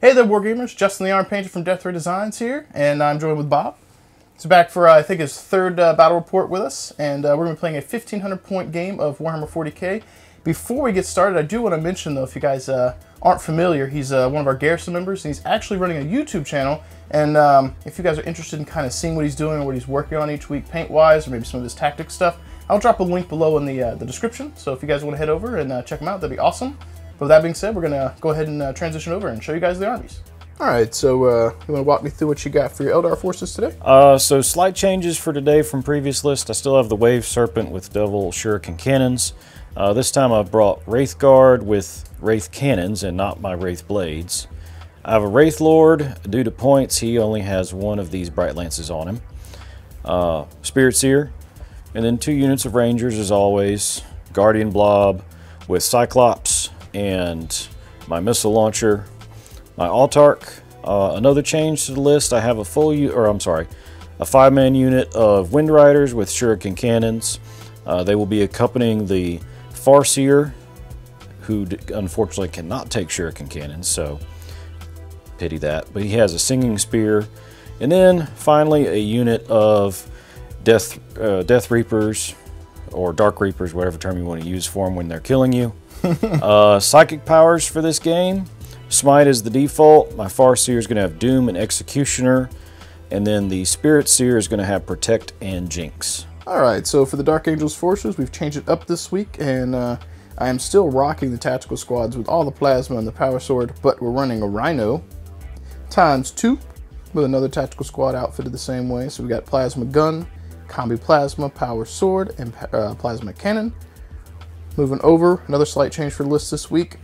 Hey there, Wargamers. Justin TheArmedPainter from Batrep Designs here, and I'm joined with Bob. He's back for, I think, his third battle report with us, and we're going to be playing a 1,500-point game of Warhammer 40k. Before we get started, I do want to mention, though, if you guys aren't familiar, he's one of our Garrison members, and he's actually running a YouTube channel, and if you guys are interested in kind of seeing what he's doing or what he's working on each week paint-wise, or maybe some of his tactics stuff, I'll drop a link below in the description, so if you guys want to head over and check him out, that'd be awesome. But with that being said, we're going to go ahead and transition over and show you guys the armies. All right, so you want to walk me through what you got for your Eldar forces today? So slight changes for today from previous list. I still have the Wave Serpent with Devil Shuriken Cannons. This time I brought Wraith Guard with Wraith Cannons and not my Wraith Blades. I have a Wraith Lord. Due to points, he only has one of these Bright Lances on him. Spirit Seer. And then 2 units of Rangers as always. Guardian Blob with Cyclops and my Missile Launcher. My Autarch. Another change to the list, I have a a 5-man unit of Wind Riders with Shuriken Cannons. They will be accompanying the Farseer, who unfortunately cannot take Shuriken Cannons, so pity that. But he has a Singing Spear. And then finally a unit of Death Reapers, or Dark Reapers, whatever term you want to use for them when they're killing you. Psychic powers for this game. Smite is the default. My Farseer is going to have Doom and Executioner. And then the Spirit Seer is going to have Protect and Jinx. Alright, so for the Dark Angels forces, we've changed it up this week, and I am still rocking the tactical squads with all the plasma and the power sword, but we're running a Rhino ×2 with another tactical squad outfitted the same way. So we got plasma gun, combi plasma, power sword, and plasma cannon. Moving over, another slight change for the list this week.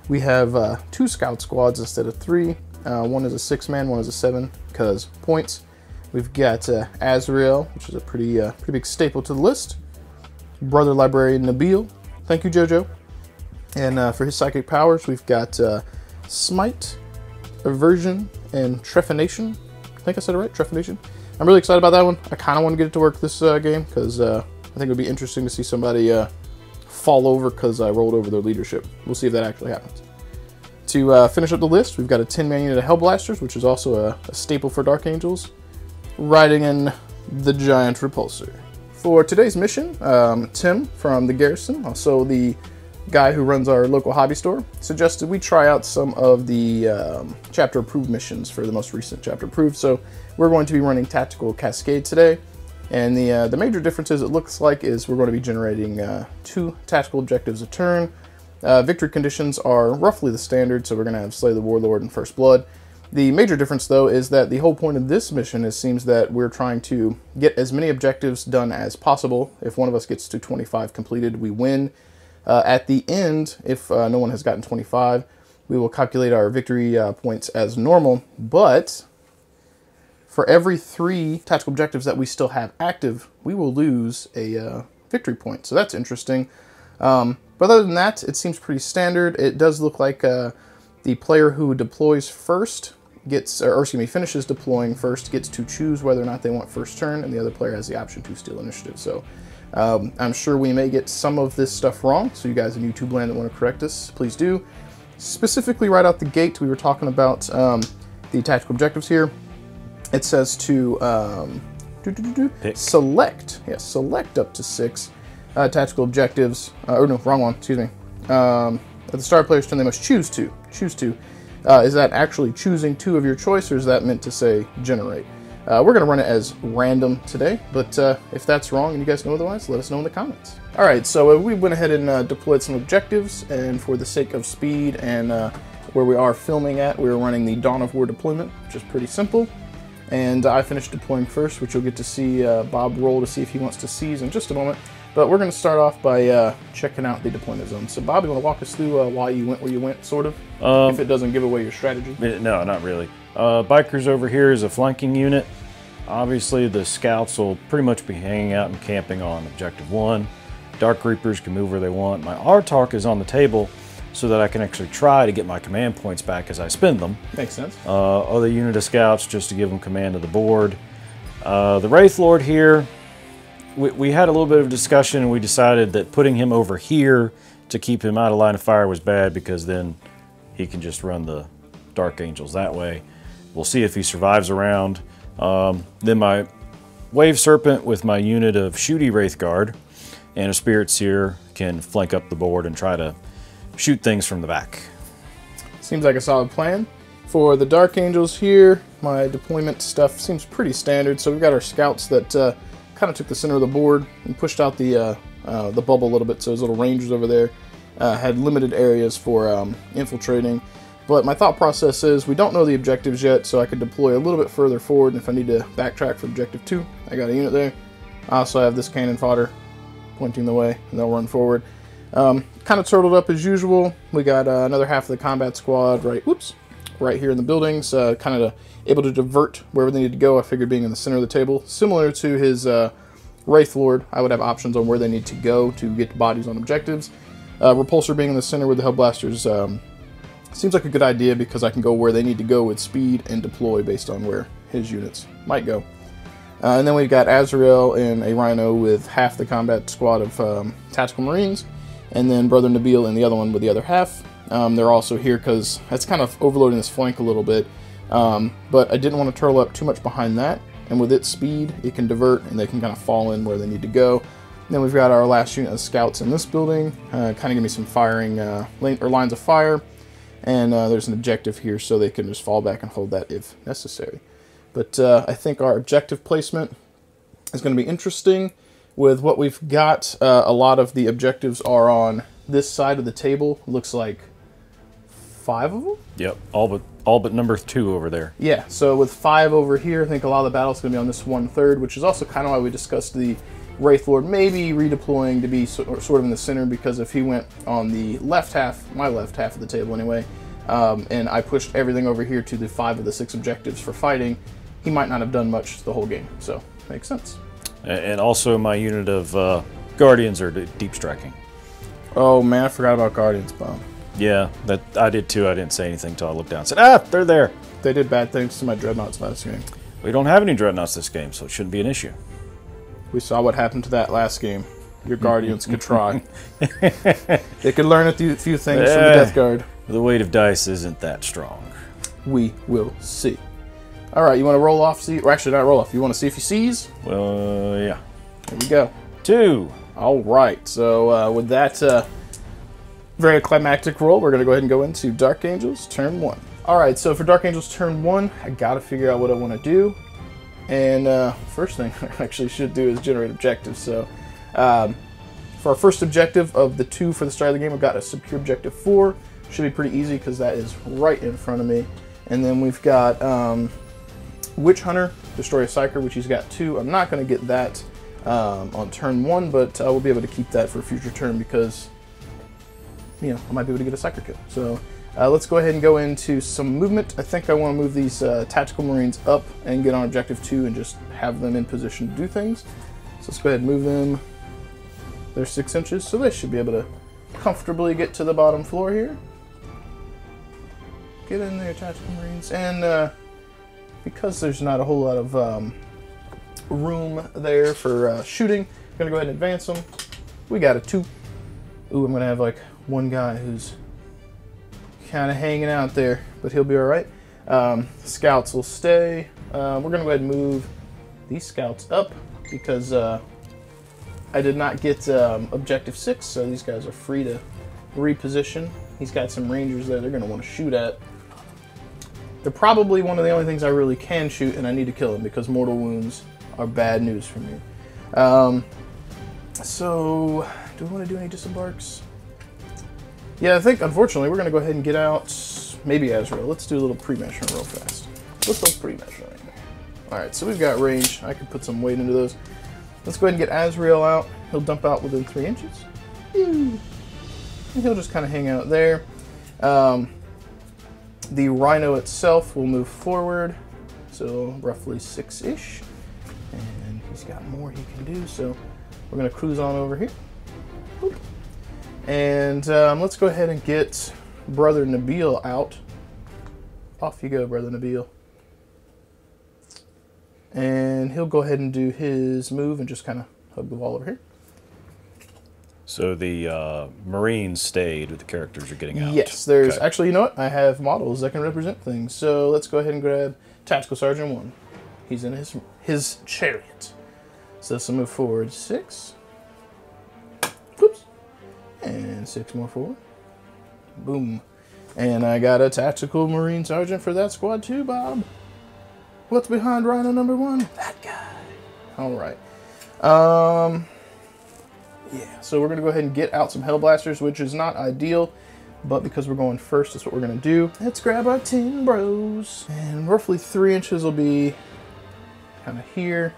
We have 2 scout squads instead of 3. One is a 6-man, one is a 7, because points. We've got Azrael, which is a pretty big staple to the list. Brother Librarian Nabil, thank you Jojo. And for his psychic powers, we've got Smite, Aversion, and Trephination. I think I said it right, Trephination. I'm really excited about that one. I kind of want to get it to work this game, because I think it would be interesting to see somebody fall over because I rolled over their leadership. We'll see if that actually happens. To finish up the list, we've got a 10-man unit of Hellblasters, which is also a staple for Dark Angels, riding in the Giant Repulsor. For today's mission, Tim from the Garrison, also the guy who runs our local hobby store, suggested we try out some of the chapter approved missions for the most recent chapter approved. So we're going to be running Tactical Cascade today. And the major differences it looks like is we're going to be generating 2 tactical objectives a turn. Victory conditions are roughly the standard, so we're going to have Slay the Warlord and First Blood. The major difference, though, is that the whole point of this mission seems that we're trying to get as many objectives done as possible. If one of us gets to 25 completed, we win. At the end, if no one has gotten 25, we will calculate our victory points as normal, but for every 3 tactical objectives that we still have active, we will lose a victory point. So that's interesting. But other than that, it seems pretty standard. It does look like the player who deploys first finishes deploying first, gets to choose whether or not they want first turn, and the other player has the option to steal initiative. So I'm sure we may get some of this stuff wrong. So you guys in YouTube land that want to correct us, please do. Specifically, right out the gate, we were talking about the tactical objectives here. It says to select up to 6 tactical objectives. No, wrong one. Excuse me. At the start player's turn, they must choose 2. Choose 2. Is that actually choosing 2 of your choice, or is that meant to say generate? We're going to run it as random today, but if that's wrong and you guys know otherwise, let us know in the comments. All right, so we went ahead and deployed some objectives, and for the sake of speed and where we are filming at, we were running the Dawn of War deployment, which is pretty simple. And I finished deploying first, which you'll get to see Bob roll to see if he wants to seize in just a moment. But we're going to start off by checking out the deployment zone. So Bob, you want to walk us through why you went where you went, sort of? If it doesn't give away your strategy? No, not really. Bikers over here is a flanking unit. Obviously, the scouts will pretty much be hanging out and camping on Objective 1. Dark Reapers can move where they want. My Autarch is on the table so that I can actually try to get my command points back as I spend them. Makes sense. Other unit of scouts just to give them command of the board. The Wraith Lord here, we had a little bit of discussion and we decided that putting him over here to keep him out of line of fire was bad, because then he can just run the Dark Angels that way. We'll see if he survives around. Then my Wave Serpent with my unit of Shooty Wraith Guard and a Spirit Seer can flank up the board and try to shoot things from the back. Seems like a solid plan. For the Dark Angels here, my deployment stuff seems pretty standard. So we've got our scouts that kind of took the center of the board and pushed out the bubble a little bit. So those little rangers over there had limited areas for infiltrating. But my thought process is we don't know the objectives yet, so I could deploy a little bit further forward. And if I need to backtrack for objective 2, I got a unit there. I also have this cannon fodder pointing the way, and they'll run forward. Kind of turtled up as usual. We got another half of the combat squad right here in the buildings, kind of able to divert wherever they need to go. I figured being in the center of the table, similar to his Wraith Lord, I would have options on where they need to go to get bodies on objectives. Repulsor being in the center with the Hellblasters seems like a good idea because I can go where they need to go with speed and deploy based on where his units might go. And then we've got Azrael and a Rhino with half the combat squad of Tactical Marines, and then Brother Nabil and the other one with the other half. They're also here because that's kind of overloading this flank a little bit, but I didn't want to turtle up too much behind that, and with its speed, it can divert and they can kind of fall in where they need to go. And then we've got our last unit of scouts in this building, kind of give me some firing lines of fire. And there's an objective here, so they can just fall back and hold that if necessary. But I think our objective placement is going to be interesting. With what we've got, a lot of the objectives are on this side of the table. Looks like 5 of them? Yep, all but number 2 over there. Yeah, so with 5 over here, I think a lot of the battle's going to be on this 1/3, which is also kind of why we discussed the Wraith Lord maybe redeploying to be sort of in the center, because if he went on the left half, my left half of the table anyway, and I pushed everything over here to the 5 of the 6 objectives for fighting, he might not have done much the whole game. So, makes sense. And also my unit of Guardians are deep striking. Oh man, I forgot about Guardians, Bomb. Yeah, that I did too. I didn't say anything until I looked down and said, ah, they're there. They did bad things to my Dreadnoughts last game. We don't have any Dreadnoughts this game, so it shouldn't be an issue. We saw what happened to that last game. Your Guardians could try. They could learn a few things from the Death Guard. The weight of dice isn't that strong. We will see. All right, you want to roll off? See, or actually, not roll off. You want to see if he sees? Well, yeah. Here we go. 2. All right. So with that very climactic roll, we're going to go ahead and go into Dark Angels turn 1. All right. So for Dark Angels turn 1, I got to figure out what I want to do. And first thing I actually should do is generate objectives. So for our first objective of the 2 for the start of the game, I've got a secure objective 4. Should be pretty easy because that is right in front of me. And then we've got Witch Hunter, destroy a Psyker, which he's got 2. I'm not going to get that on turn 1, but I will be able to keep that for a future turn because, you know, I might be able to get a Psyker kill. So let's go ahead and go into some movement. I think I want to move these Tactical Marines up and get on objective 2 and just have them in position to do things. So let's go ahead and move them. They're 6 inches, so they should be able to comfortably get to the bottom floor here. Get in there, Tactical Marines. And because there's not a whole lot of room there for shooting, I'm going to go ahead and advance them. We got a 2. Ooh, I'm going to have like one guy who's kind of hanging out there, but he'll be all right. Scouts will stay. We're going to go ahead and move these scouts up because I did not get objective 6, so these guys are free to reposition. He's got some rangers there they're going to want to shoot at. They're probably one of the only things I really can shoot, and I need to kill them because mortal wounds are bad news for me. So, do we want to do any disembarks? Yeah, I think, unfortunately, we're going to go ahead and get out maybe Azrael. Let's do a little pre-measuring real fast. Let's go pre-measuring. Alright, so we've got range. I can put some weight into those. Let's go ahead and get Azrael out. He'll dump out within 3 inches. And he'll just kind of hang out there. The Rhino itself will move forward, so roughly 6-ish. And he's got more he can do, so we're going to cruise on over here. And let's go ahead and get Brother Nabil out. Off you go, Brother Nabil. And he'll go ahead and do his move and just kind of hug the wall over here. So the Marines stayed, the characters are getting out. Yes, there's Okay. actually, you know what? I have models that can represent things. So let's go ahead and grab Tactical Sergeant 1. He's in his chariot. So this will move forward 6. Whoops. And 6 more forward. Boom. And I got a Tactical Marine Sergeant for that squad too, Bob. What's behind Rhino number 1? That guy. All right. Yeah, so we're going to go ahead and get out some Hellblasters, which is not ideal, but because we're going first, that's what we're going to do. Let's grab our 10 bros. And roughly 3 inches will be kind of here.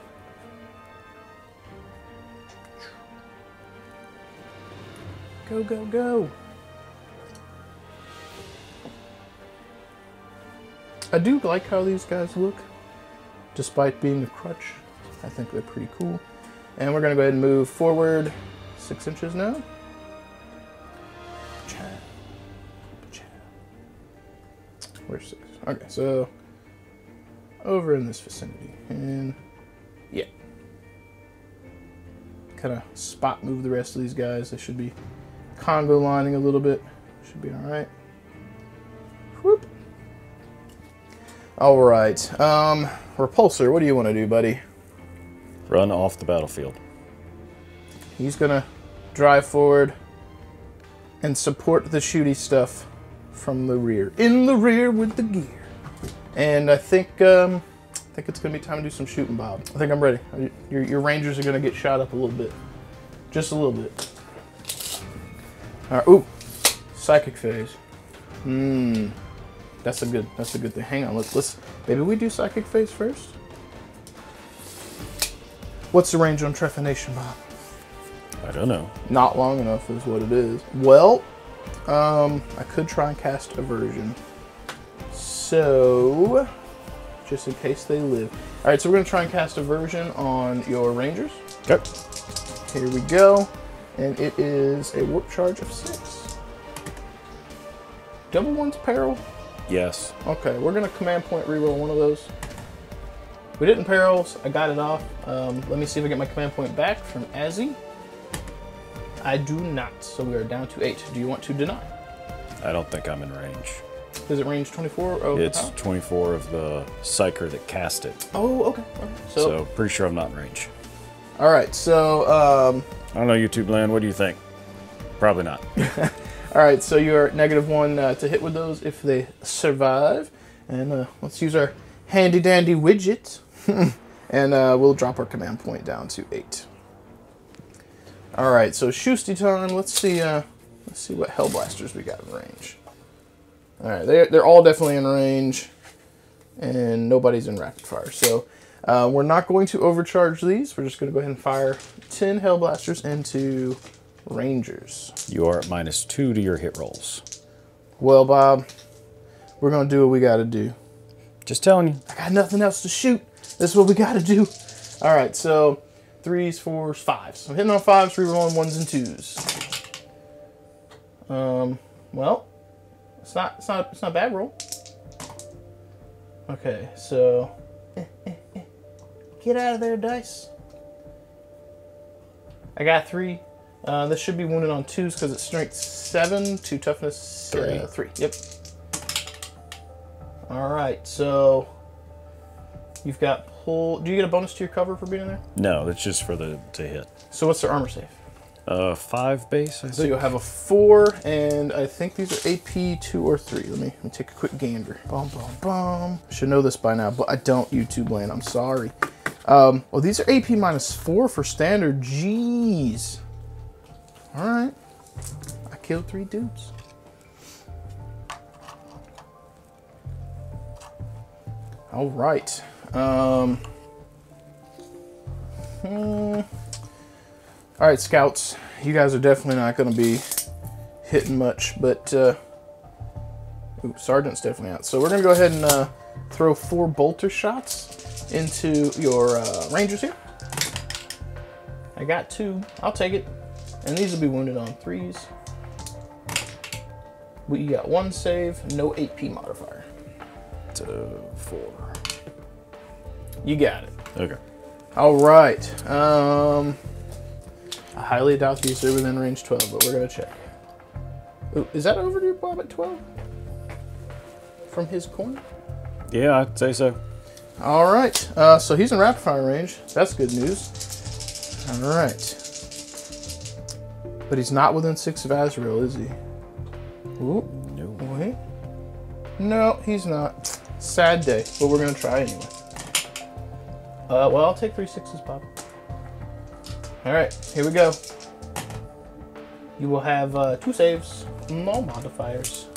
Go, go, go. I do like how these guys look, despite being a crutch. I think they're pretty cool. And we're going to go ahead and move forward 6 inches now. Where's 6? Okay, so over in this vicinity. And yeah. Kind of spot move the rest of these guys. They should be Congo lining a little bit. Should be all right. Whoop. All right. Repulsor, what do you want to do, buddy? Run off the battlefield. He's gonna drive forward and support the shooty stuff from the rear. In the rear with the gear. And I think it's gonna be time to do some shooting, Bob. I think I'm ready. Your Rangers are gonna get shot up a little bit, just a little bit. All right. Ooh, psychic phase. That's a good thing. Hang on. Let's maybe we do psychic phase first. What's the range on Trephination, Bob? I don't know. Not long enough is what it is. Well, I could try and cast Aversion. So, just in case they live. All right, so we're going to try and cast Aversion on your Rangers. Okay. Here we go. And it is a warp charge of 6. Double one's peril? Yes. Okay, we're going to command point reroll one of those. We didn't perils. I got it off. Let me see if I get my command point back from Azzy. I do not, so we are down to 8. Do you want to deny? I don't think I'm in range. Is it range 24? Oh, It's 24 of the Psyker that cast it. Oh, okay. So pretty sure I'm not in range. All right, so I don't know, YouTube land. What do you think? Probably not. all right, so you're -1 to hit with those if they survive, and let's use our handy dandy widget, and we'll drop our command point down to 8. All right, so Shoosty time. Let's see what Hellblasters we got in range. All right, they're all definitely in range, and nobody's in rapid fire. So we're not going to overcharge these. We're just going to go ahead and fire 10 Hellblasters into Rangers. You are at -2 to your hit rolls. Well, Bob, we're going to do what we got to do. Just telling you. I got nothing else to shoot. This is what we got to do. All right, so 3s, 4s, 5s. I'm hitting on 5s, rerolling 1s and 2s. Well, it's not a bad roll. Okay, so get out of there, dice. I got 3. This should be wounded on 2s because it's strength 7 to toughness 3. Yep. All right, so you've got pull. Do you get a bonus to your cover for being in there? No, that's just for to hit. So what's their armor save? 5 base, I think. So you'll have a 4, and I think these are AP 2 or 3. Let me take a quick gander. Boom, boom, boom. I should know this by now, but I don't. YouTube land. I'm sorry. Oh, these are AP -4 for standard. Jeez. All right. I killed 3 dudes. All right. All right, Scouts. You guys are definitely not going to be hitting much, but ooh, Sergeant's definitely out. So we're going to go ahead and throw 4 bolter shots into your Rangers here. I got 2. I'll take it. And these will be wounded on 3s. We got 1 save, no AP modifier. To 4. You got it. Okay. All right. I highly doubt these are within range 12, but we're going to check. Ooh, is that overdue Bob at 12? From his corner? Yeah, I'd say so. All right. So he's in rapid fire range. That's good news. All right. But he's not within 6 of Azrael, is he? Ooh. No. Wait. No, he's not. Sad day, but we're going to try anyway. Well, I'll take 3 6s, Bob. All right, here we go. You will have 2 saves, no modifiers.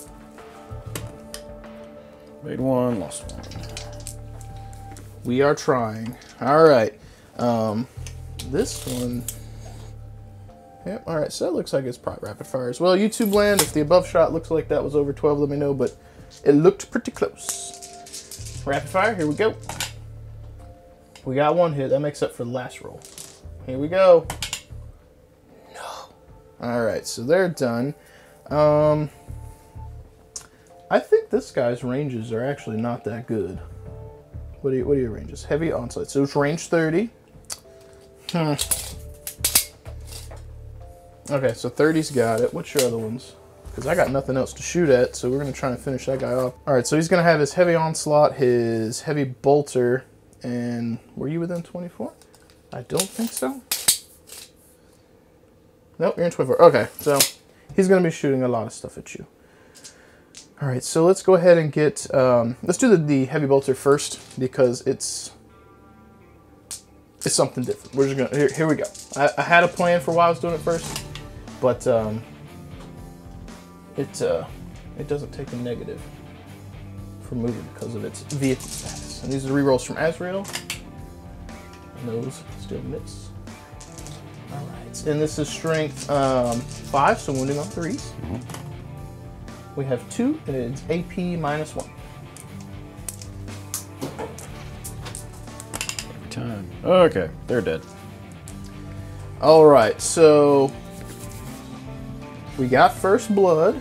Made 1, lost 1. We are trying. All right. This one. Yep. All right. So that looks like it's probably rapid fire as well. YouTube land. If the above shot looks like that was over 12, let me know. But it looked pretty close. Rapid fire. Here we go. We got 1 hit. That makes up for the last roll. Here we go. No. All right. So they're done. I think this guy's ranges are actually not that good. What are your ranges? Heavy onslaught. So it's range 30. Okay, so 30's got it. What's your other ones? Because I got nothing else to shoot at, so we're going to try and finish that guy off. All right, so he's going to have his heavy onslaught, his heavy bolter, and were you within 24? I don't think so. Nope, you're in 24. Okay, so he's going to be shooting a lot of stuff at you. All right, so let's go ahead and get, let's do the heavy bolter first because it's something different. We're just gonna, here we go. I had a plan for why I was doing it first, but it doesn't take a negative for moving because of its vehicle status. And these are rerolls from Azrael. And those still miss. All right, and this is strength 5, so wounding on 3s. Mm-hmm. We have 2, and it's AP -1. Every time. Okay, they're dead. All right, so we got first blood.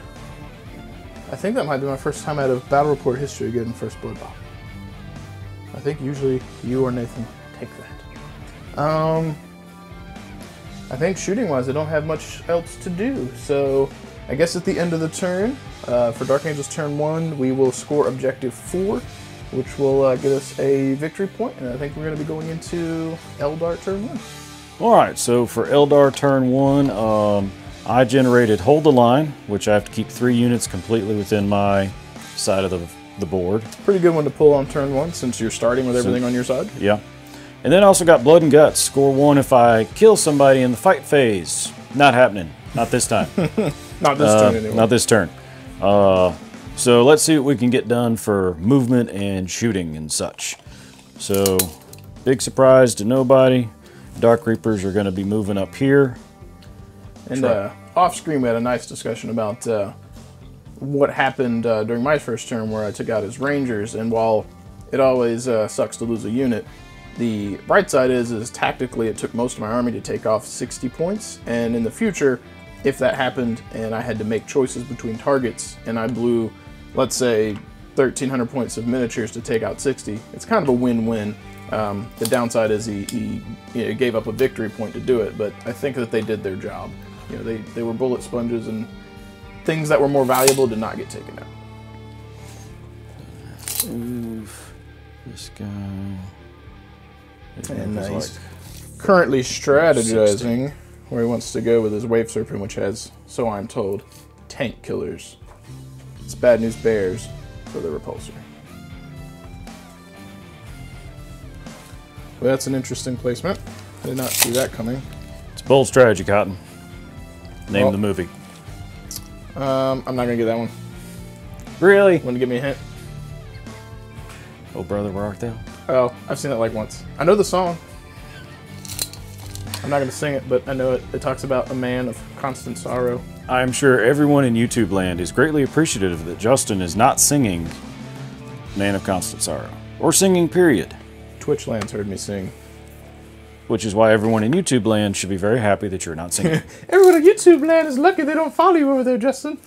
I think that might be my first time out of battle report history getting first blood. I think usually you or Nathan take that. I think shooting-wise, I don't have much else to do, so I guess at the end of the turn, for Dark Angels turn 1, we will score objective 4, which will get us a victory point, and I think we're going to be going into Eldar turn 1. All right, so for Eldar turn 1, I generated Hold the Line, which I have to keep 3 units completely within my side of the board. Pretty good one to pull on turn 1 since you're starting with everything on your side. Yeah. And then I also got Blood and Guts. Score 1 if I kill somebody in the fight phase. Not happening. Not this time. Not this turn anyway. Not this turn. So let's see what we can get done for movement and shooting and such. So, big surprise to nobody. Dark Reapers are going to be moving up here. And off screen we had a nice discussion about what happened during my first turn where I took out his Rangers, and while it always sucks to lose a unit, the bright side is tactically it took most of my army to take off 60 points, and in the future, if that happened and I had to make choices between targets and I blew, let's say, 1,300 points of miniatures to take out 60, it's kind of a win-win. The downside is he gave up a victory point to do it, but I think that they did their job. You know, they were bullet sponges, and things that were more valuable did not get taken out. Oof. This guy. And he's currently strategizing where he wants to go with his Wave Serpent, which has, so I'm told, tank killers. It's bad news bears for the repulsor. Well, that's an interesting placement. I did not see that coming. It's bold strategy, Cotton. Name the movie. I'm not going to get that one. Really? Want to give me a hint? Oh, brother, where art thou? Oh, I've seen that like once. I know the song. I'm not going to sing it, but I know it. It talks about a man of constant sorrow. I'm sure everyone in YouTube land is greatly appreciative that Justin is not singing Man of Constant Sorrow. Or singing, period. Twitch land's heard me sing. Which is why everyone in YouTube land should be very happy that you're not singing. Everyone in YouTube land is lucky they don't follow you over there, Justin.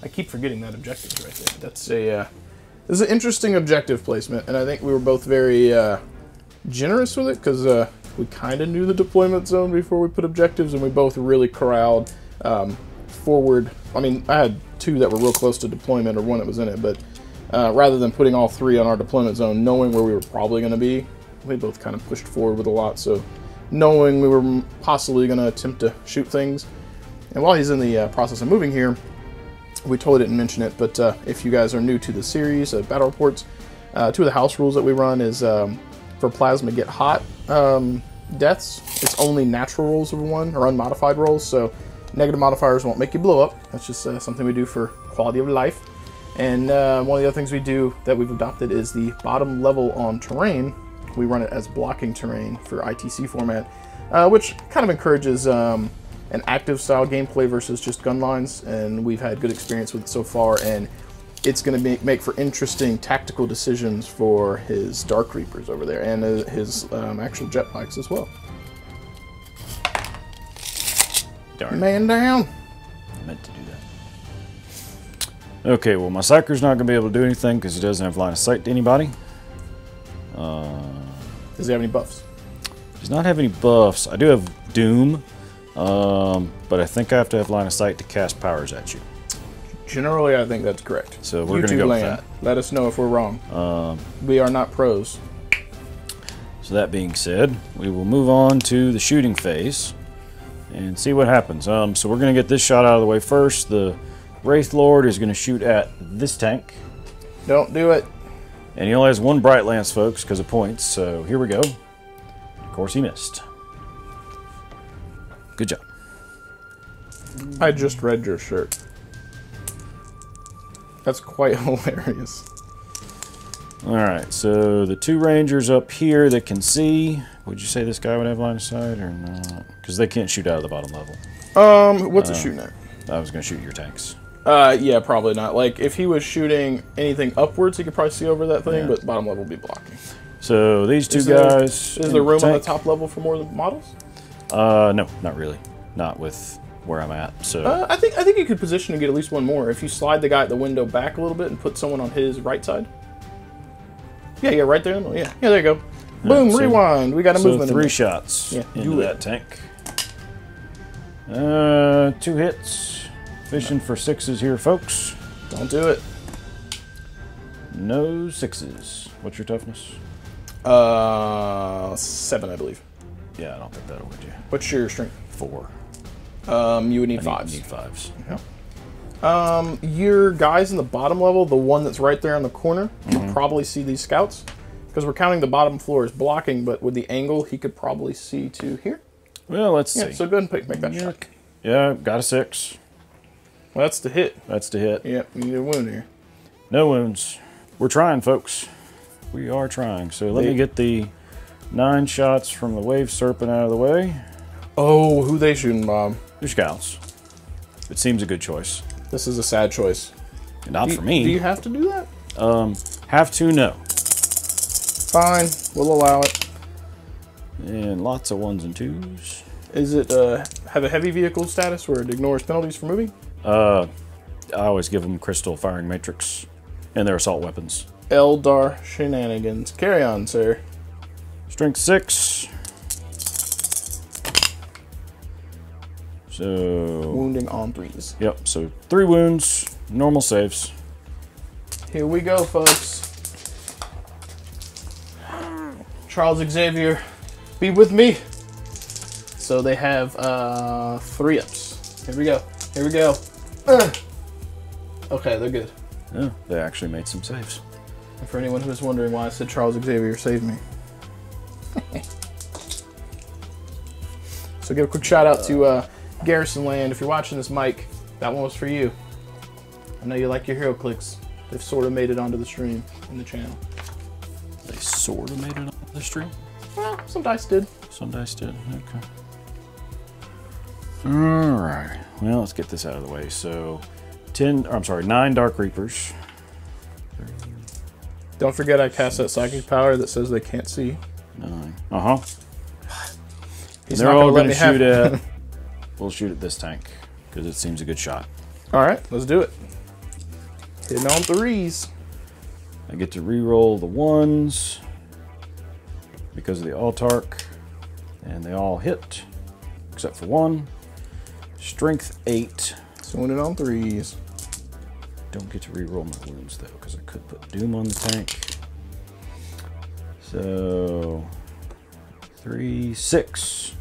I keep forgetting that objective right there. That's a... this is an interesting objective placement, and I think we were both very generous with it, because we kind of knew the deployment zone before we put objectives, and we both really corralled forward. I mean, I had 2 that were real close to deployment, or 1 that was in it, but rather than putting all 3 on our deployment zone, knowing where we were probably going to be, we both kind of pushed forward with a lot, so knowing we were possibly going to attempt to shoot things. And while he's in the process of moving here, we totally didn't mention it, but if you guys are new to the series of battle reports, 2 of the house rules that we run is for plasma get hot deaths, it's only natural rolls of 1 or unmodified rolls, so negative modifiers won't make you blow up. That's just something we do for quality of life. And one of the other things we do that we've adopted is the bottom level on terrain. We run it as blocking terrain for ITC format, which kind of encourages an active style gameplay versus just gun lines, and we've had good experience with it so far, and it's going to make for interesting tactical decisions for his Dark Reapers over there, and his actual jet bikes as well. Darn. Man down! I meant to do that. Okay, well, my Psyker's not going to be able to do anything because he doesn't have line of sight to anybody. Does he have any buffs? Does not have any buffs. I do have Doom, but I think I have to have line of sight to cast powers at you. Generally, I think that's correct. So we're going to go with that. Let us know if we're wrong. We are not pros. So that being said, we will move on to the shooting phase and see what happens. So we're going to get this shot out of the way first. The Wraith Lord is going to shoot at this tank. Don't do it. And he only has 1 Bright Lance, folks, because of points. So here we go. Of course, he missed. Good job. I just read your shirt. That's quite hilarious. Alright, so the 2 Rangers up here that can see. Would you say this guy would have line of sight or not? Because they can't shoot out of the bottom level. What's it shooting at? I was going to shoot your tanks. Yeah, probably not. Like, if he was shooting anything upwards, he could probably see over that thing, Yeah. but bottom level would be blocking. So these 2 guys... Is there room on the top level for more models? No, not really. Not with where I'm at. So I think you could position to get at least 1 more. If you slide the guy at the window back a little bit and put someone on his right side. Yeah, right there. Yeah, there you go. Boom, so, rewind. We got a movement. 3 shots into that tank. 2 hits. Fishing for 6s here, folks. Don't do it. No 6s. What's your toughness? 7, I believe. Yeah, I don't think that'll hit you. What's your strength? 4. You would need 5s. Need 5s. Yeah. Your guys in the bottom level, the one that's right there on the corner, you probably see these scouts. Because we're counting the bottom floor as blocking, but with the angle, he could probably see to here. Well, let's see. So go ahead and make that shot. Yeah, got a 6. Well, that's the hit. That's the hit. Yep, you need a wound here. No wounds. We're trying, folks. We are trying. So let me get the 9 shots from the Wave Serpent out of the way. Oh, who they shooting, Bob? They're scouts. It seems a good choice. This is a sad choice. Not for me. Do you have to do that? Have to? No. Fine, we'll allow it. And lots of 1s and 2s. Is it have a heavy vehicle status where it ignores penalties for moving? I always give them crystal firing matrix and their assault weapons. Eldar shenanigans. Carry on, sir. Strength 6. So wounding on 3s. Yep. So 3 wounds, normal saves. Here we go, folks. Charles Xavier, be with me. So they have 3 ups. Here we go. Here we go. Okay, they're good. Yeah, they actually made some saves. And for anyone who was wondering why I said Charles Xavier saved me. So give a quick shout out to Garrison Land. If you're watching this, Mike, that one was for you. I know you like your hero clicks. They've sort of made it onto the stream in the channel. They sort of made it onto the stream? Well, some dice did. Some dice did, okay. Alright, well, let's get this out of the way. So, 9 Dark Reapers. Don't forget I cast that psychic power that says they can't see. 9. He's they're not all going going to to shoot at... We'll shoot at this tank, because it seems a good shot. Alright, let's do it. Hitting on 3s. I get to re-roll the 1s because of the Altark. And they all hit, except for one. Strength 8. Doing it on 3s. Don't get to re-roll my wounds though, because I could put Doom on the tank. So 3, 6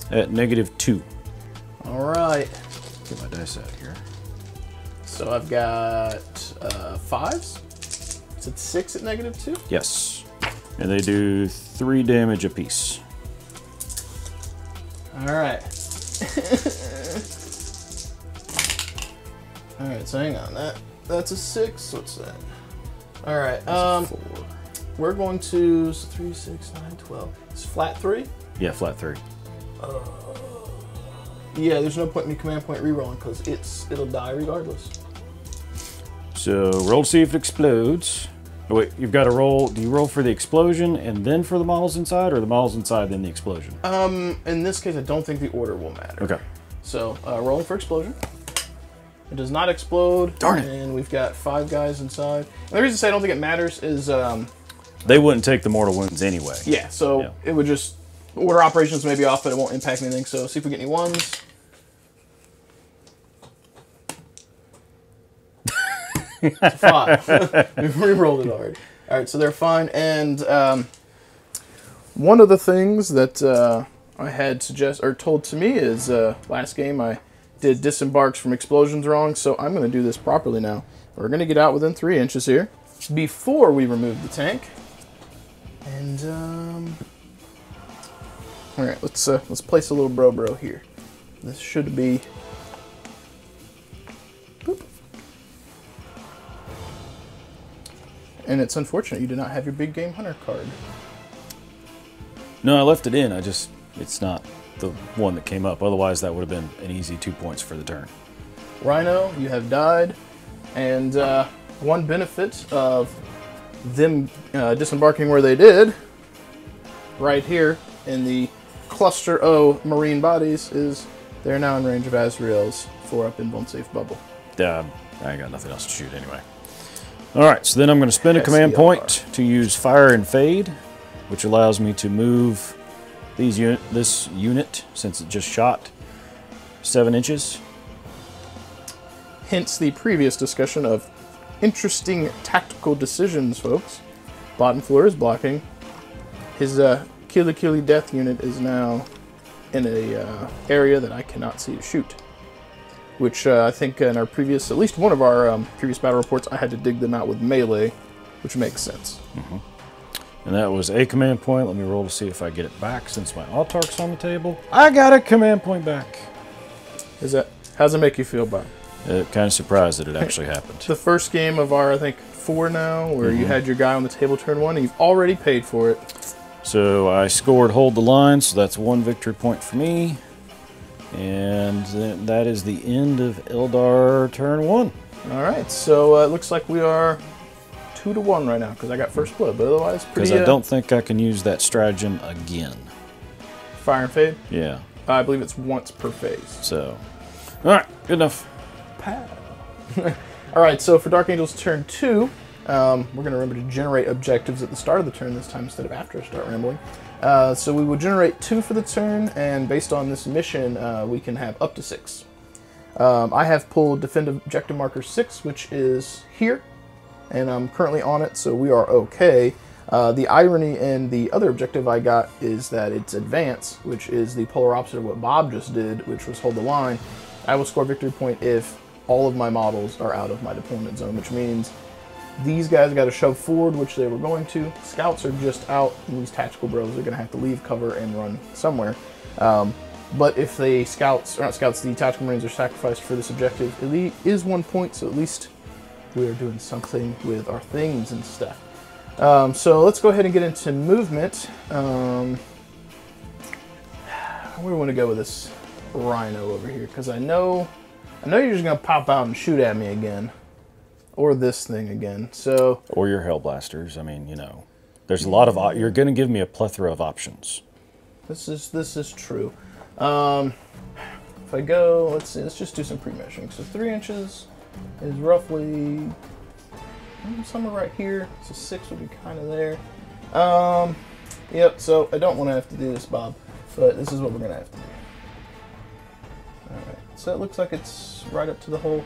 at -2. All right. Get my dice out here. So I've got 5s. Is it 6 at -2? Yes, and they do 3 damage apiece. All right. All right. So hang on. That's a 6. What's that? All right. 4. We're going to 3, 6, 9, 12. It's flat 3. Yeah, flat 3. Yeah, there's no point in me command point rerolling because it'll die regardless. So roll to see if it explodes. Oh, wait, you've got to roll. Do you roll for the explosion and then for the models inside, or the models inside then the explosion? In this case, I don't think the order will matter. Okay. So rolling for explosion. It does not explode. Darn it. And we've got 5 guys inside. And the reason I say I don't think it matters is they wouldn't take the mortal wounds anyway. yeah. So it would just order operations may be off, but it won't impact anything. So see if we get any 1s. It's a 5. We've re-rolled it already. All right, so they're fine. And one of the things that I had told to me is last game I did disembarks from explosions wrong, so I'm going to do this properly now. We're going to get out within 3 inches here before we remove the tank. And all right, let's place a little bro here. This should be. Boop. And it's unfortunate you did not have your big game hunter card. No, I left it in. It's not the one that came up. Otherwise, that would have been an easy 2 points for the turn. Rhino, you have died. And one benefit of them disembarking where they did, right here in the cluster O marine bodies, is they're now in range of Azrael's 4-up invuln safe bubble. I ain't got nothing else to shoot anyway. All right, so then I'm going to spend a command point to use Fire and Fade, which allows me to move this unit, since it just shot 7 inches. Hence the previous discussion of interesting tactical decisions, folks. Bottom floor is blocking. His Kili death unit is now in a area that I cannot see to shoot. Which I think in our previous, at least one of our previous battle reports, I had to dig them out with melee, which makes sense. Mm-hmm. And that was a command point. Let me roll to see if I get it back since my Autarch's on the table. I got a command point back. How's it make you feel, Bob? Kind of surprised that it actually happened. The first game of our, I think, 4 now, where you had your guy on the table turn 1, and you've already paid for it. So I scored Hold the Line, so that's 1 victory point for me. And that is the end of Eldar turn 1. All right, so it looks like we are 2-1 right now, because I got first blood, but otherwise pretty... Because I don't think I can use that stratagem again. Fire and Fade? Yeah. I believe it's once per phase. So, all right, good enough. Pow. All right, so for Dark Angel's turn 2, we're going to remember to generate objectives at the start of the turn this time instead of after I start rambling. So we will generate 2 for the turn, and based on this mission, we can have up to 6. I have pulled Defend Objective Marker 6, which is here, and I'm currently on it, so we are okay. The irony in the other objective I got is that it's Advance, which is the polar opposite of what Bob just did, which was Hold the Line. I will score victory point if all of my models are out of my deployment zone, which means these guys got to shove forward, which they were going to. Scouts are just out, and these tactical bros are going to have to leave cover and run somewhere. But if the scouts, or not scouts, the tactical marines are sacrificed for this objective, it is 1 point, so at least we are doing something with our things and stuff. So let's go ahead and get into movement. Where do we want to go with this Rhino over here? Because I know you're just going to pop out and shoot at me again. Or this thing again, so... Or your Hellblasters. I mean, you know, there's a lot of... You're going to give me a plethora of options. This is true. If I go... Let's see, let's just do some pre-measuring. So 3 inches is roughly... somewhere right here. So 6 would be kind of there. Yep, so I don't want to have to do this, Bob. but this is what we're gonna have to do. Alright, so it looks like it's right up to the hole.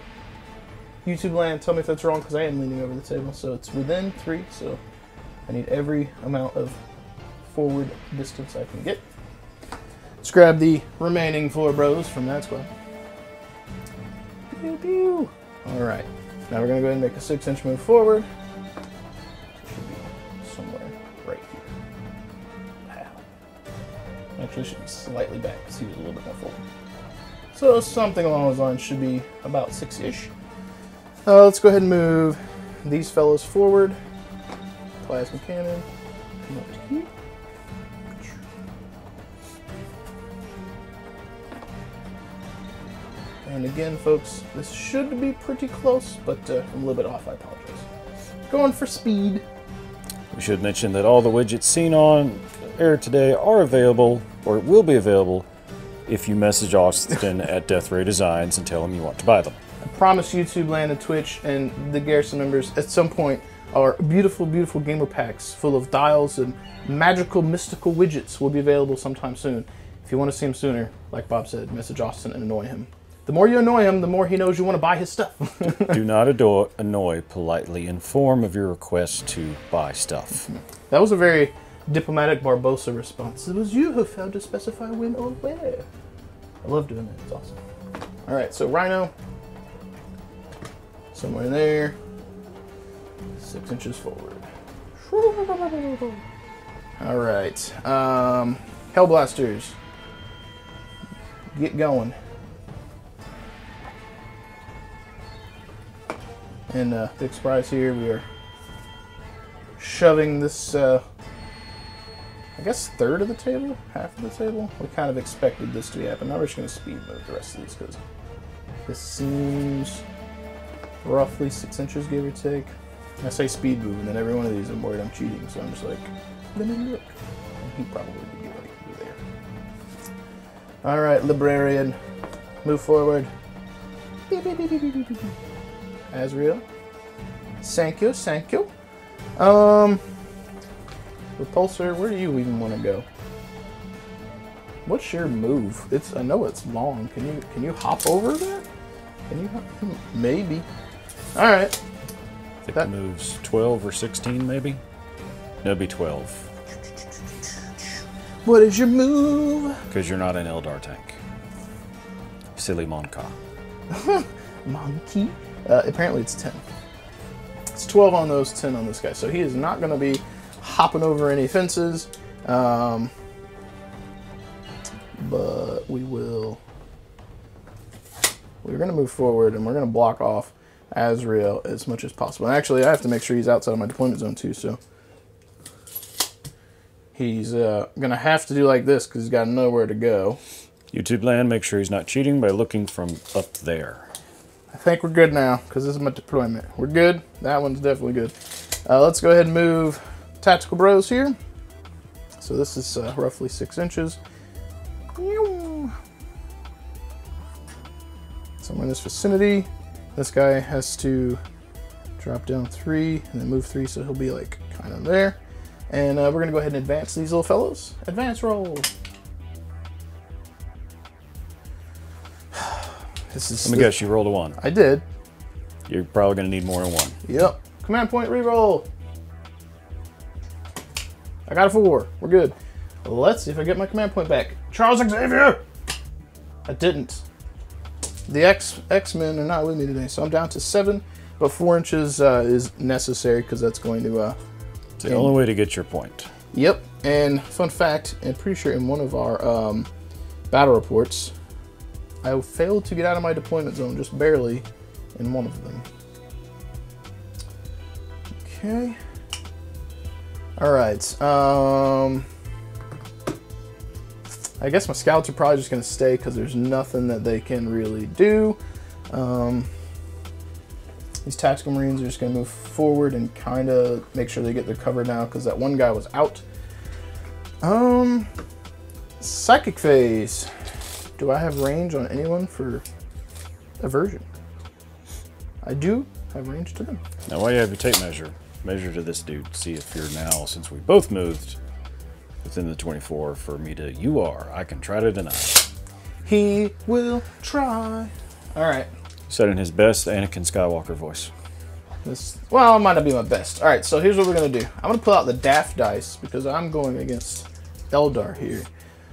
YouTube land, tell me if that's wrong, because I am leaning over the table. So it's within 3, so I need every amount of forward distance I can get. Let's grab the remaining 4 bros from that squad. Pew, pew. Alright, now we're going to go ahead and make a 6-inch move forward. It should be somewhere right here. Wow. Actually, it should be slightly back because he was a little bit more forward. So something along those lines should be about 6-ish. Let's go ahead and move these fellows forward. Plasma cannon. Come up to here. And again, folks, this should be pretty close, but I'm a little bit off. I apologize. Going for speed. We should mention that all the widgets seen on air today are available, or will be available, if you message Austin at Death Ray Designs and tell him you want to buy them. I promise YouTube Land and Twitch and the Garrison members at some point are beautiful, beautiful gamer packs full of dials and magical, mystical widgets will be available sometime soon. If you want to see them sooner, like Bob said, message Austin and annoy him. The more you annoy him, the more he knows you want to buy his stuff. Do not annoy, politely inform of your request to buy stuff. That was a very diplomatic Barbosa response. It was you who failed to specify when or where. I love doing that. It's awesome. All right, so Rhino. Somewhere there. 6 inches forward. All right. Hellblasters. Get going. And big surprise here, we are shoving this, I guess, third of the table? Half of the table? We kind of expected this to happen. Now we're just going to speed move the rest of these because this seems roughly 6 inches, give or take. I say speed move, and then every one of these I'm worried I'm cheating, so I'm just like, let me look. And he probably would be right there. Alright, Librarian. Move forward. Beep, beep, beep, beep, beep, beep, beep. Azrael. Thank you, thank you. Repulsor, where do you even want to go? What's your move? I know it's long. Can you hop over that? Can you hop? Maybe. All right. I think it moves 12 or 16, maybe. No, it'd be 12. What is your move? Because you're not an Eldar tank. Silly Monka. Monkey. Apparently it's 10. It's 12 on those, 10 on this guy. So he is not going to be hopping over any fences. But we're going to move forward and we're going to block off Azrael as much as possible. And actually, I have to make sure he's outside of my deployment zone too. So he's going to have to do like this because he's got nowhere to go. YouTube land, make sure he's not cheating by looking from up there. I think we're good now, because this is my deployment. We're good. That one's definitely good. Let's go ahead and move Tactical Bros here. So this is roughly 6 inches. Somewhere in this vicinity. This guy has to drop down 3 and then move 3, so he'll be like kind of there. And we're going to go ahead and advance these little fellows. Advance roll. Let me guess, you rolled a 1. I did. You're probably going to need more than 1. Yep. Command point reroll. I got a 4. We're good. Let's see if I get my command point back. Charles Xavier! I didn't. The X-Men are not with me today, so I'm down to 7. But 4 inches is necessary because that's going to... it's the only way to get your point. Yep. And fun fact, I'm pretty sure in one of our battle reports, I failed to get out of my deployment zone, just barely, in one of them. Okay. Alright. I guess my scouts are probably just going to stay because there's nothing that they can really do. These tactical marines are just going to move forward and kind of make sure they get their cover now because that one guy was out. Psychic phase. Do I have range on anyone for aversion? I do have range to them. Now while you have your tape measure, measure to this dude. See if you're now, since we both moved, within the 24 for me to, you are. I can try to deny. He will try. All right. Said in his best Anakin Skywalker voice. Well, it might not be my best. All right, so here's what we're going to do. I'm going to pull out the Daft dice because I'm going against Eldar here.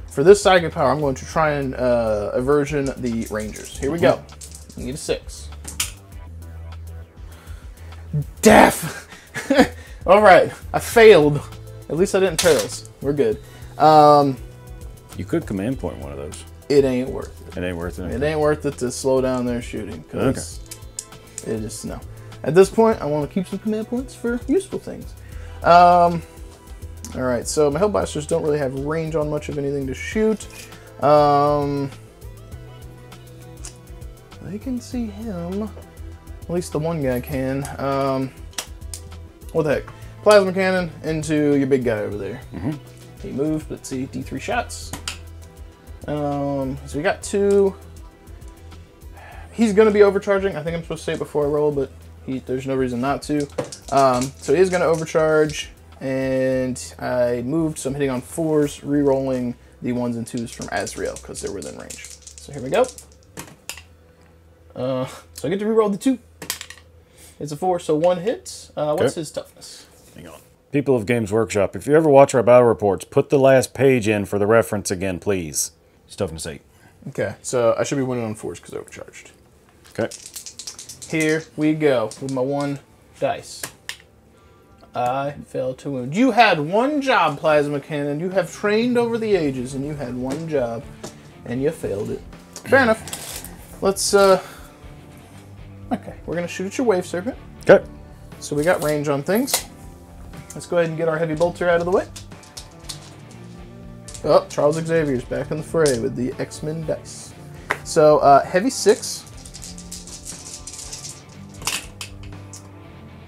For this psychic power, I'm going to try and aversion the Rangers. Here we go. You need a 6. Daft! All right, I failed. At least I didn't tails. We're good. You could command point one of those. It ain't worth it. It ain't worth it. It ain't worth it to slow down their shooting. Cause it just, no. At this point, I want to keep some command points for useful things. All right, so my Hellblasters don't really have range on much of anything to shoot. They can see him. At least the one guy can. What the heck? Plasma cannon into your big guy over there. He moved. Let's see, D3 shots. So we got 2. He's going to be overcharging. I think I'm supposed to say it before I roll, but there's no reason not to. So he is going to overcharge, and I moved, so I'm hitting on 4s, re-rolling the 1s and 2s from Azrael because they're within range. So here we go. So I get to re-roll the 2. It's a 4, so 1 hit. What's his toughness? Hang on. People of Games Workshop, if you ever watch our battle reports, put the last page in for the reference again, please. It's toughness 8. Okay, so I should be winning on 4s because I overcharged. Okay. Here we go with my 1 dice. I failed to wound. You had 1 job, Plasma Cannon. You have trained over the ages, and you had 1 job, and you failed it. Fair enough. Let's, okay, we're going to shoot at your Wave Serpent. Okay. So we got range on things. Let's go ahead and get our Heavy Bolter out of the way. Oh, Charles Xavier's back in the fray with the X-Men dice. So, Heavy 6.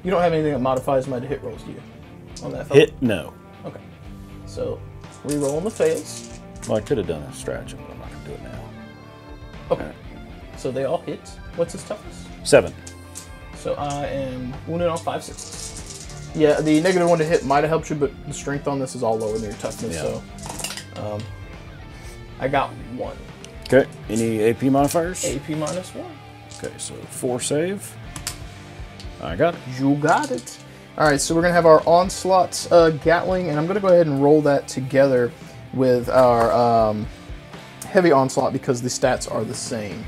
You don't have anything that modifies my hit rolls, do you? On that fellow? Hit, no. Okay. So, re-rolling the fails. Well, I could have done a stratagem, but I'm not going to do it now. Okay. So they all hit. What's his toughness? 7. So I am wounded on 5 6s. Yeah, the -1 to hit might have helped you, but the strength on this is all lower than your toughness, so... I got 1. Okay. Any AP modifiers? AP -1. Okay, so 4 save. I got it. You got it. All right, so we're going to have our Onslaught Gatling, and I'm going to go ahead and roll that together with our Heavy Onslaught because the stats are the same,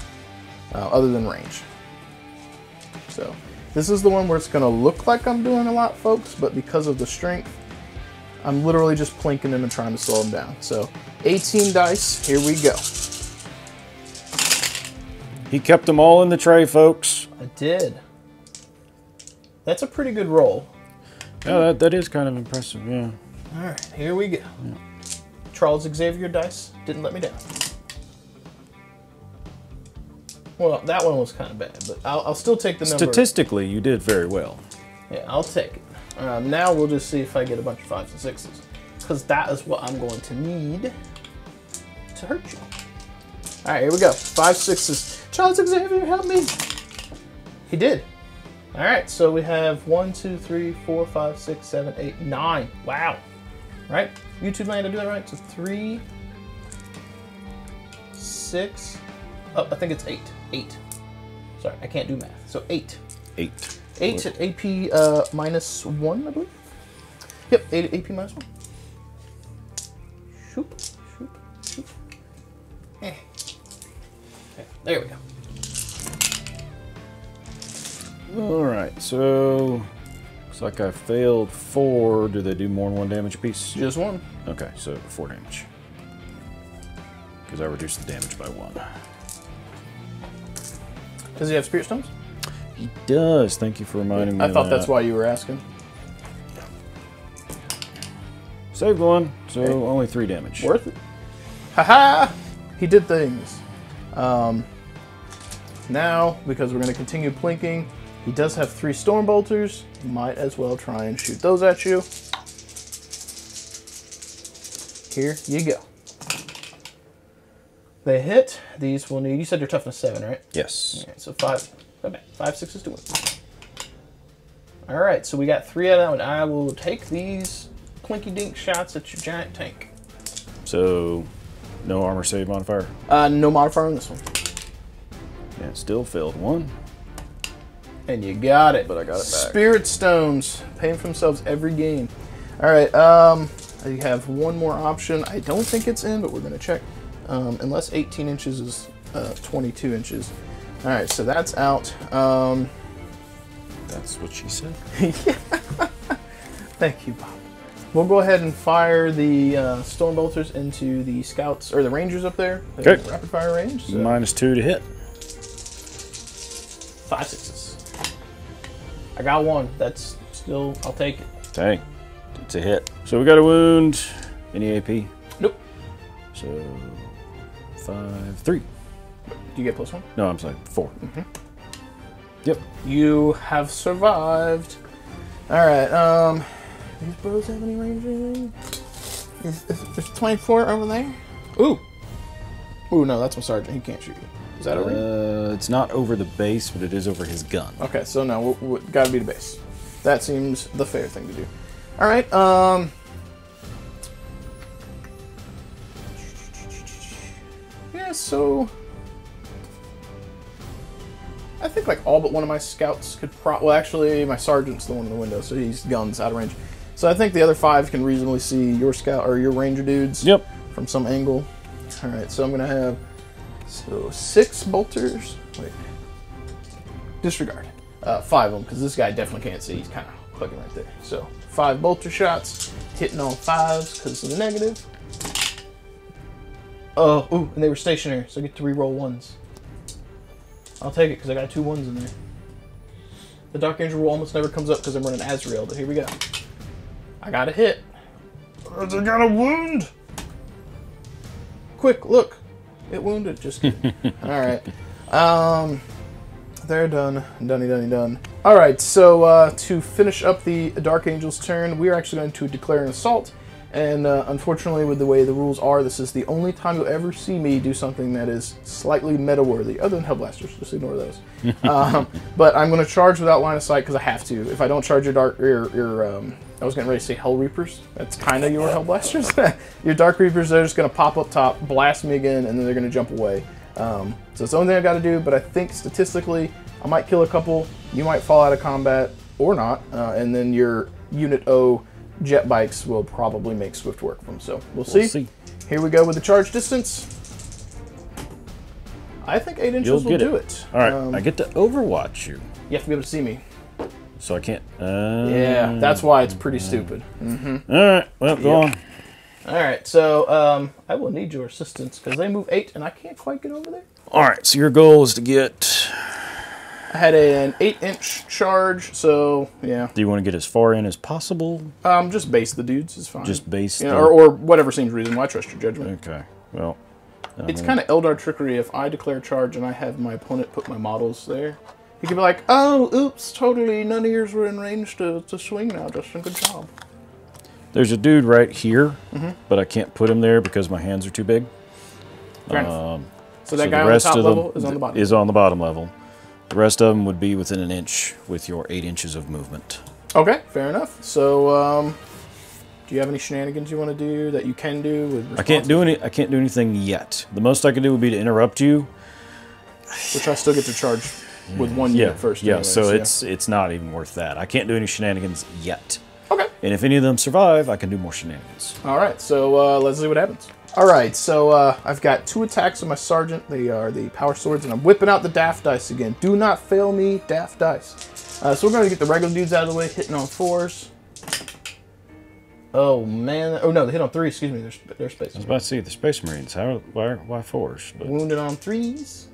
other than range. So this is the one where it's going to look like I'm doing a lot, folks, but because of the strength, I'm literally just plinking him and trying to slow him down. So 18 dice, here we go. He kept them all in the tray, folks. I did. That's a pretty good roll. Yeah, that is kind of impressive, yeah. All right, here we go. Yeah. Charles Xavier dice didn't let me down. Well, that one was kind of bad, but I'll still take the number. Statistically, you did very well. Yeah, I'll take it. Now we'll just see if I get a bunch of 5s and 6s, because that is what I'm going to need to hurt you. All right, here we go. 5 6s. Charles Xavier, help me. He did. All right, so we have 1, 2, 3, 4, 5, 6, 7, 8, 9. Wow. Right? YouTube land, I do that right? So 3, 6. Oh, I think it's 8. 8. Sorry, I can't do math. So 8. 8. 8 at AP -1, I believe. Yep, 8 at AP -1. Shoop, shoop, shoop. Okay, there we go. All right, so looks like I failed 4. Do they do more than 1 damage apiece? Just 1. Okay, so 4 damage. Because I reduced the damage by 1. Does he have Spirit Stones? He does. Thank you for reminding me. I thought that's why you were asking. Saved 1, so okay. Only 3 damage. Worth it. Haha! He did things. Now, because we're going to continue plinking, he does have 3 Storm Bolters. Might as well try and shoot those at you. Here you go. They hit. These will need... You said your toughness 7, right? Yes. All right, so 5 6s to win. All right, so we got 3 out of that one. I will take these clinky dink shots at your giant tank. So, no armor save modifier? No modifier on this one. Yeah, it still failed 1. And you got it. But I got it back. Spirit Stones. Paying for themselves every game. Alright, you have one more option. I don't think it's in, but we're going to check. Unless 18 inches is 22 inches. Alright, so that's out. That's what she said. Thank you, Bob. We'll go ahead and fire the Storm Bolters into the Scouts, or the Rangers up there. Okay. Rapid fire range. So. -2 to hit. 5 6s. I got 1. That's still, I'll take it. Dang. It's a hit. So we got a wound. Any AP? Nope. So 5, 3. Do you get +1? No, I'm sorry, 4. Yep. You have survived. Alright, these bros have any range or anything? There's 24 over there? Ooh! Ooh, no, that's my sergeant. He can't shoot you. Is that over you? It's not over the base, but it is over his gun. Okay, so no, gotta be the base. That seems the fair thing to do. Alright, yeah, so I think like all but one of my scouts could well, actually my sergeant's the one in the window, so he's guns out of range. So I think the other 5 can reasonably see your scout or your ranger dudes. Yep. From some angle. Alright, so I'm gonna have 6 bolters. Wait. Disregard. 5 of them, because this guy definitely can't see. He's kind of clicking right there. So 5 bolter shots, hitting all 5s because of the negative. Oh, ooh, and they were stationary, so I get to re-roll 1s. I'll take it because I got 2 1s in there. The Dark Angel rule almost never comes up because I'm running Azrael, but here we go. I got a hit. I got a wound. Quick, look. It wounded. Just kidding. Alright. They're done. Done. Alright, so to finish up the Dark Angel's turn, we're actually going to declare an assault. And unfortunately, with the way the rules are, this is the only time you'll ever see me do something that is slightly meta-worthy, other than Hellblasters. Just ignore those. But I'm going to charge without line of sight because I have to. If I don't charge your I was getting ready to say Hell Reapers. That's kind of your Hellblasters. Your Dark Reapers, they're just going to pop up top, blast me again, and then they're going to jump away. So it's the only thing I got to do, but I think statistically, I might kill a couple. You might fall out of combat, or not, and then your Unit O jet bikes will probably make swift work of them. So we'll see. Here we go with the charge distance. I think 8 inches will do it. All right, I get to overwatch you. You have to be able to see me. So I can't. Yeah, that's why it's pretty stupid. All right, well, go on. All right, so I will need your assistance because they move 8 and I can't quite get over there. All right, so your goal is to get. I had an 8-inch charge, so yeah. Do you want to get as far in as possible? Just base the dudes is fine. Just base, you know, or whatever seems reasonable. I trust your judgment. Okay, well. It's kind of Eldar trickery if I declare charge and I have my opponent put my models there. He could be like, oh, oops, totally, none of yours were in range to swing now, Justin, good job. There's a dude right here, but I can't put him there because my hands are too big. Fair enough. So that guy on the top level is on the bottom? Is on the bottom level. The rest of them would be within an inch with your 8 inches of movement. Okay, fair enough. So, do you have any shenanigans you want to do that you can do with I can't do anything yet. The most I can do would be to interrupt you. Which I still get to charge with 1 unit first. Yeah, anyways, so it's not even worth that. I can't do any shenanigans yet. Okay. And if any of them survive, I can do more shenanigans. All right, so let's see what happens. All right, so I've got 2 attacks on my sergeant. They are the power swords, and I'm whipping out the daft dice again. Do not fail me, daft dice. So we're going to get the regular dudes out of the way, hitting on 4s. Oh, man. Oh, no, they hit on 3s. Excuse me, they're Space Marines. I was about to say, the Space Marines. Why 4s? But... Wounded on 3s.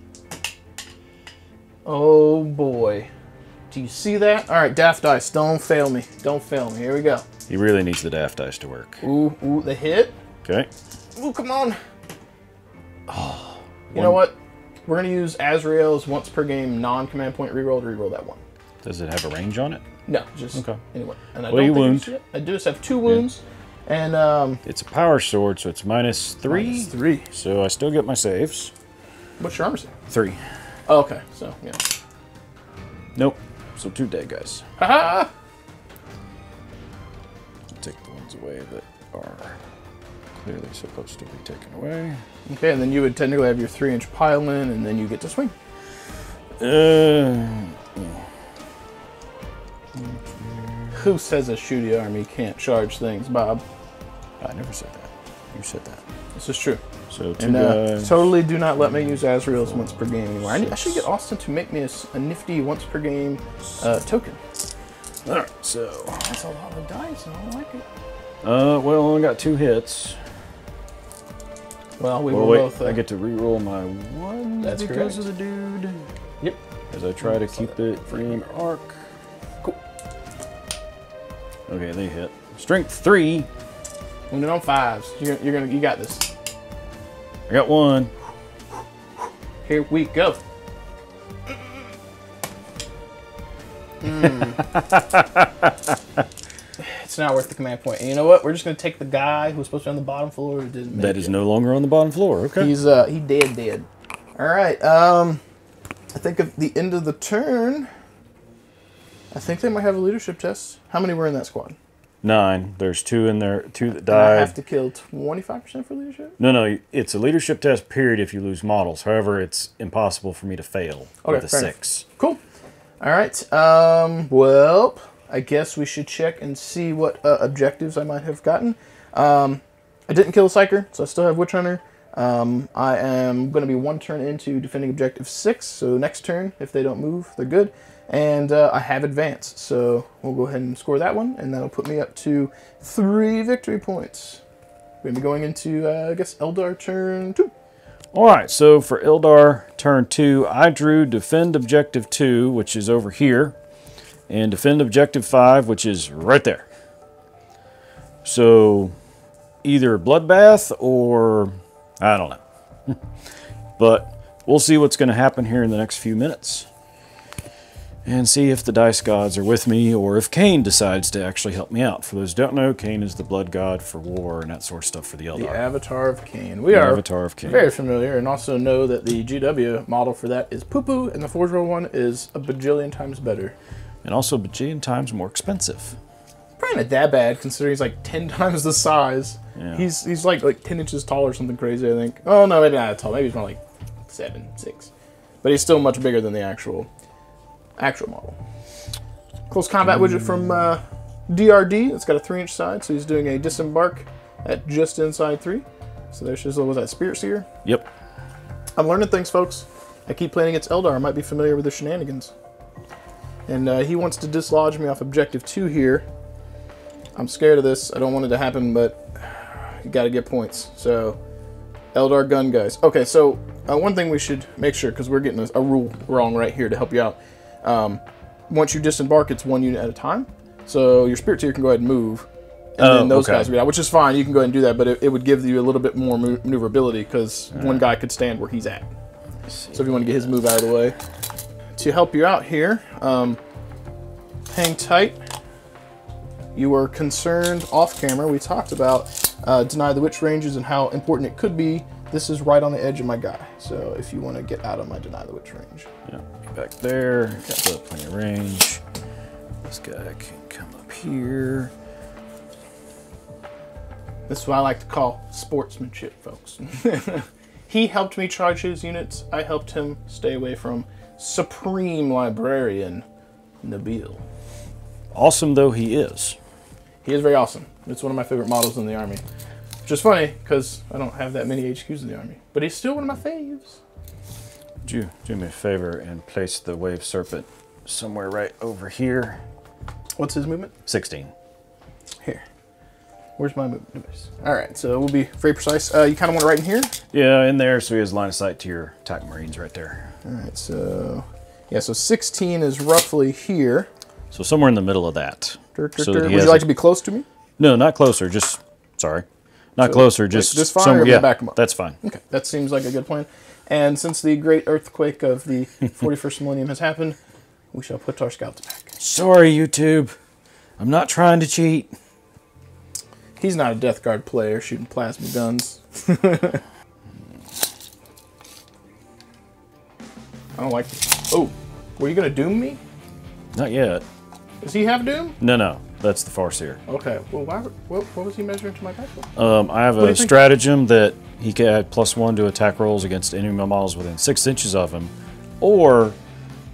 Oh, boy. Do you see that? All right, daft dice, don't fail me. Don't fail me. Here we go. He really needs the daft dice to work. Ooh, they hit. Okay. Ooh, come on. Oh, you know what? We're going to use Azrael's once per game non-command point reroll to reroll that one. Does it have a range on it? No, just okay. Anyway. And I well, you don't think wound. I do just have 2 wounds. Yeah. And it's a power sword, so it's -3. -3. So I still get my saves. What's your armor save? 3. Oh, okay, so yeah. Nope. So 2 dead guys. Haha! I'll take the 1 squads away that are clearly supposed to be taken away. Okay, and then you would technically have your 3-inch pile-in, and then you get to swing. Who says a shooty army can't charge things, Bob? I never said that. You said that. This is true. So two And guys. totally do not let me use Azrael's once per game anymore. I should get Austin to make me a nifty once per game token. Alright, so. That's a lot of dice, and I don't like it. Well, I only got 2 hits. Well, we Well, were wait, both. I get to re-roll my 1 That's because correct. of the dude. Yep. As I try to keep it in arc. Cool. Okay, they hit. Strength 3. Wounded on 5s. You got this. I got 1. Here we go. It's not worth the command point. And you know what? We're just gonna take the guy who was supposed to be on the bottom floor who didn't make That is no longer on the bottom floor. Okay. He's he dead. All right. I think at the end of the turn, I think they might have a leadership test. How many were in that squad? 9. There's 2 in there. 2 that And I died. have to kill 25% for leadership. No, it's a leadership test period if you lose models. However, it's impossible for me to fail with a fair 6. Enough. Cool. All right. Well, I guess we should check and see what objectives I might have gotten. I didn't kill a Psyker, so I still have Witch Hunter. I am going to be 1 turn into defending objective 6, so next turn, if they don't move, they're good. And I have advanced, so we'll go ahead and score that one, and that'll put me up to 3 victory points. We're going to be going into, I guess, Eldar turn 2. Alright, so for Eldar turn 2, I drew defend objective 2, which is over here, and defend objective 5, which is right there. So either bloodbath or I don't know. But we'll see what's going to happen here in the next few minutes. And see if the dice gods are with me, or if Cain decides to actually help me out. For those who don't know, Cain is the blood god for war and that sort of stuff for the Eldar. The Avatar of Cain. We are Avatar of Cain. very familiar, and also know that the GW model for that is poo-poo, and the Forge World one is a bajillion times better. And also a bajillion times more expensive. Probably not that bad, considering he's like 10 times the size. Yeah. He's like 10 inches tall or something crazy, I think. Oh, no, maybe not that tall. Maybe he's more like 7, 6. But he's still much bigger than the actual model. Close combat widget from DRD. It's got a 3-inch side, so he's doing a disembark at just inside 3. So there's his little, was that Spirit Seer? Yep. I'm learning things, folks. I keep playing against Eldar. I might be familiar with the shenanigans. And he wants to dislodge me off objective 2 here. I'm scared of this. I don't want it to happen, but you got to get points. So, Eldar gun guys. Okay, so one thing we should make sure, because we're getting a rule wrong right here to help you out. Once you disembark, it's 1 unit at a time. So your Spirit Tier can go ahead and move. And then those guys will get out, which is fine. You can go ahead and do that, but it would give you a little bit more maneuverability, because one guy could stand where he's at. So if you want to get his move out of the way. To help you out here, hang tight. You were concerned off camera. We talked about deny the witch ranges and how important it could be. This is right on the edge of my guy. So if you want to get out of my deny the witch range. Yeah, back there. Got plenty of range. This guy can come up here. This is what I like to call sportsmanship, folks. He helped me charge his units. I helped him stay away from Supreme Librarian Nabil. Awesome though he is. He is very awesome. It's one of my favorite models in the army. Which is funny, because I don't have that many HQs in the army. But he's still one of my faves. Would you do me a favor and place the Wave Serpent somewhere right over here? What's his movement? 16. Here. Where's my movement device? Alright, so we'll be very precise. You kind of want it right in here? Yeah, in there, so he has line of sight to your attack marines right there. Alright, so... yeah, so 16 is roughly here. So somewhere in the middle of that. So that Would you like to be close to me? No, not closer, just... sorry. Not So, closer, like just... this fine, or yeah, back him up? that's fine. Okay, that seems like a good plan. And since the great earthquake of the 41st millennium has happened, we shall put our scouts back. Sorry, YouTube. I'm not trying to cheat. He's not a Death Guard player shooting plasma guns. I don't like this. Oh, were you going to doom me? Not yet. Does he have doom? No. That's the Farseer. Okay. Well, what was he measuring to my tactical? I have a stratagem that he can add +1 to attack rolls against enemy models within 6 inches of him, or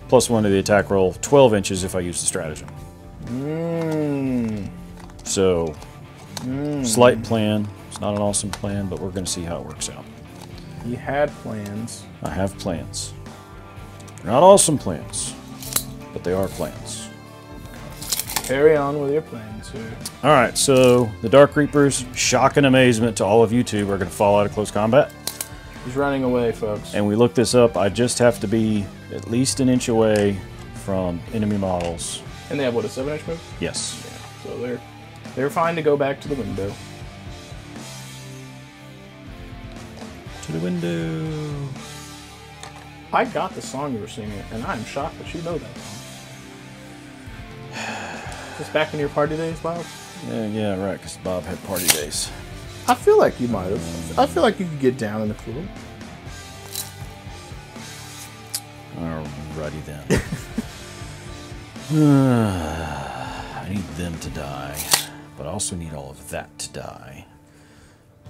+1 to the attack roll 12 inches if I use the stratagem. So, slight plan. It's not an awesome plan, but we're going to see how it works out. He had plans. I have plans. They're not awesome plans, but they are plans. Carry on with your plans, sir. All right, so the Dark Reapers, shock and amazement to all of you two, are going to fall out of close combat. He's running away, folks. And we looked this up. I just have to be at least an inch away from enemy models. And they have, what, a 7-inch move? Yes. Yeah, so they're fine to go back to the window. To the window. I got the song you were singing, and I'm shocked that you know that song. Just back in your party days, Bob? Yeah, right, because Bob had party days. I feel like you might have. I feel like you could get down in the pool. Alrighty then. I need them to die, but I also need all of that to die.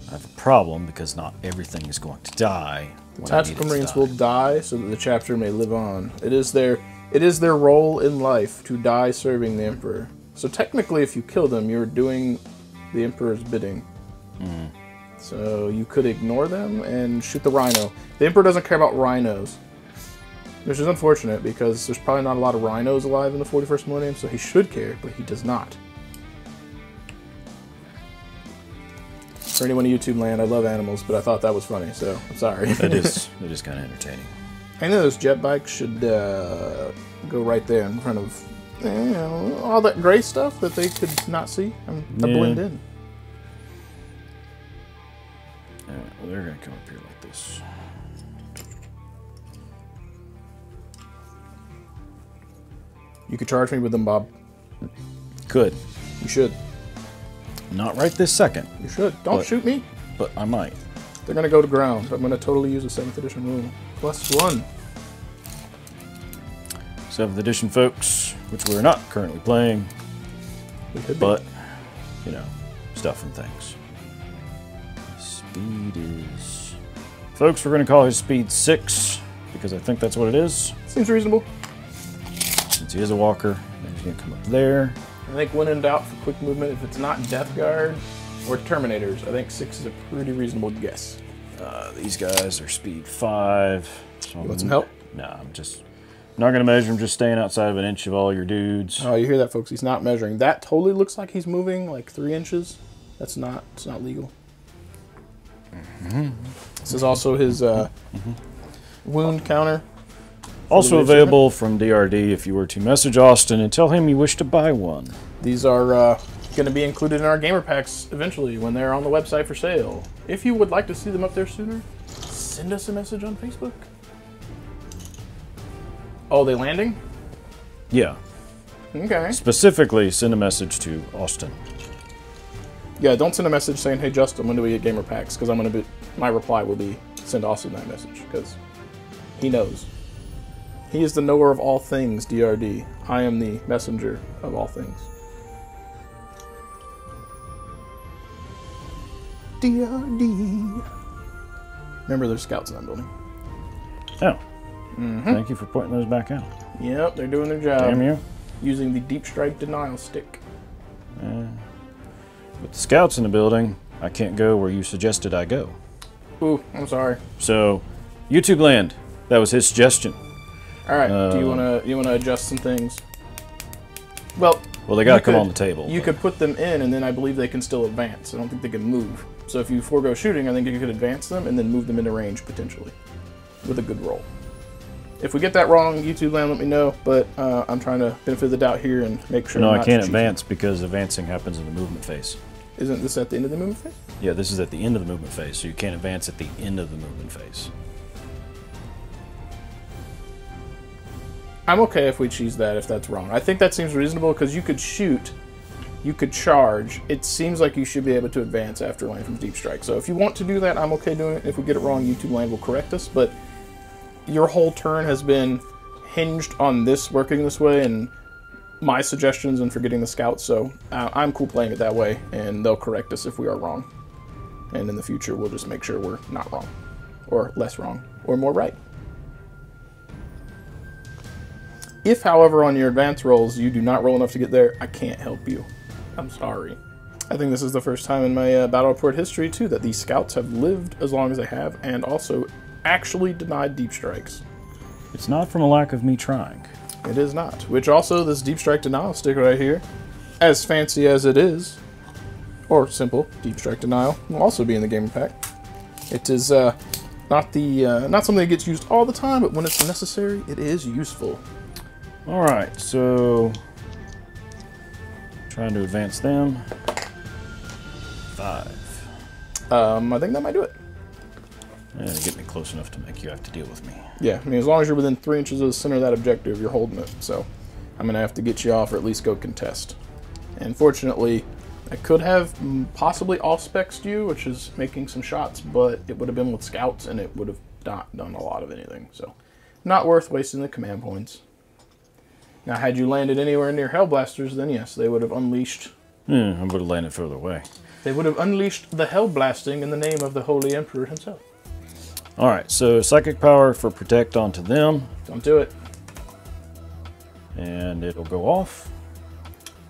I have a problem because not everything is going to die. Tactical Marines will die so that the chapter may live on. It is their role in life to die serving the Emperor. So technically, if you kill them, you're doing the Emperor's bidding. So you could ignore them and shoot the rhino. The Emperor doesn't care about rhinos, which is unfortunate because there's probably not a lot of rhinos alive in the 41st millennium, so he should care, but he does not. For anyone in YouTube land, I love animals, but I thought that was funny, so I'm sorry. It is kind of entertaining. I know those jet bikes should go right there in front of all that gray stuff that they could not see. I blend in. Well, they're going to come up here like this. You could charge me with them, Bob. Could. You should. Not right this second. You should. Don't shoot me. But I might. They're going to go to ground. I'm going to totally use a 7th edition rule. +1. 7th edition, folks, which we're not currently playing. But, you know, stuff and things. Speed is... Folks, we're going to call his speed 6, because I think that's what it is. Seems reasonable. Since he is a walker, he's going to come up there. I think when in doubt for quick movement, if it's not Death Guard or Terminators, I think 6 is a pretty reasonable guess. These guys are speed 5. So You want some help? No, I'm just not going to measure. I'm just staying outside of an inch of all your dudes. Oh, you hear that, folks? He's not measuring. That totally looks like he's moving like 3 inches. It's not legal. This is also his wound counter. Also available from DRD if you were to message Austin and tell him you wish to buy one. These are going to be included in our gamer packs eventually when they're on the website for sale. If you would like to see them up there sooner, send us a message on Facebook. Oh, they landing? Yeah. Okay. Specifically, send a message to Austin. Yeah, don't send a message saying, "Hey Justin, when do we get gamer packs?" Because my reply will be send Austin that message because he knows. He is the knower of all things, DRD. I am the messenger of all things. DRD. Remember, there's scouts in that building. Oh. Thank you for pointing those back out. Yep, they're doing their job. Damn you. Using the deep strike denial stick. With the scouts in the building, I can't go where you suggested I go. Ooh, I'm sorry. So, YouTube land. That was his suggestion. All right. Do you wanna adjust some things? Well, they got to come on the table. You could put them in, and then I believe they can still advance. I don't think they can move. So if you forego shooting, I think you could advance them and then move them into range potentially with a good roll. If we get that wrong, YouTube land, let me know. But I'm trying to benefit of the doubt here and make sure. No, I can't advance because advancing happens in the movement phase. Isn't this at the end of the movement phase? Yeah, this is at the end of the movement phase, so you can't advance at the end of the movement phase. I'm okay if we choose that, if that's wrong. I think that seems reasonable because you could shoot, you could charge. It seems like you should be able to advance after land from deep strike. So if you want to do that, I'm okay doing it. If we get it wrong, YouTube land will correct us. But your whole turn has been hinged on this working this way, and my suggestions and for getting the scouts, so I'm cool playing it that way, and they'll correct us if we are wrong. And in the future, we'll just make sure we're not wrong, or less wrong, or more right. If, however, on your advanced rolls, you do not roll enough to get there, I can't help you. I'm sorry. I think this is the first time in my battle report history, too, that these scouts have lived as long as they have, and also actually denied deep strikes. It's not from a lack of me trying. It is not. Which also, this deep strike denial stick right here, as fancy as it is, or simple deep strike denial, will also be in the gamer pack. It is not something that gets used all the time, but when it's necessary, it is useful. All right, so trying to advance them. 5. I think that might do it. Get me close enough to make you have to deal with me. Yeah, I mean, as long as you're within 3 inches of the center of that objective, you're holding it. So I'm going to have to get you off or at least go contest. And fortunately, I could have possibly off-spexed you, which is making some shots, but it would have been with scouts and it would have not done a lot of anything. So not worth wasting the command points. Now, had you landed anywhere near Hellblasters, then yes, they would have unleashed... I would have landed further away. They would have unleashed the Hellblasting in the name of the Holy Emperor himself. Alright, so Psychic Power for Protect onto them. Don't do it. And it'll go off.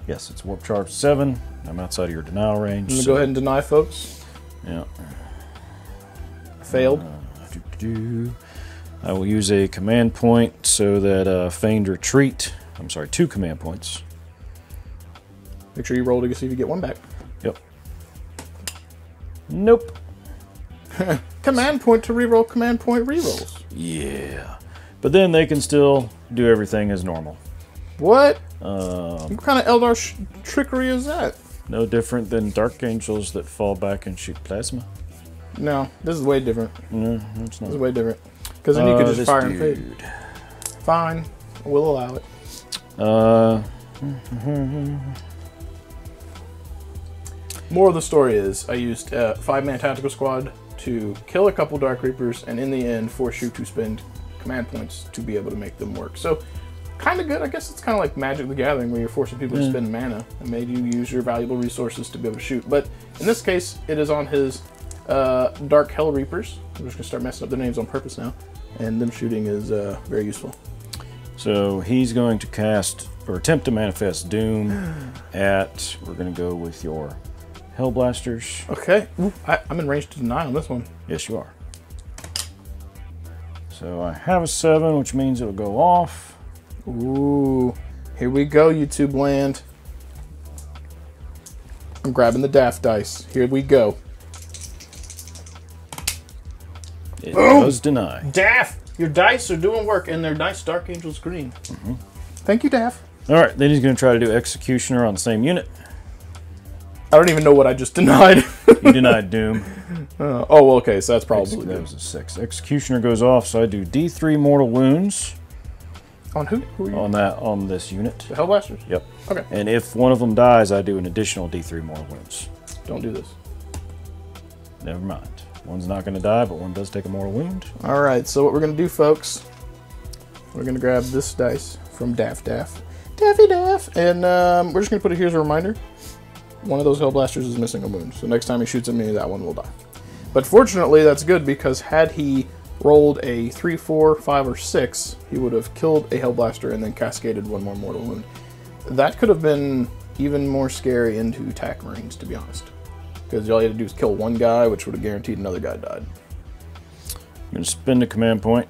Yes, it's Warp Charge 7. I'm outside of your denial range. I'm going to go ahead and deny, folks. Yeah. Failed. I will use a command point so that Feigned Retreat... I'm sorry, 2 command points. Make sure you roll to see if you get one back. Yep. Nope. Command point to reroll command point rerolls. Yeah. But then they can still do everything as normal. What? What kind of Eldar trickery is that? No different than Dark Angels that fall back and shoot plasma. No, this is way different. No, it's not. This is way different. Because then you could just fire and fade. Fine. We'll allow it. More of the story is, I used a 5-man tactical squad to kill a couple Dark Reapers, and in the end, force you to spend command points to be able to make them work. So, kind of good. I guess it's kind of like Magic the Gathering, where you're forcing people to spend mana, and made you use your valuable resources to be able to shoot. But in this case, it is on his Dark Hell Reapers. I'm just going to start messing up their names on purpose now. And them shooting is very useful. So he's going to cast, or attempt to manifest Doom at, we're going to go with your Hellblasters. Okay. Ooh, I'm in range to deny on this one. Yes, you are. So I have a 7, which means it'll go off. Ooh. Here we go, YouTube land. I'm grabbing the Daft dice. Here we go. It does deny. Daft! Your dice are doing work, and they're nice Dark Angels green. Thank you, Daft. Alright, then he's going to try to do Executioner on the same unit. I don't even know what I just denied. You denied Doom. Oh, well, okay, so that's probably that was a 6. Executioner goes off, so I do D3 mortal wounds. On who? Who are you? On this unit. The Hellblasters? Yep. Okay. And if one of them dies, I do an additional D3 mortal wounds. Don't do this. Never mind. One's not going to die, but one does take a mortal wound. All right, so what we're going to do, folks, we're going to grab this dice from Daffy Daff, and we're just going to put it here as a reminder. One of those Hellblasters is missing a wound, so next time he shoots at me, that one will die. But fortunately, that's good, because had he rolled a 3, 4, 5, or 6, he would have killed a Hellblaster and then cascaded one more mortal wound. That could have been even more scary into attack Marines, to be honest. Because all you had to do is kill one guy, which would have guaranteed another guy died. I'm going to spend a command point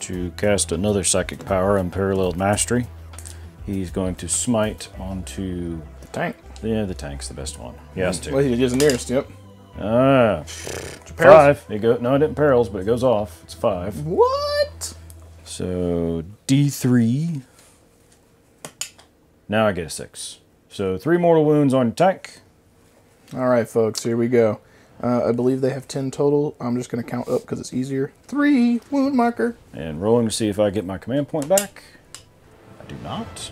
to cast another Psychic Power, Unparalleled Mastery. He's going to smite onto... The tank. Yeah, the tank's the best one. He has to. Well, he is the nearest, yep. 5. No, it didn't perils, but it goes off. It's 5. What? So, D3. Now I get a 6. So, 3 mortal wounds on your tank. All right, folks, here we go. I believe they have 10 total. I'm just going to count up because it's easier. 3, wound marker. And rolling to see if I get my command point back. I do not.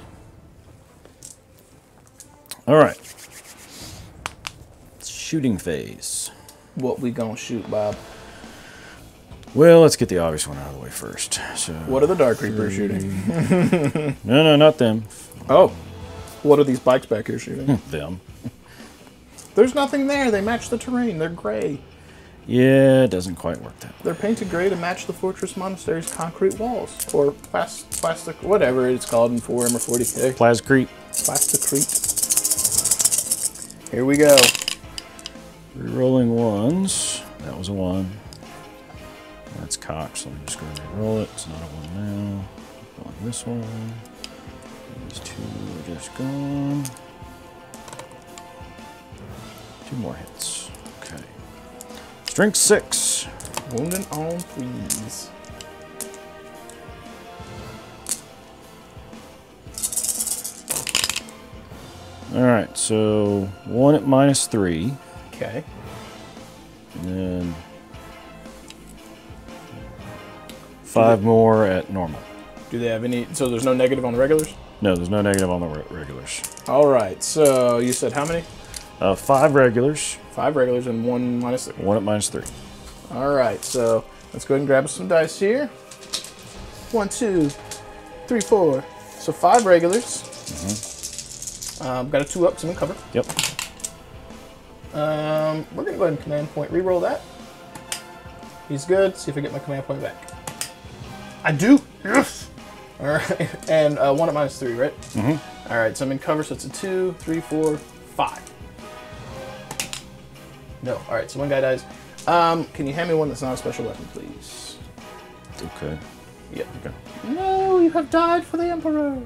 All right. Shooting phase. What we gonna shoot, Bob? Well, let's get the obvious one out of the way first. So What are the Dark Reapers shooting? No, not them. Oh. What are these bikes back here shooting? Them. There's nothing there. They match the terrain. They're gray. Yeah, it doesn't quite work that way. They're painted gray to match the Fortress Monastery's concrete walls. Or plastic, whatever it's called in Warhammer 40k. Plascrete. Plasticrete. Here we go. Rerolling ones. That was a 1. That's cocked, so I'm just going to roll it. It's not a 1 now. Rolling this one. These 2 are just gone. 2 more hits. Okay. Strength 6. Wounding on, please. Alright, so 1 at -3. Okay. And then 5 more at normal. Do they have any? So there's no negative on the regulars? No, there's no negative on the regulars. All right. So you said how many? 5 regulars. 5 regulars and 1 -3. 1 at -3. All right. So let's go ahead and grab some dice here. 1, 2, 3, 4. So 5 regulars. Got a 2 up, so I'm in cover. Yep. We're gonna go ahead and command point. Reroll that. He's good. See if I get my command point back. I do. Yes. All right. And 1 at -3, right? Mm-hmm. All right. So I'm in cover. So it's a 2, 3, 4, 5. No. All right. So 1 guy dies. Can you hand me one that's not a special weapon, please? Okay. Yep. Okay. No, you have died for the Emperor.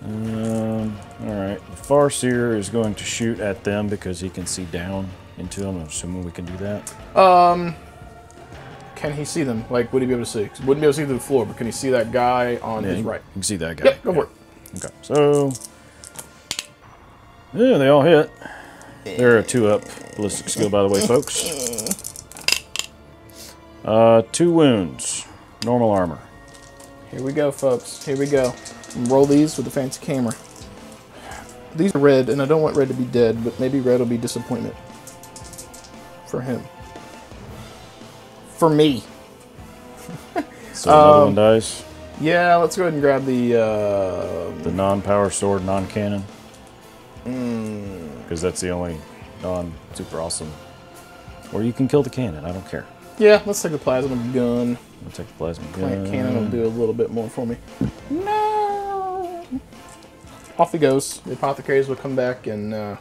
Alright. The Farseer is going to shoot at them because he can see down into them. I'm assuming we can do that. Can he see them? Like, would he be able to see? 'Cause he wouldn't be able to see the floor, but can he see that guy on his right? You can see that guy. Yep, go for it. Okay. So, yeah, they all hit. They're a 2-up ballistic skill, by the way, folks. 2 wounds. Normal armor. Here we go, folks. Here we go. Roll these with the fancy camera. These are red, and I don't want red to be dead, but maybe red will be disappointment. For him. For me. So another one dies. Yeah, let's go ahead and grab the non-power sword, non-cannon. Because that's the only non-super awesome. Or you can kill the cannon, I don't care. Yeah, let's take the plasma gun. I'll take the plasma gun. Plant cannon will do a little bit more for me. No! Off he goes. The apothecaries will come back and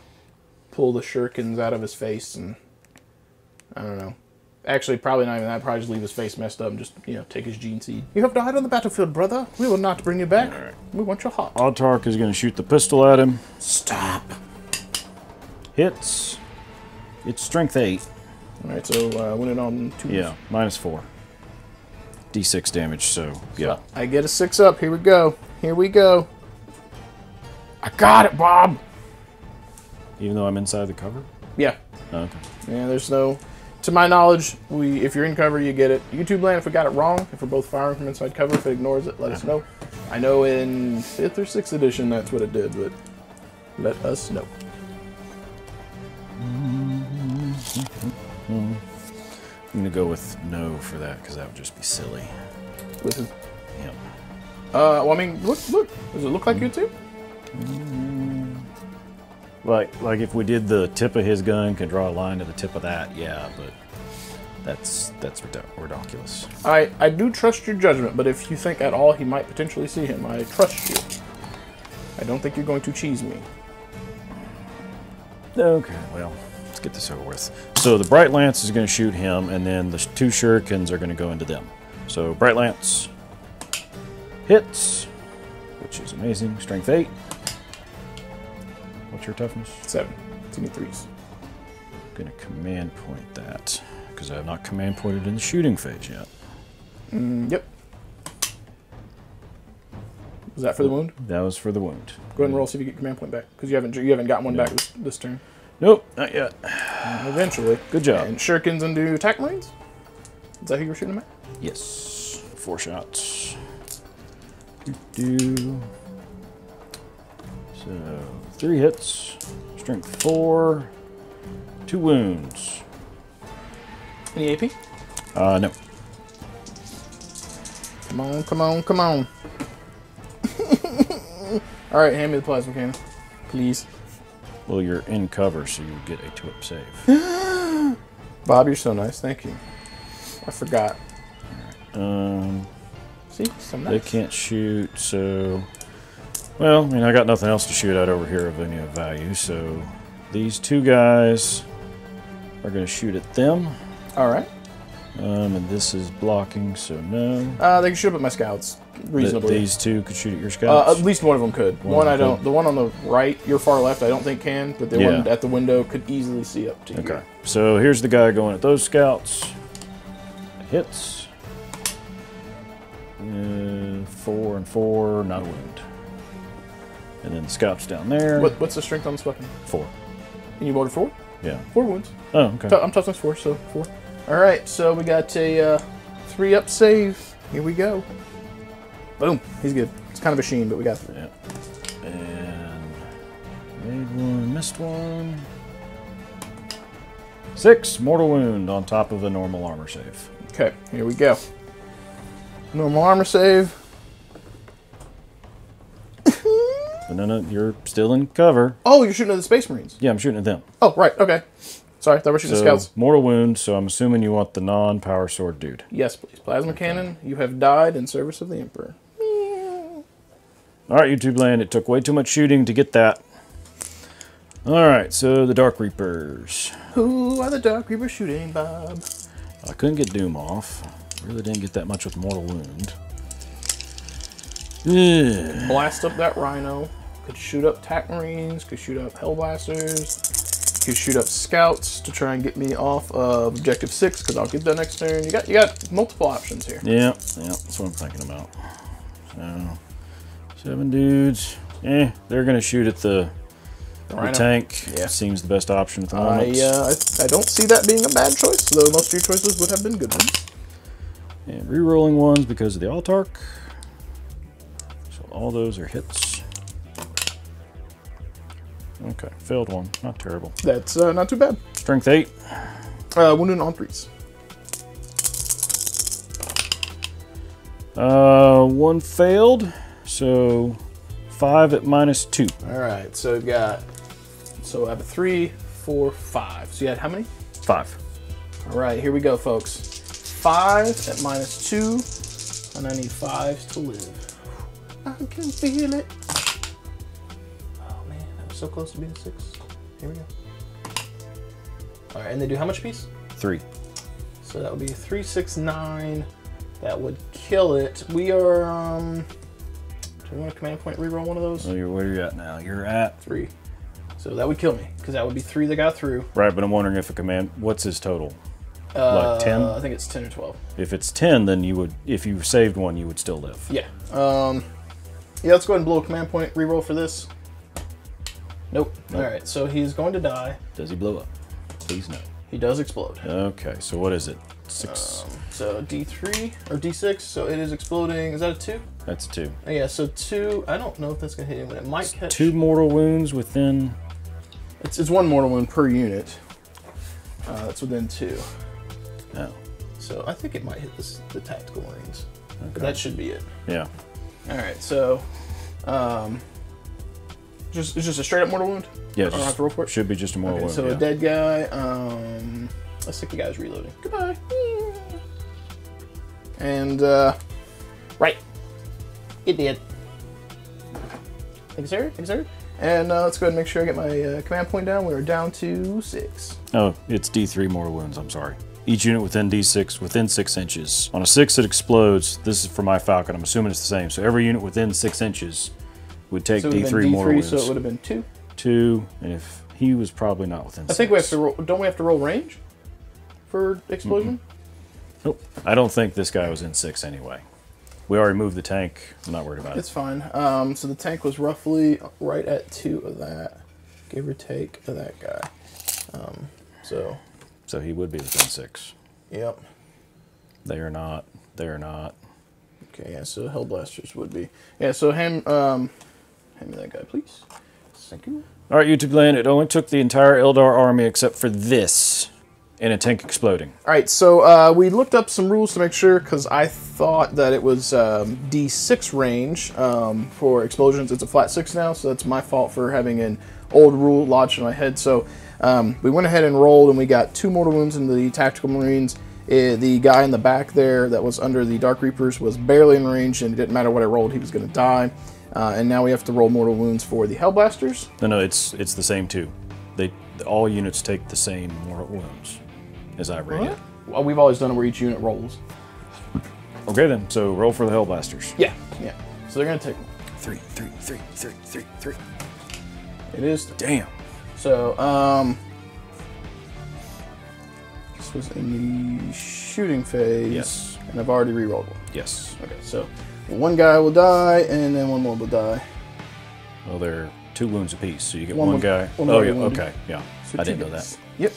pull the shurikens out of his face, and I don't know. Actually, probably not even that. Probably just leave his face messed up and just, you know, take his gene seed. You have died on the battlefield, brother. We will not bring you back. Right. We want your heart. Autark is going to shoot the pistol at him. Stop. Hits. It's strength 8. All right, so win it on 2. Yeah, -4. D6 damage, so yeah. So I get a 6 up. Here we go. Here we go. I got it, Bob. Even though I'm inside the cover? Yeah. Oh, okay. Yeah, there's no... To my knowledge, if you're in cover, you get it. YouTube land, if we got it wrong, if we're both firing from inside cover, if it ignores it, let us know. I know in 5th or 6th edition that's what it did, but let us know. I'm going to go with no for that, because that would just be silly. With his... Yep. Well, I mean, look. Does it look like YouTube? Like if we did the tip of his gun, can draw a line to the tip of that, yeah, but that's ridiculous. I do trust your judgment, but if you think at all he might potentially see him, I trust you. I don't think you're going to cheese me. Okay, well, let's get this over with. So the Bright Lance is going to shoot him, and then the 2 shurikens are going to go into them. So Bright Lance hits, which is amazing. Strength 8. What's your toughness? 7. So you need 3s. I'm going to command point that, because I have not command pointed in the shooting phase yet. Yep. Was that for the wound? That was for the wound. Go ahead and roll, see if you get command point back, because you haven't gotten one back this turn. Nope, not yet. Eventually. Good job. And shurikens undo attack marines? Is that who you were shooting them at? Yes. 4 shots. So 3 hits. Strength 4. 2 wounds. Any AP? No. Come on, come on, come on. All right, hand me the plasma cannon, please. Well, you're in cover, so you get a 2-up save. Bob, you're so nice. Thank you. I forgot. See, so nice. They can't shoot, so... Well, I mean, I got nothing else to shoot at over here of any value, so... These two guys are going to shoot at them. All right. And this is blocking, so no. They can shoot up at my scouts, reasonably. These two could shoot at your scouts? At least one of them could. One I don't. The one on the right, your far left, I don't think can, but the one at the window could easily see up to you. Okay. So here's the guy going at those scouts. Hits. 4 and 4, not a wound. And then the scouts down there. What's the strength on this weapon? 4. And you voted 4? Yeah. 4 wounds. Oh, okay. I'm toughness 4, so 4. All right, so we got a 3-up save. Here we go. Boom. He's good. It's kind of a sheen, but we got 3. Yeah. And made one, missed one. 6 mortal wound on top of a normal armor save. Okay, here we go. Normal armor save. No, you're still in cover. Oh, you're shooting at the Space Marines. Yeah, I'm shooting at them. Oh, right. Okay. Sorry, that was shooting scouts. Mortal wound, so I'm assuming you want the non-power sword dude. Yes, please. Plasma cannon, you have died in service of the Emperor. Alright, YouTube land, it took way too much shooting to get that. Alright, so the Dark Reapers. Who are the Dark Reapers shooting, Bob? I couldn't get Doom off. Really didn't get that much with mortal wound. Blast up that Rhino. Could shoot up TAC Marines, could shoot up Hellblasters, could shoot up Scouts to try and get me off of Objective 6, because I'll get that next turn. You got multiple options here. Yeah, that's what I'm thinking about. So, 7 dudes. They're going to shoot at the tank. Yeah. Seems the best option at the moment. I don't see that being a bad choice, though most of your choices would have been good ones. And re-rolling ones because of the Altark. So all those are hits. Okay, failed one. Not terrible. That's not too bad. Strength 8. Wounded on 3s. 1 failed, so 5 at -2. All right, so we've got. So I have a 3, 4, 5. So you had how many? 5. All right, here we go, folks. 5 at -2, and I need 5s to live. I can feel it. So close to being 6. Here we go. All right, and they do how much apiece? 3. So that would be 3, 6, 9. That would kill it. We are. Do we want a command point reroll one of those? Well, where are you at now? You're at 3. So that would kill me because that would be 3 that got through. Right, but I'm wondering if a command. What's his total? Like 10? I think it's 10 or 12. If it's 10, then you would. If you saved one, you would still live. Yeah. Yeah. Let's go ahead and blow a command point reroll for this. Nope. All right, so he's going to die. Does he blow up? Please no. He does explode. Okay, so what is it? 6. So D3 or D6. So it is exploding. Is that a 2? That's 2. Oh, yeah. So 2. I don't know if that's gonna hit him, but it might catch. 2 mortal wounds within. It's 1 mortal wound per unit. That's within 2. Oh. So I think it might hit the tactical Marines. Okay. But that should be it. Yeah. All right. So. It's just a straight up mortal wound? Yeah, I don't have to roll for it? Should be just a mortal wound. So a dead guy. Let's think the guy's reloading. Goodbye. And, right. It did. Thank you, sir. Thank you, sir. And let's go ahead and make sure I get my command point down. We are down to 6. Oh, it's D3 mortal wounds. I'm sorry. Each unit within D6, within 6 inches. On a 6, it explodes. This is for my Falcon. I'm assuming it's the same. So every unit within 6 inches would take D3 mortal wounds. So it would have been 2. 2, and if he was probably not within 6. I think we have to roll. Don't we have to roll range for explosion? Nope. I don't think this guy was in 6 anyway. We already moved the tank. I'm not worried about it. It's fine. So the tank was roughly right at 2 of that, give or take, of that guy. So he would be within 6. Yep. They are not. They are not. Okay, yeah, so Hellblasters would be. Yeah, so hand me that guy, please. Thank you. All right, YouTube land. It only took the entire Eldar army except for this And a tank exploding. All right, so we looked up some rules to make sure, because I thought that it was D6 range for explosions. It's a flat 6 now, so that's my fault for having an old rule lodged in my head. So we went ahead and rolled, and we got 2 mortal wounds into the Tactical Marines. The guy in the back there that was under the Dark Reapers was barely in range, and it didn't matter what I rolled, he was going to die. And now we have to roll mortal wounds for the Hellblasters. No, it's the same too. All units take the same mortal wounds, as I read it. Well, we've always done it where each unit rolls. Okay then, so roll for the Hellblasters. Yeah. So they're going to take 3, 3, 3, 3, 3, 3. It is. Damn. So, this was in the shooting phase. Yes. And I've already re-rolled one. Yes. Okay, so one guy will die, and then one more will die. Well, they're 2 wounds apiece, so you get One one was- guy. one Oh, was yeah, wounded. okay, yeah. So I 2 didn't know guys. that. Yep.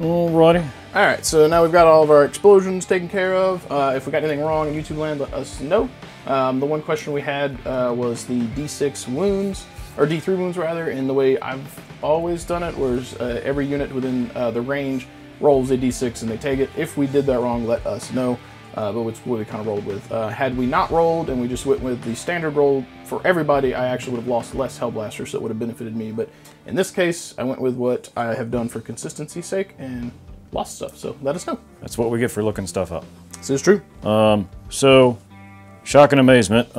Alrighty. All right, so now we've got all of our explosions taken care of. If we got anything wrong in YouTube land, let us know. The one question we had was the D6 wounds, or D3 wounds rather, and the way I've always done it was every unit within the range rolls a D6 and they take it. If we did that wrong, let us know. But it's what we kind of rolled with. Had we not rolled and we just went with the standard roll for everybody, I actually would have lost less Hellblasters, so it would have benefited me. But in this case, I went with what I have done for consistency's sake and lost stuff, so let us know. That's what we get for looking stuff up. This is true. So, shock and amazement,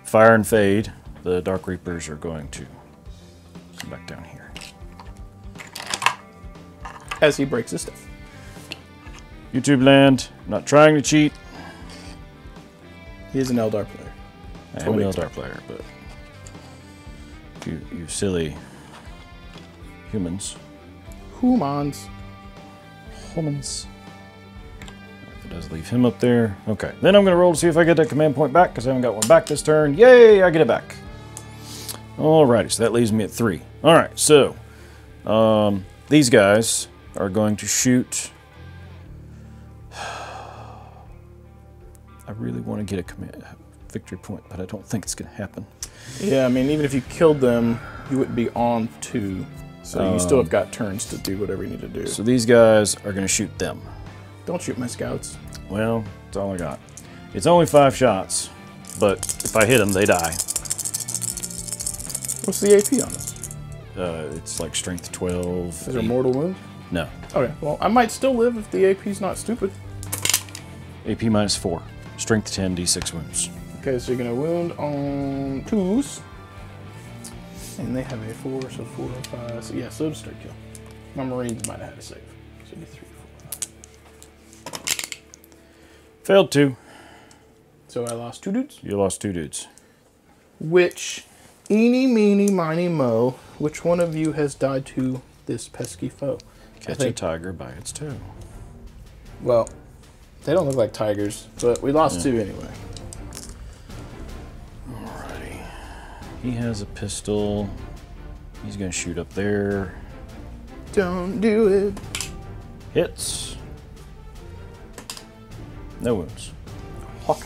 fire and fade. The Dark Reapers are going to come back down here. As he breaks his stuff. YouTube land, I'm not trying to cheat. He is an Eldar player. I am an Eldar player, but you silly humans. Humans. Humans. It does leave him up there. Okay, then I'm going to roll to see if I get that command point back, because I haven't got one back this turn. Yay, I get it back. Alrighty, so that leaves me at 3. Alright, so these guys are going to shoot. I really want to get a victory point, but I don't think it's going to happen. Yeah, I mean, even if you killed them, you wouldn't be on 2. So you still have got turns to do whatever you need to do. So these guys are going to shoot them. Don't shoot my scouts. Well, that's all I got. It's only 5 shots, but if I hit them, they die. What's the AP on this? It's like strength 12. Is there mortal wound? No. Okay, well, I might still live if the AP's not stupid. AP minus 4. Strength 10, d6 wounds. Okay, so you're going to wound on 2s. And they have a 4, so 4 and 5. So yeah, so it'll straight kill. My Marines might have had a save. So it'd be 3 or 4. Failed 2. So I lost 2 dudes. You lost 2 dudes. Which, eeny, meeny, miny, mo, which one of you has died to this pesky foe? Catch a tiger by its toe. Well, they don't look like tigers, but we lost 2 anyway. Alrighty. He has a pistol. He's going to shoot up there. Don't do it. Hits. No wounds. Hawk.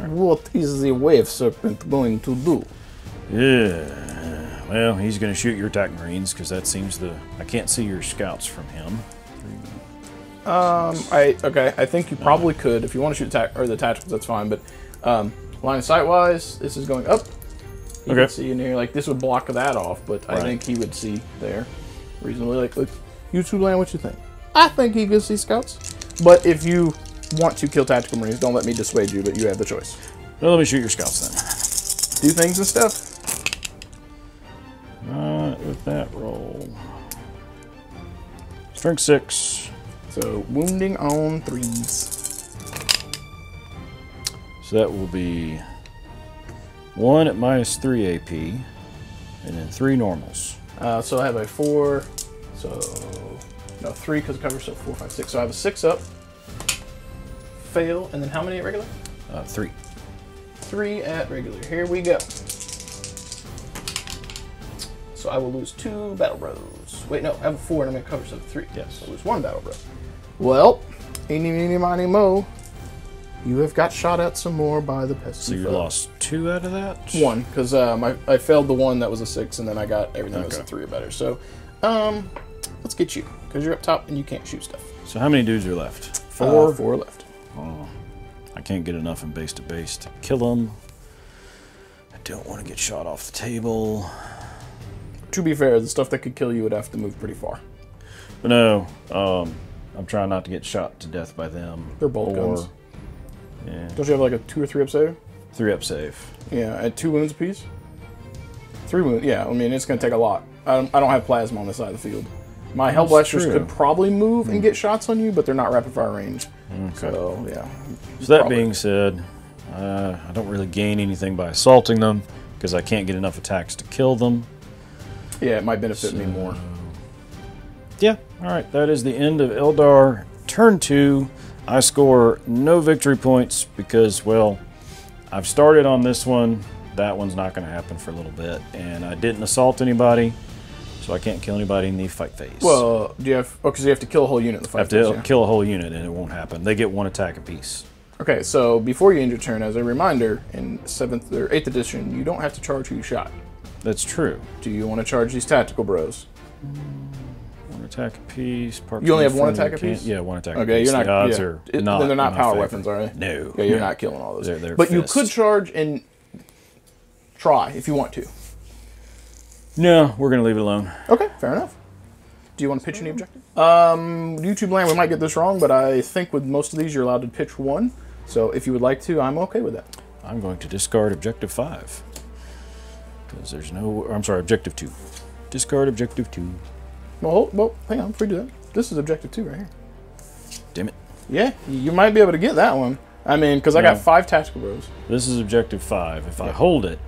What is the wave serpent going to do? Yeah. Well, he's going to shoot your attack marines because that seems the. I can't see your scouts from him. I think you probably could if you want to shoot the tacticals. That's fine, but line of sight wise, this is going up. You can see in here, like this would block that off, but I think he would see there reasonably. Like, look, YouTube land, what you think? I think he could see scouts, but if you want to kill tactical marines, don't let me dissuade you, but you have the choice. Well, let me shoot your scouts then. Do things and stuff. Not with that roll. Strength 6. So wounding on 3s. So that will be 1 at minus 3 AP, and then 3 normals. So I have a 4, so no 3 because it covers, so 4, 5, 6. So I have a 6 up. Fail, and then how many at regular? 3. 3 at regular. Here we go. So I will lose 2 battle bros. Wait, no, I have a 4 and I'm going to cover, so 3. Yes. So I lose 1 battle bro. Well, eeny, meeny, miny, mo. You have got shot at some more by the pesky So you foe. lost 2 out of that? 1, because I failed the one that was a 6, and then I got everything that was a 3 or better. So, let's get you, because you're up top and you can't shoot stuff. So how many dudes are left? 4? 4 left. Oh, I can't get enough in base to base to kill them. I don't want to get shot off the table. To be fair, the stuff that could kill you would have to move pretty far. But no, I'm trying not to get shot to death by them. They're bolt guns. Yeah. Don't you have like a 2 or 3 up save? 3 up save. Yeah, at 2 wounds apiece? 3 wounds, yeah, I mean, it's going to take a lot. I don't have plasma on this side of the field. My Hellblasters could probably move and get shots on you, but they're not rapid fire range. Okay. So, yeah. So that being said, I don't really gain anything by assaulting them, because I can't get enough attacks to kill them. Yeah, it might benefit me more. Yeah, alright, that is the end of Eldar turn 2. I score no victory points because, well, I've started on this one. That one's not going to happen for a little bit. And I didn't assault anybody, so I can't kill anybody in the fight phase. Well, do you have... Oh, because you have to kill a whole unit in the fight phase. I have to kill a whole unit, and it won't happen. They get 1 attack apiece. Okay, so before you end your turn, as a reminder, in 7th or 8th edition, you don't have to charge who you shot. That's true. Do you want to charge these tactical bros? 1 attack apiece. You only have 1 attack apiece? Yeah, 1 attack okay, apiece. You're not, the odds are not. Then they're not power favor. weapons, are they? No. Yeah, you're not killing all those. They're but fists. you could charge and try if you want to. No, we're going to leave it alone. Okay, fair enough. Do you want to pitch any objective? YouTube land, we might get this wrong, but I think with most of these you're allowed to pitch 1. So if you would like to, I'm okay with that. I'm going to discard objective 5. Because there's no... I'm sorry, objective 2. Discard objective 2. Well, hang on, before we do that. This is objective 2 right here. Damn it. Yeah, you might be able to get that one. I mean, because I got 5 tactical bros. This is objective 5. If I hold it...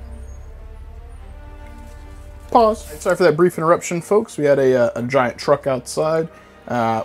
Pause. Sorry for that brief interruption, folks. We had a giant truck outside.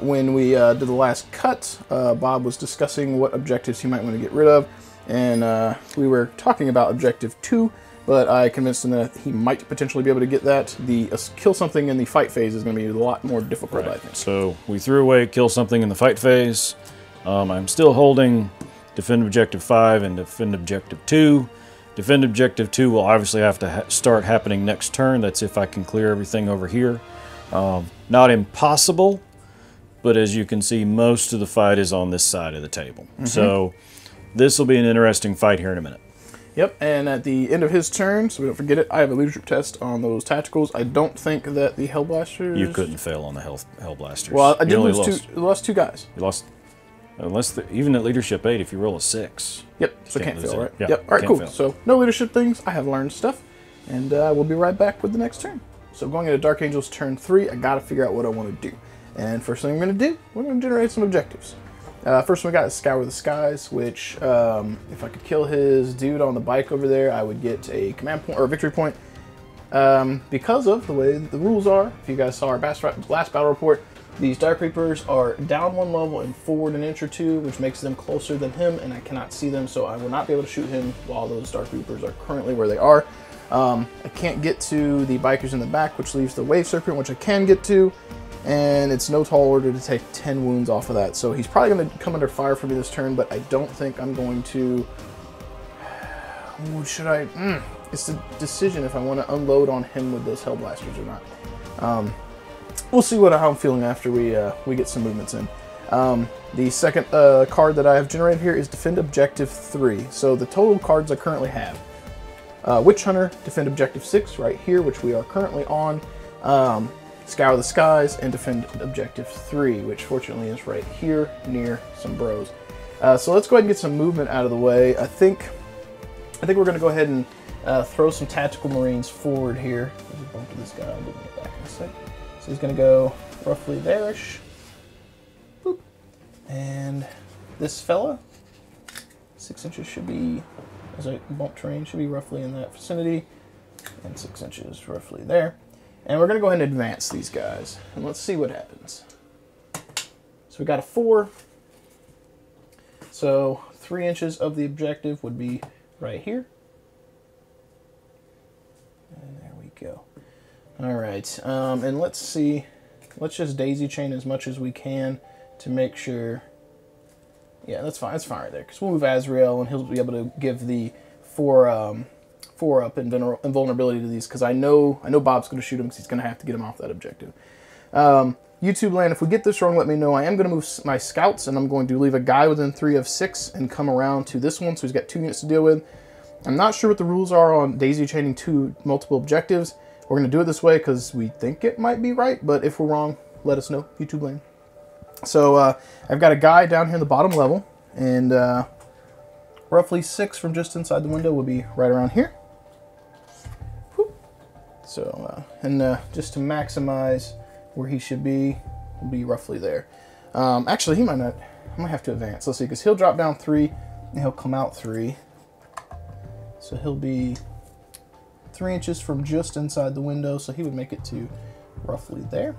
When we did the last cut, Bob was discussing what objectives he might want to get rid of. And we were talking about objective 2, but I convinced him that he might potentially be able to get that. The kill something in the fight phase is going to be a lot more difficult, I think. So we threw away kill something in the fight phase. I'm still holding defend objective 5 and defend objective 2. Defend objective 2 will obviously have to start happening next turn. That's if I can clear everything over here. Not impossible, but as you can see, most of the fight is on this side of the table. So this will be an interesting fight here in a minute. Yep, and at the end of his turn, so we don't forget it, I have a leadership test on those tacticals. I don't think that the Hellblasters... You couldn't fail on the Hellblasters. Well, I did lost 2 guys. You lost... Unless even at leadership 8, if you roll a 6. Yep, so can't fail, right? Yeah, yep, all right, cool. Fail. So no leadership things. I have learned stuff, and we'll be right back with the next turn. So going into Dark Angel's turn 3, I got to figure out what I want to do. And first thing I'm going to do, we're going to generate some objectives. First one we got is Scour the Skies, which if I could kill his dude on the bike over there, I would get a command point or a victory point. Because of the way the rules are, if you guys saw our last battle report, these Dark Reapers are down 1 level and forward an inch or 2, which makes them closer than him, and I cannot see them, so I will not be able to shoot him while those Dark Reapers are currently where they are. I can't get to the bikers in the back, which leaves the Wave Serpent, which I can get to, and it's no tall order to take 10 wounds off of that. So he's probably going to come under fire for me this turn, but I don't think I'm going to... Ooh, should I... It's the decision if I want to unload on him with those Hellblasters or not. We'll see how I'm feeling after we get some movements in. The second card that I have generated here is Defend Objective 3. So the total cards I currently have. Witch Hunter, Defend Objective 6 right here, which we are currently on. Scour the Skies, and Defend Objective 3, which fortunately is right here near some bros. So let's go ahead and get some movement out of the way. I think we're going to go ahead and throw some Tactical Marines forward here. There's a bump to this guy. I'll get him back in a sec. So he's going to go roughly there-ish. Boop. And this fella, 6 inches should be, as I bump terrain, should be roughly in that vicinity. And 6 inches roughly there. And we're going to go ahead and advance these guys. And let's see what happens. So we got a 4. So 3 inches of the objective would be right here. And there we go. All right. And let's see. Let's just daisy chain as much as we can to make sure. Yeah, that's fine. That's fine right there. Because we'll move Azrael, and he'll be able to give the 4-up invulnerability to these, because I know Bob's going to shoot him, because he's going to have to get him off that objective. YouTube land, if we get this wrong, let me know. I am going to move my scouts, and I'm going to leave a guy within 3 of 6 and come around to this one, so he's got 2 units to deal with. I'm not sure what the rules are on daisy chaining 2 multiple objectives. We're going to do it this way because we think it might be right, but if we're wrong, let us know, YouTube land. So I've got a guy down here in the bottom level, and roughly 6 from just inside the window will be right around here. So, just to maximize where he should be, will be roughly there. Actually, he might not. I might have to advance. Let's see, because he'll drop down 3, and he'll come out 3. So he'll be 3 inches from just inside the window, so he would make it to roughly there.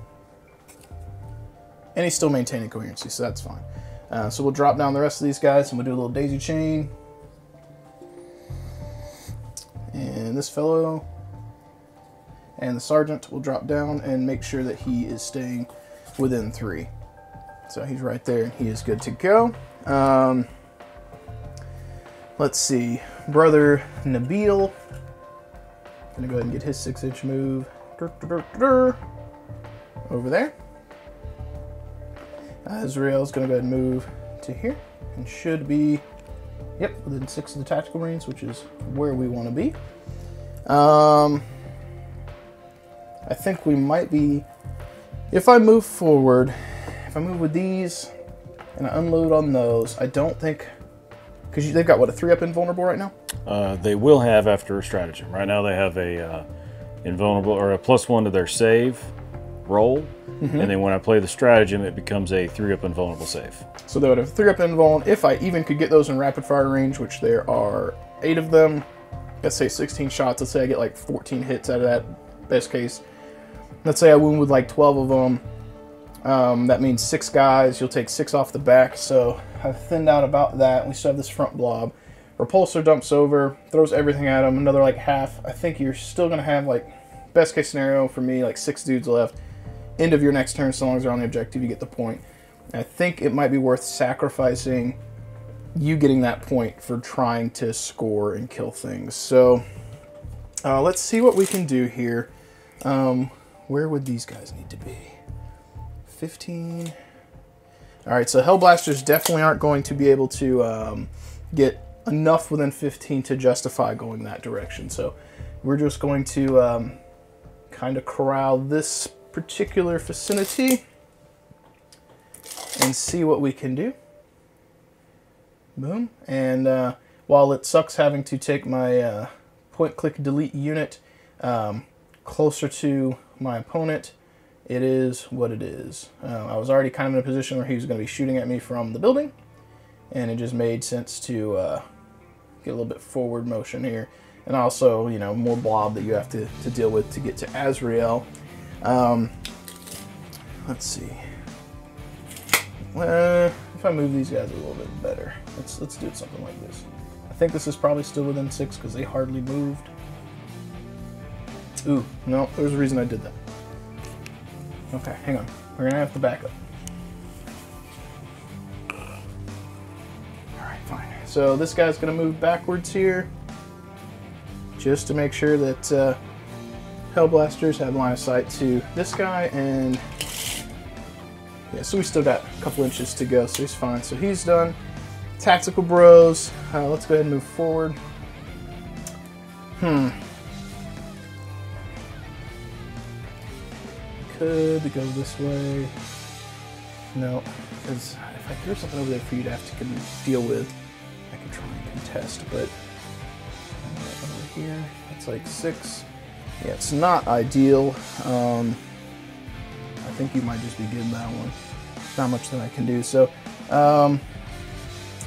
And he's still maintaining coherency, so that's fine. So we'll drop down the rest of these guys, and we'll do a little daisy chain. And this fellow and the sergeant will drop down and make sure that he is staying within 3. So he's right there, and he is good to go. Let's see, brother Nabil, gonna go ahead and get his 6-inch move over there. Israel's gonna go ahead and move to here, and should be, yep, within 6 of the tactical marines, which is where we want to be. I think we might be, if I move forward, if I move with these and I unload on those, I don't think, because they've got, what, a 3-up invulnerable right now? They will have after a stratagem. Right now they have a invulnerable, or a +1 to their save roll, and then when I play the stratagem, it becomes a 3-up invulnerable save. So they would have 3-up invuln, if I even could get those in rapid fire range, which there are 8 of them. Let's say 16 shots. Let's say I get like 14 hits out of that, best case. Let's say I wound with like 12 of them. That means 6 guys. You'll take 6 off the back. So I've thinned out about that. We still have this front blob. Repulsor dumps over, throws everything at him. Another like half. I think you're still going to have, like, best case scenario for me, like 6 dudes left. End of your next turn, so long as they're on the objective, you get the point. I think it might be worth sacrificing you getting that point for trying to score and kill things. So let's see what we can do here. Where would these guys need to be? 15. All right, so Hellblasters definitely aren't going to be able to get enough within 15 to justify going that direction. So we're just going to kind of corral this particular vicinity and see what we can do. Boom. And while it sucks having to take my point-click-delete unit closer to my opponent, it is what it is. I was already kind of in a position where he was going to be shooting at me from the building, and it just made sense to get a little bit forward motion here. And also, you know, more blob that you have to deal with to get to Azrael. Let's see. If I move these guys a little bit better, let's do something like this. I think this is probably still within 6 because they hardly moved. Ooh, no, there's a reason I did that. Okay, hang on. We're gonna have to back up. Alright, fine. So this guy's gonna move backwards here, just to make sure that Hellblasters have line of sight to this guy, and yeah, so we still got a couple inches to go, so he's fine. So he's done. Tactical bros. Let's go ahead and move forward. Could go this way. No, because if I threw something over there for you to have to deal with, I could try and contest, but over here, it's like 6. Yeah, it's not ideal. I think you might just be getting that one. Not much that I can do. So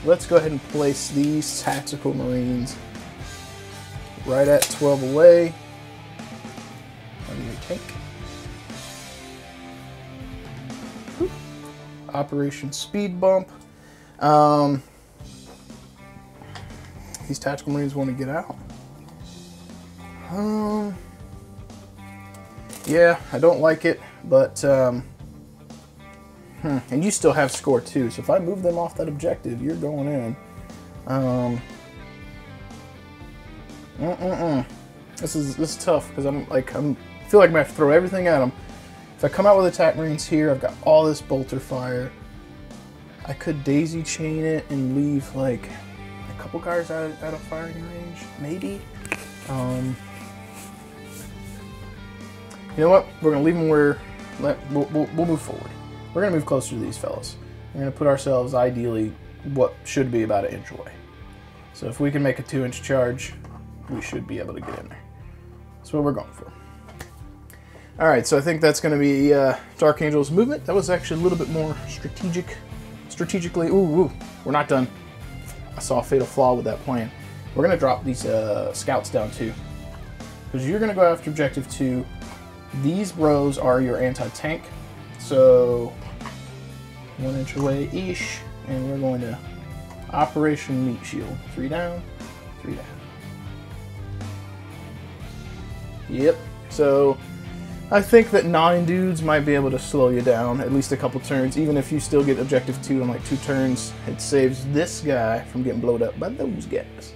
let's go ahead and place these tactical marines right at 12 away. Under your tank. Whew. Operation Speed Bump. These tactical marines want to get out. Yeah, I don't like it, but and you still have score too, so if I move them off that objective, you're going in. This is tough because I feel like I'm gonna have to throw everything at them. If I come out with attack marines here, I've got all this bolter fire. I could daisy chain it and leave like a couple guys out of firing range, maybe. You know what? We're gonna leave them where. We'll move forward. We're gonna move closer to these fellas. We're gonna put ourselves ideally what should be about an inch away. So if we can make a 2-inch charge, we should be able to get in there. That's what we're going for. All right, so I think that's going to be Dark Angel's movement. That was actually a little bit more strategically. Ooh, we're not done. I saw a fatal flaw with that plan. We're going to drop these scouts down too, because you're going to go after objective 2. These bros are your anti-tank, so 1 inch away-ish, and we're going to Operation Meat Shield. 3 down, 3 down. Yep, so I think that 9 dudes might be able to slow you down at least a couple turns. Even if you still get objective 2 in like 2 turns, it saves this guy from getting blowed up by those guys.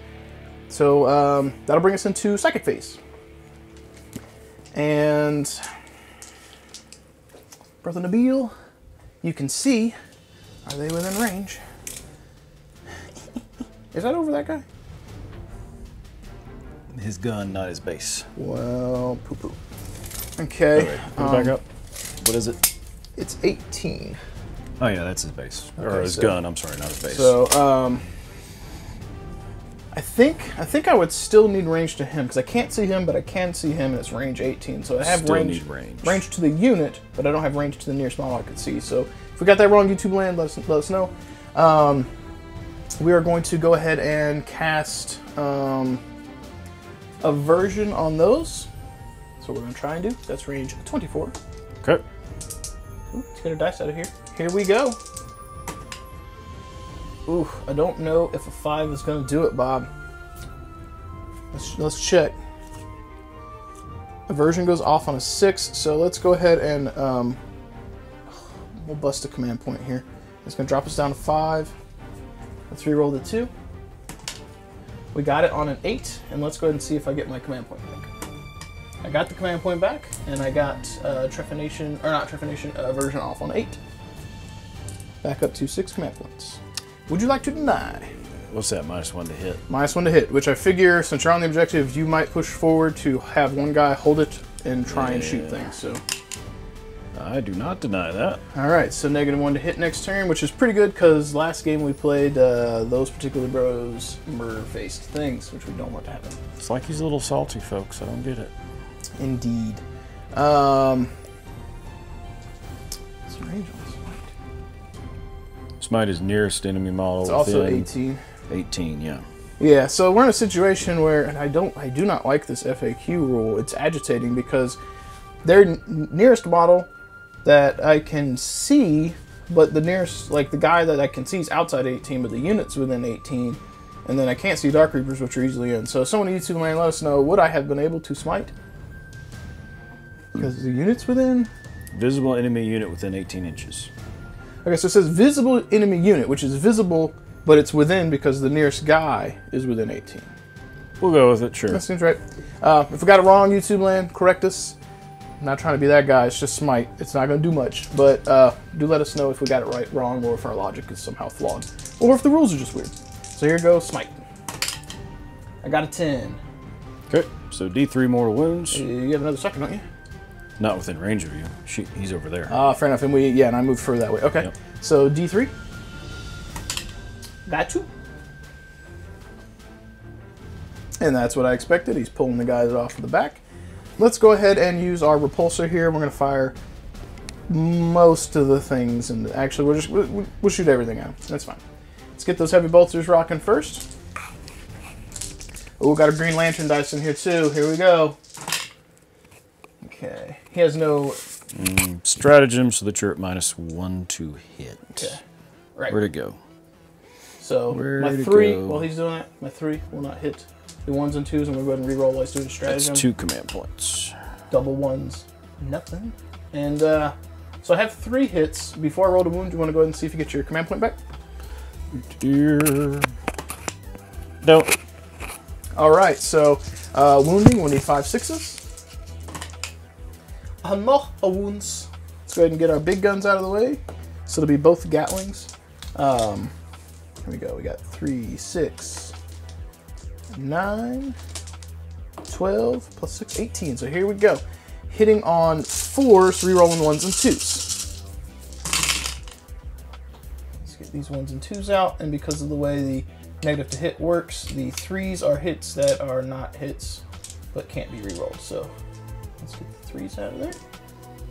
So that'll bring us into Psychic Phase. And Brother Nabil, you can see, are they within range? Is that over that guy? His gun, not his base. Well, poo-poo. Okay. Right, put it back up. What is it? It's 18. Oh yeah, that's his base. Okay, or his gun, I'm sorry, not his base. So, I think I would still need range to him, because I can't see him, but I can see him, and it's range 18. So I have still range, need range. Range to the unit, but I don't have range to the nearest model I could see. So if we got that wrong, YouTube land, let us know. We are going to go ahead and cast Aversion on those. So we're going to try and do. That's range 24. Okay. Ooh, let's get our dice out of here. Here we go. Ooh, I don't know if a 5 is going to do it, Bob. Let's check. Aversion goes off on a 6, so let's go ahead and we'll bust a command point here. It's going to drop us down to 5. Let's re-roll the 2. We got it on an 8, and let's go ahead and see if I get my command point back. I got the command point back, and I got Aversion off on 8. Back up to 6 command points. Would you like to deny? What's that, -1 to hit? -1 to hit, which I figure, since you're on the objective, you might push forward to have one guy hold it and try and shoot things. So I do not deny that. all right, so -1 to hit next turn, which is pretty good because last game we played those particular bros murder-faced things, which we don't want to happen. It's like he's a little salty, folks. I don't get it. Indeed. What's the range on this one? Smite is nearest enemy model. It's also within 18. 18, yeah. Yeah, so we're in a situation where, and I do not like this FAQ rule. It's agitating because their nearest model that I can see, but the nearest, like the guy that I can see is outside 18, but the unit's within 18, and then I can't see Dark Reapers, which are easily in. So someone needs to let us know, would I have been able to smite? Because the unit's within? Visible enemy unit within 18 inches. Okay, so it says visible enemy unit, which is visible, but it's within because the nearest guy is within 18. We'll go with it, sure. That seems right. If we got it wrong, YouTube land, correct us. I'm not trying to be that guy, it's just smite. It's not going to do much, but do let us know if we got it right, wrong, or if our logic is somehow flawed. Or if the rules are just weird. So here goes smite. I got a 10. Okay, so D3 mortal wounds. You have another second, don't you? Not within range of you. He's over there. Fair enough. And I moved further that way. Okay. Yep. So D3. Got 2. And that's what I expected. He's pulling the guys off of the back. Let's go ahead and use our repulsor here. We're going to fire most of the things, and actually we'll shoot everything out. That's fine. Let's get those heavy bolters rocking first. Oh, got a Green Lantern dice in here too. Here we go. Okay. He has no stratagem, so that you're at -1 to hit. Okay. Right. Where'd it go? So my 3, while he's doing that, my 3 will not hit the 1s and 2s, and we'll go ahead and reroll while he's doing stratagem. That's 2 command points. Double 1s, nothing. And so I have 3 hits. Before I roll the wound, do you want to go ahead and see if you get your command point back? Don't. All right, so wounding, we'll need 5 6s. No wounds. Let's go ahead and get our big guns out of the way. So it'll be both Gatlings. Here we go. We got 3, 6, 9, 12, plus 6, 18. So here we go. Hitting on 4s, re-rolling 1s and 2s. Let's get these 1s and 2s out. And because of the way the negative to hit works, the 3s are hits that are not hits, but can't be re-rolled. So let's get the 3s out of there.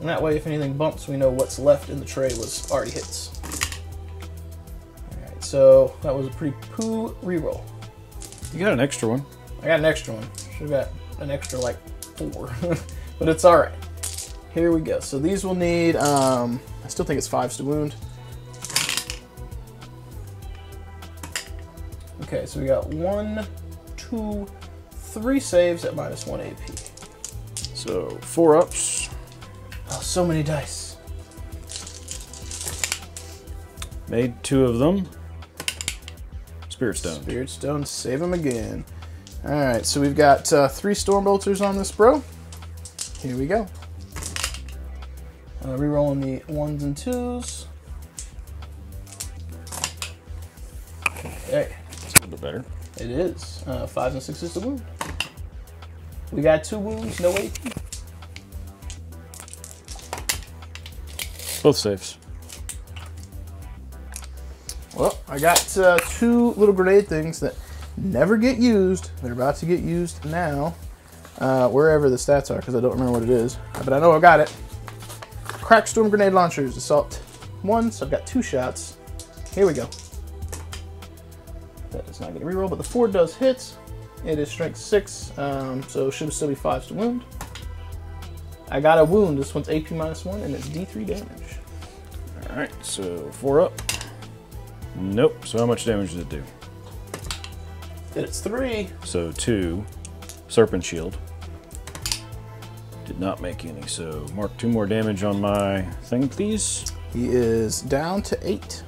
And that way, if anything bumps, we know what's left in the tray was already hits. Alright, so that was a pretty poo re-roll. You got an extra one. I got an extra one. Should have got an extra like 4. But it's alright. Here we go. So these will need, I still think it's 5s to wound. Okay, so we got 1, 2, 3 saves at -1 AP. So 4 ups. Oh, so many dice. Made 2 of them. Spirit Stone. Spirit Stone, save them again. Alright, so we've got 3 Stormbolters on this bro. Here we go. Rerolling the 1s and 2s. Okay. It's a little bit better. It is. 5s and 6s to wound. We got 2 wounds, no AP. Both saves. Well, I got 2 little grenade things that never get used. They're about to get used now. Wherever the stats are, because I don't remember what it is. But I know I got it. Crack Storm Grenade Launchers. Assault 1, so I've got 2 shots. Here we go. That does not get a reroll, but the 4 does hit. It is strength 6, so it should still be 5s to wound. I got a wound. This one's AP -1, and it's D3 damage. Alright, so 4 up. Nope. So how much damage did it do? It's 3. So 2. Serpent Shield. Did not make any, so mark 2 more damage on my thing, please. He is down to 8.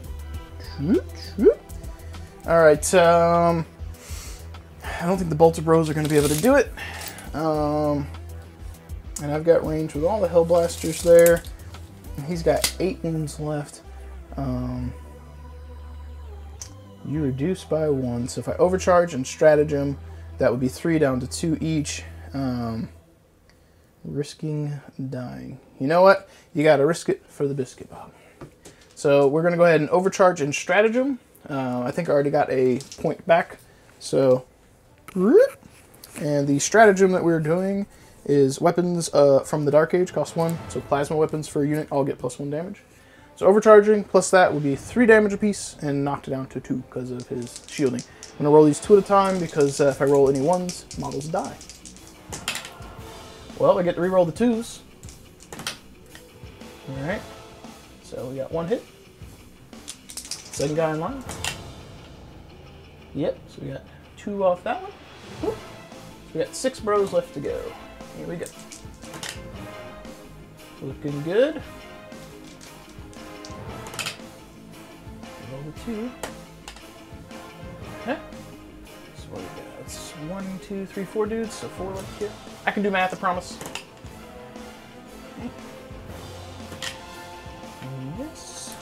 Alright, I don't think the Bolter Bros are going to be able to do it. And I've got range with all the Hellblasters there. He's got 8 wounds left. You reduce by 1, so if I overcharge and stratagem, that would be 3 down to 2 each. Risking dying. You know what? You gotta risk it for the biscuit, Bob. So we're gonna go ahead and overcharge and stratagem. I think I already got a point back. So, and the stratagem that we're doing is weapons from the Dark Age, cost 1. So plasma weapons for a unit all get +1 damage. So overcharging plus that would be 3 damage apiece and knocked it down to 2 because of his shielding. I'm going to roll these 2 at a time because if I roll any 1s, models die. Well, I get to reroll the 2s. Alright. So we got 1 hit. Second guy in line. Yep, so we got 2 off that one. Whoop. So we got 6 bros left to go. Here we go. Looking good. Roll the 2. Okay. So what do we got? It's 1, 2, 3, 4 dudes, so 4 left here. I can do math, I promise. Okay. And this.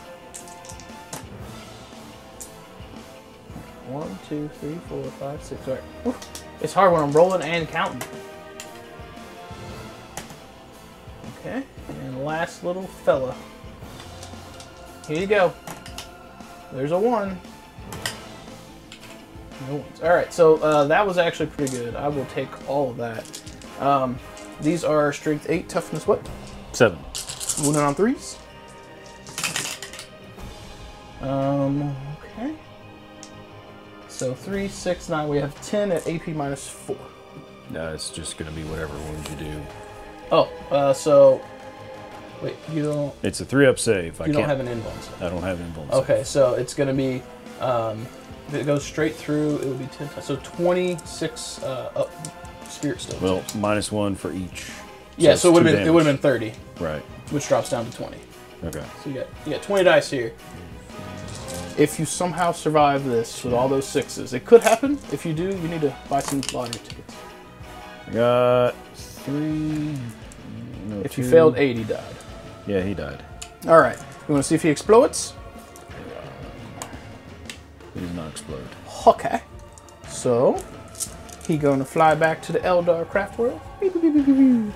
1, 2, 3, 4, 5, 6. All right. Whew. It's hard when I'm rolling and counting. Okay. And last little fella. Here you go. There's a 1. No ones. Alright, so that was actually pretty good. I will take all of that. These are strength 8, toughness what? 7. Wounded on 3s. Okay. So 3, 6, 9. We have 10 at AP -4. No, it's just going to be whatever wound you do. Oh, so... Wait, you don't... It's a 3-up save. You don't have an invuln save. I don't have invuln save. Okay, so it's going to be... if it goes straight through, it would be 10 times. So 26 up Spirit Stone. Well, -1 for each. Yeah, so it would have been 30. Right. Which drops down to 20. Okay. So you got 20 dice here. If you somehow survive this with all those 6s, it could happen. If you do, you need to buy some lottery tickets. I got 3, If you failed 8, he died. Yeah, he died. All right. You want to see if he explodes? He does not explode. Okay. So, he going to fly back to the Eldar craft world. Beep, beep, beep, beep, beep.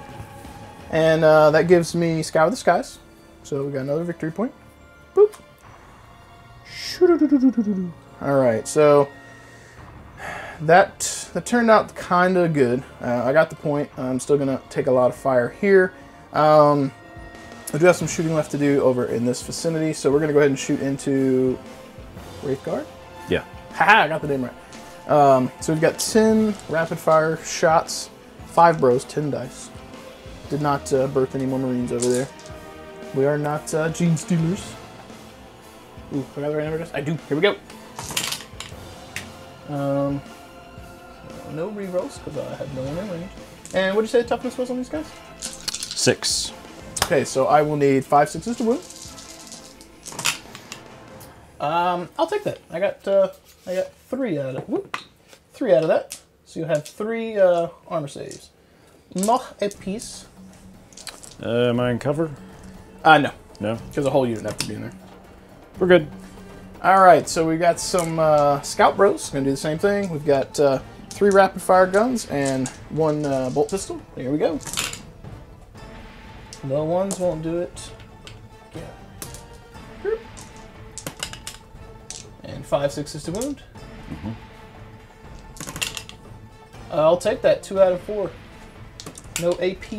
And that gives me Sky with the Skies. So we got another victory point. Boop. All right, so that turned out kind of good. I got the point. I'm still gonna take a lot of fire here. I do have some shooting left to do over in this vicinity, so we're gonna go ahead and shoot into Wraithguard. Yeah. Haha, I got the name right. So we've got 10 rapid fire shots, 5 bros, 10 dice. Did not birth any more Marines over there. We are not gene stealers. Ooh, I got the right number? I do. Here we go. So no rerolls because I have no one in range. And what did you say the toughness was on these guys? 6. Okay, so I will need 5 6s to wound. I'll take that. I got 3 out of that. Whoop. 3 out of that. So you have 3 armor saves. Noch a piece. Am I in cover? No. No? Because the whole unit have to be in there. We're good. Alright, so we got some scout bros. Gonna do the same thing. We've got 3 rapid fire guns and 1 bolt pistol. There we go. The ones won't do it. Yeah. And 5 6s to wound. I'll take that. 2 out of 4. No AP.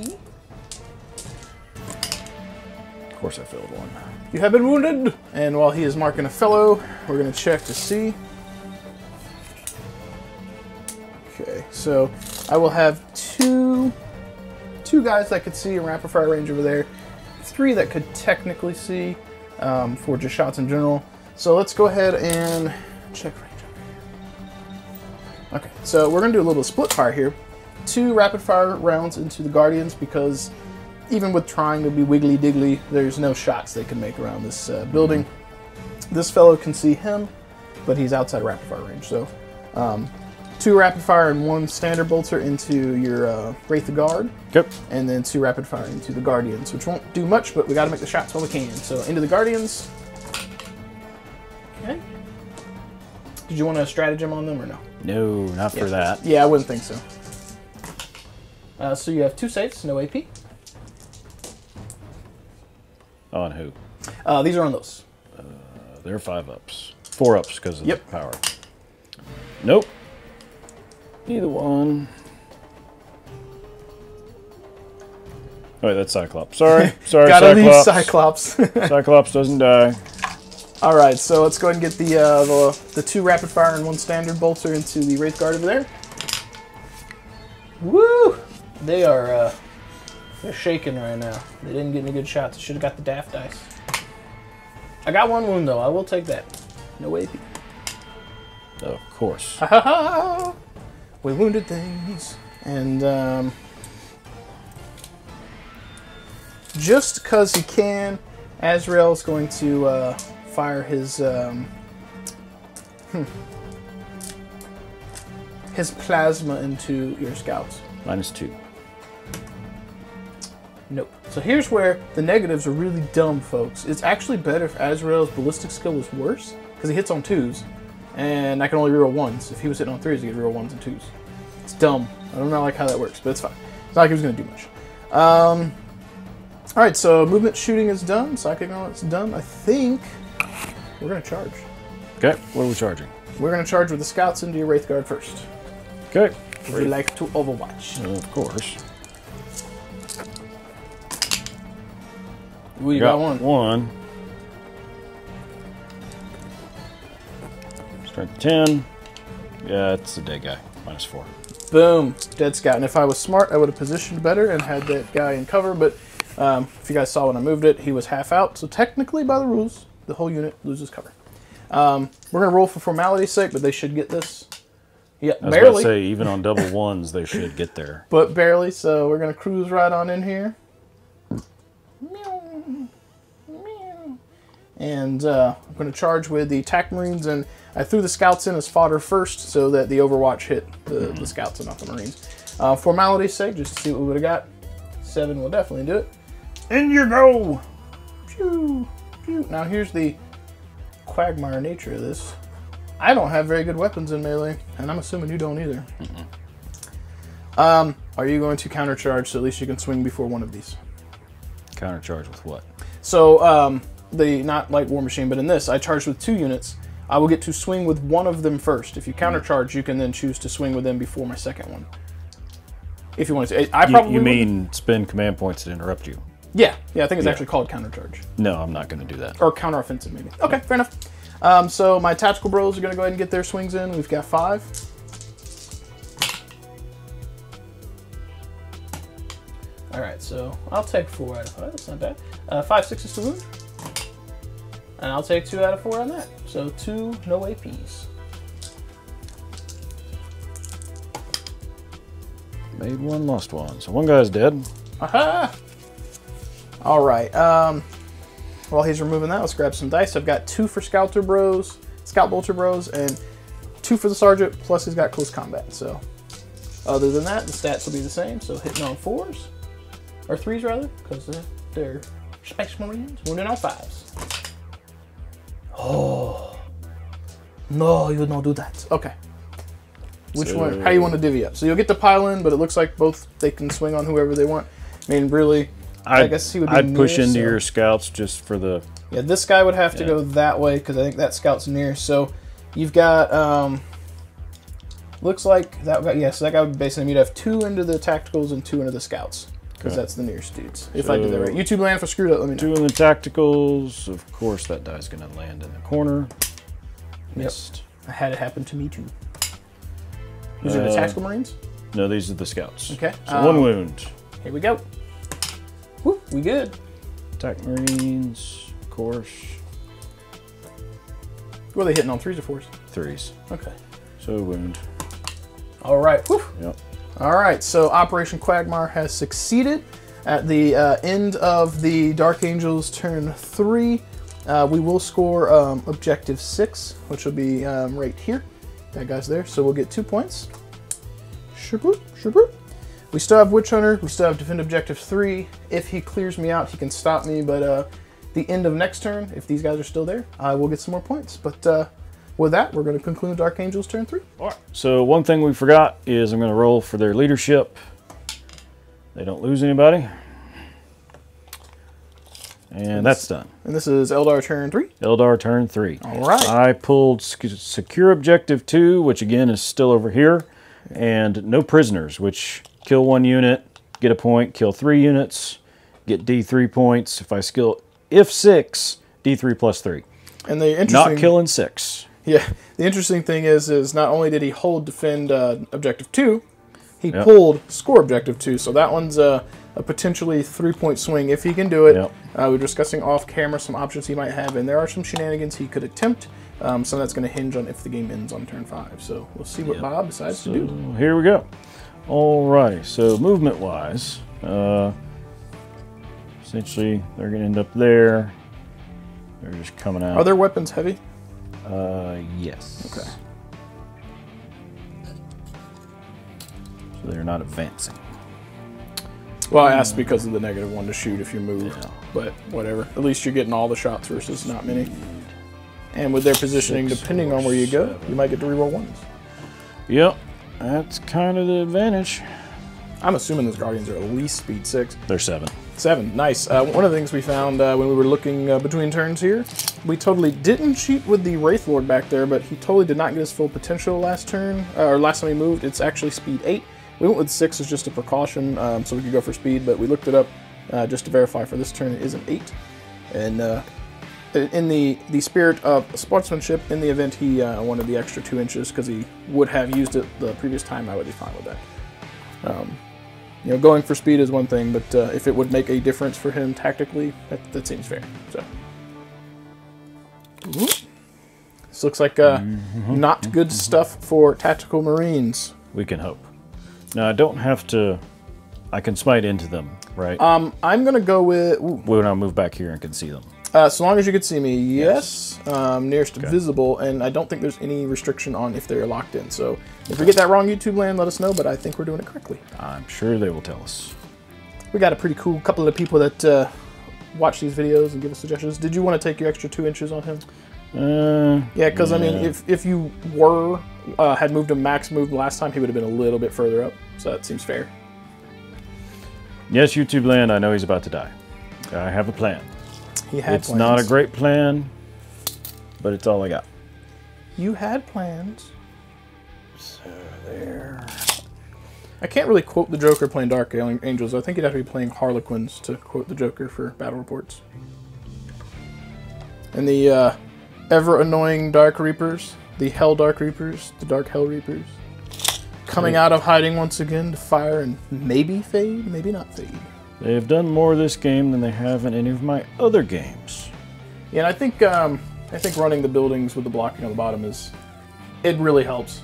Of course I failed 1. You have been wounded. And while he is marking a fellow, we're going to check to see. Okay, so I will have two guys that could see in rapid fire range over there. 3 that could technically see for just shots in general. So let's go ahead and check range over here. Okay, so we're going to do a little split fire here. 2 rapid fire rounds into the Guardians because even with trying to be wiggly diggly, there's no shots they can make around this building. This fellow can see him, but he's outside rapid fire range. So 2 rapid fire and 1 standard bolter into your Wraith Guard. Yep. And then 2 rapid fire into the Guardians, which won't do much, but we got to make the shots while we can. So into the Guardians. Okay. Did you want a stratagem on them or no? No, not for that. Yeah, I wouldn't think so. So you have 2 saves, no AP. On who? These are on those. They're 5 ups. 4 ups because of the Yep. power. Nope. Neither one. Oh, wait, that's Cyclops. Sorry. Sorry, Gotta leave Cyclops. Cyclops. Cyclops doesn't die. Alright, so let's go ahead and get the 2 rapid fire and 1 standard bolter into the Wraith Guard over there. Woo! They are they're shaking right now. They didn't get any good shots. I should have got the daft dice. I got 1 wound though. I will take that. No AP. Of course. Ha ha ha! We wounded things. And just because he can, Azrael's going to fire his plasma into your scouts. -2. Nope. So here's where the negatives are really dumb, folks. It's actually better if Azrael's ballistic skill was worse, because he hits on 2s, and I can only reroll 1s. If he was hitting on 3s, he could reroll 1s and 2s. It's dumb. I don't know like how that works, but it's fine. It's not like he was going to do much. Alright, so movement shooting is done. Psychic knowledge is done. I think we're going to charge. Okay, what are we charging? We're going to charge with the scouts into your Wraith Guard first. Okay. Would you like to Overwatch? Of course. Ooh, you got 1. 1. Strength 10. Yeah, it's a dead guy. -4. Boom. Dead scout. And if I was smart, I would have positioned better and had that guy in cover, but if you guys saw when I moved it, he was half out. So technically, by the rules, the whole unit loses cover. We're going to roll for formality's sake, but they should get this. Yeah, I was barely. about to say, even on double 1s, they should get there. But barely, so we're going to cruise right on in here. And I'm going to charge with the attack Marines, and I threw the scouts in as fodder first so that the Overwatch hit the scouts and not the Marines. Formality's sake, just to see what we would have got. 57 will definitely do it. In you go! Pew, pew. Now here's the quagmire nature of this. I don't have very good weapons in melee, and I'm assuming you don't either. Are you going to countercharge so at least you can swing before one of these? Countercharge with what? So, not like War Machine, but in this, I charged with 2 units. I will get to swing with one of them first. If you countercharge, you can then choose to swing with them before my second one. If you want to. I probably You mean spend command points to interrupt you? Yeah, I think it's actually called countercharge. No, I'm not going to do that. Or counteroffensive, maybe. Okay, fair enough. So my tactical bros are going to go ahead and get their swings in. We've got 5. All right, so I'll take 4 out of 5. That's not bad. 5 6s to wound. And I'll take 2 out of 4 on that. So 2 no APs. Made one, lost one. So one guy's dead. Aha! All right. While he's removing that, let's grab some dice. I've got 2 for Scout Bolter Bros, and 2 for the Sergeant, plus he's got close combat. So other than that, the stats will be the same. So hitting on 4s, or 3s rather, because they're Space Marines. Wounding on 5s. Oh. No, you don't do that. Okay. Which one? How do you want to divvy up? So you'll get the pile in, but it looks like both they can swing on whoever they want. I mean, really, I guess he would be I'd near, push into your scouts just for the... Yeah, this guy would have to go that way because I think that scout's near. So you've got, looks like that guy, so that guy would basically, you'd have 2 into the tacticals and 2 into the scouts because that's the nearest dudes. If I did that right. YouTube land, if I screwed up, let me know. 2 in the tacticals. Of course, that die's going to land in the corner. Missed. I had it happen to me too. These are the tactical Marines? No, these are the scouts. Okay. So 1 wound. Here we go. Woo, we good. Attack Marines, of course. Were they hitting on 3s or 4s? 3s. Okay. So wound. All right. Woo. Yep. All right. So Operation Quagmire has succeeded. At the end of the Dark Angels turn 3, we will score objective 6, which will be right here. That guy's there. So we'll get 2 points. Shaboop, shaboop. We still have Witch Hunter. We still have Defend Objective 3. If he clears me out, he can stop me. But the end of next turn, if these guys are still there, I will get some more points. But with that, we're going to conclude Dark Angels turn 3. All right. So one thing we forgot is I'm going to roll for their leadership. They don't lose anybody. And that's done. And this is Eldar turn 3? Eldar turn 3. All right. I pulled Secure Objective 2, which again is still over here. And no prisoners, which kill 1 unit, get a point, kill 3 units, get D3 points. If 6, D3 plus 3. And the interesting, not killing 6. Yeah, the interesting thing is not only did he hold Defend Objective 2, he pulled Score Objective 2. So that one's a potentially 3-point swing if he can do it. We were discussing off camera some options he might have, and there are some shenanigans he could attempt. Some of that's going to hinge on if the game ends on turn 5. So we'll see what Bob decides to do. Here we go. Alrighty, so movement-wise, essentially they're going to end up there. They're just coming out. Are their weapons heavy? Yes. Okay. So they're not advancing. Well, I asked because of the -1 to shoot if you move, but whatever. At least you're getting all the shots versus not many. And with their positioning, depending on where you go, you might get to reroll 1s. Yep, that's kind of the advantage. I'm assuming those Guardians are at least speed 6. They're 7. 7, nice. One of the things we found when we were looking between turns here, we totally didn't cheat with the Wraith Lord back there, but he totally did not get his full potential last turn, or last time he moved. It's actually speed 8. We went with 6 as just a precaution, so we could go for speed, but we looked it up just to verify for this turn it is an 8. And in the spirit of sportsmanship, in the event he wanted the extra 2 inches because he would have used it the previous time, I would be fine with that. You know, going for speed is one thing, but if it would make a difference for him tactically, that seems fair. So this looks like not good stuff for tactical Marines. We can hope. Now I don't have to. I can smite into them, right? I'm gonna go with. When I move back here and can see them. So long as you can see me, yes. Nearest visible, and I don't think there's any restriction on if they're locked in. So if we get that wrong, YouTube land, let us know, but I think we're doing it correctly. I'm sure they will tell us. we got a pretty cool couple of people that watch these videos and give us suggestions. Did you want to take your extra 2 inches on him? Yeah, because I mean, if you had moved him max move last time, he would have been a little bit further up. So that seems fair. Yes, YouTube land, I know he's about to die. I have a plan. It's not a great plan, but it's all I got. You had plans. So there. I can't really quote the Joker playing Dark Angels. I think you'd have to be playing Harlequins to quote the Joker for battle reports. And the ever annoying Dark Reapers, the Hell Dark Reapers, the Dark Hell Reapers, coming out of hiding once again to fire and maybe fade, maybe not fade. They have done more this game than they have in any of my other games. Yeah, and I think running the buildings with the blocking on the bottom it really helps.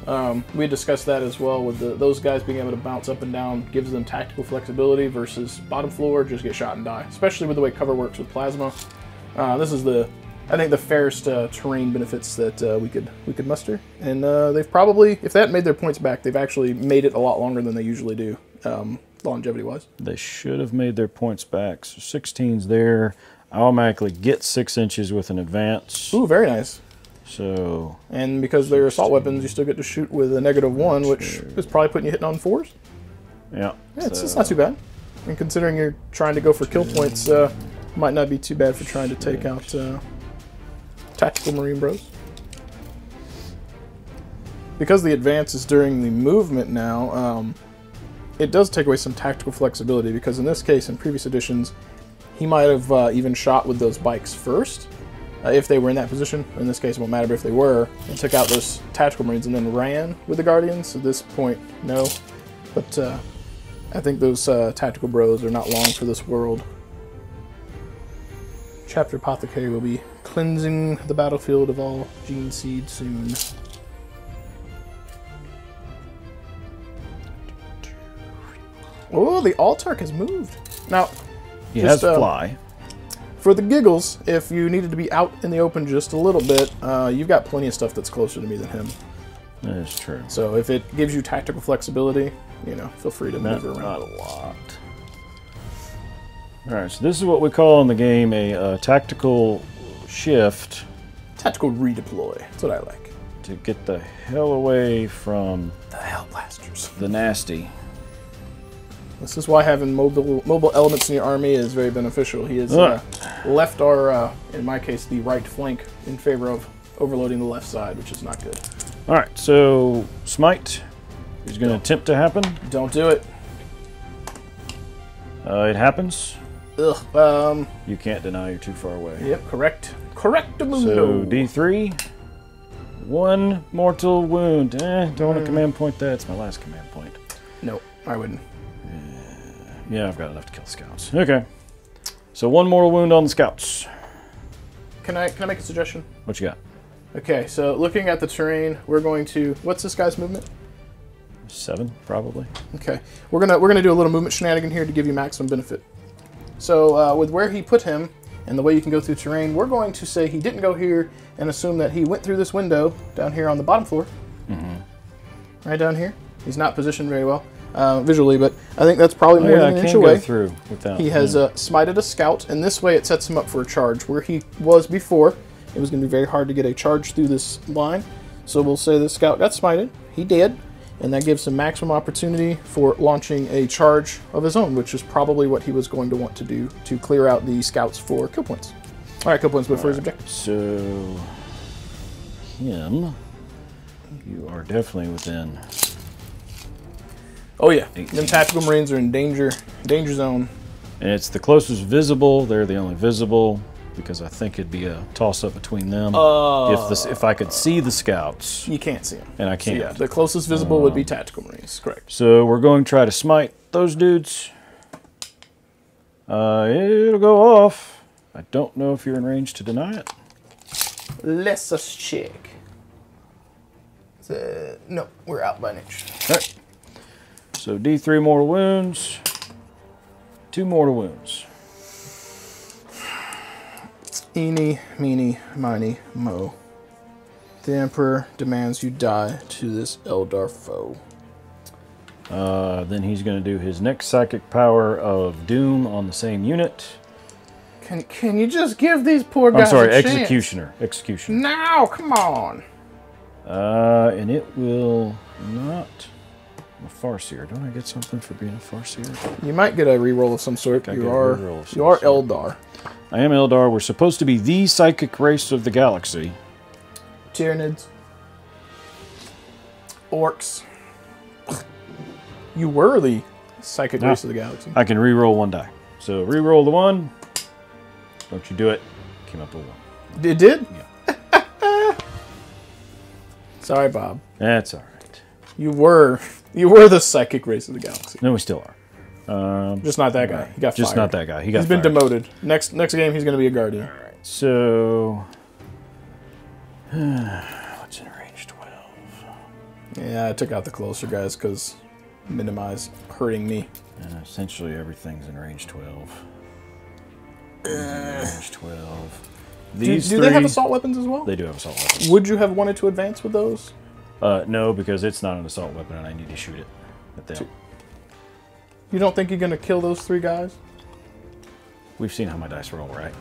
We discussed that as well with those guys being able to bounce up and down gives them tactical flexibility versus bottom floor just get shot and die, especially with the way cover works with plasma. This is I think the fairest terrain benefits that we could muster, and they've probably, if they hadn't made their points back, they've actually made it a lot longer than they usually do, longevity-wise. They should have made their points back. So 16's there. I automatically get 6 inches with an advance. Ooh, very nice. So, and because they're assault weapons, you still get to shoot with a -1, which is probably putting you hitting on 4s. Yeah, it's not too bad. And considering you're trying to go for kill points, might not be too bad for trying to take out tactical Marine bros. Because the advance is during the movement now, it does take away some tactical flexibility, because in this case, in previous editions, he might have even shot with those bikes first, if they were in that position. In this case, it won't matter if they were, and took out those tactical Marines and then ran with the Guardians. At this point, no. But I think those tactical bros are not long for this world. Chapter Apothecary will be cleansing the battlefield of all gene seed soon. Oh, the Altark has moved. Now, he has fly. For the giggles, if you needed to be out in the open just a little bit, you've got plenty of stuff that's closer to me than him. That is true. So if it gives you tactical flexibility, you know, feel free to move around. Not a lot. All right, so this is what we call in the game a tactical shift. Tactical redeploy. That's what I like. To get the hell away from the Hell Blasters. The nasty. This is why having mobile elements in your army is very beneficial. He has left our, in my case, the right flank in favor of overloading the left side, which is not good. All right, so Smite is going to attempt to happen. Don't do it. It happens. Ugh. You can't deny you're too far away. Yep, correct. Correctamundo. So D3, 1 mortal wound. Don't want to command point that. It's my last command point. No, I wouldn't. Yeah, I've got enough to kill scouts. Okay. So 1 mortal wound on the scouts. Can I make a suggestion? What you got? Okay, so looking at the terrain, we're going to. What's this guy's movement? 7, probably. Okay, we're gonna do a little movement shenanigan here to give you maximum benefit. So with where he put him and the way you can go through terrain, we're going to say he didn't go here and assume that he went through this window down here on the bottom floor. Mm-hmm. Right down here. He's not positioned very well visually, but I think that's probably more than an inch away. Through without, he has smited a scout, and this way it sets him up for a charge. Where he was before, it was going to be very hard to get a charge through this line. So we'll say the scout got smited. He did. And that gives him maximum opportunity for launching a charge of his own, which is probably what he was going to want to do to clear out the scouts for kill points. All right, kill points, but for his objective. So, him, you are definitely within. Oh yeah, them tactical Marines are in danger zone. And it's the closest visible. They're the only visible, because I think it'd be a toss-up between them. If I could see the scouts. You can't see them. And I can't. So yeah, the closest visible would be tactical Marines, correct. So we're going to try to smite those dudes. It'll go off. I don't know if you're in range to deny it. Let's just check. No, we're out by an inch. All right. So D3 mortal wounds. 2 mortal wounds. Eeny, meeny, miny, mo. The Emperor demands you die to this Eldar foe. Then he's going to do his next psychic power of Doom on the same unit. Can you just give these poor guys I'm sorry, a chance? Executioner. Executioner. Now, come on. And it will not... I'm a Farseer. Don't I get something for being a Farseer? You might get a reroll of some sort. You are Eldar. I am Eldar. We're supposed to be the psychic race of the galaxy. Tyranids. Orcs. You were the psychic race of the galaxy. I can reroll one die. So reroll the one. Don't you do it. Came up with one. It did? Yeah. Sorry, Bob. That's all right. You were the psychic race of the galaxy. No, we still are. Just not that guy. He got just fired. not that guy. He's been demoted. Next game, he's going to be a guardian. All right. So what's in range 12? Yeah, I took out the closer guys because minimize hurting me. Essentially, everything's in range 12. Range 12. Do they have assault weapons as well? They do have assault weapons. Would you have wanted to advance with those? No, because it's not an assault weapon and I need to shoot it at them. You don't think you're going to kill those 3 guys? We've seen how my dice roll, right?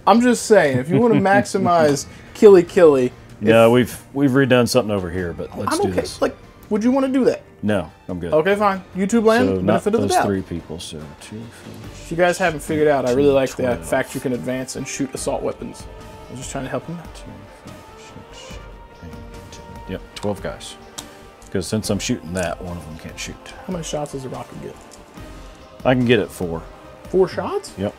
I'm just saying, if you want to maximize killy. No, we've redone something over here, but let's do this. Like, would you want to do that? No, I'm good. Okay, fine. YouTube land, so benefit of the doubt. 3 people, so 2, 4, If you guys haven't figured out, I really like 12. the fact you can advance and shoot assault weapons. I was just trying to help him out. 2, 4, 6, 8, 10. Yep, 12 guys. Because since I'm shooting that, one of them can't shoot. How many shots does a rocket get? I can get it 4. 4 shots? Yep.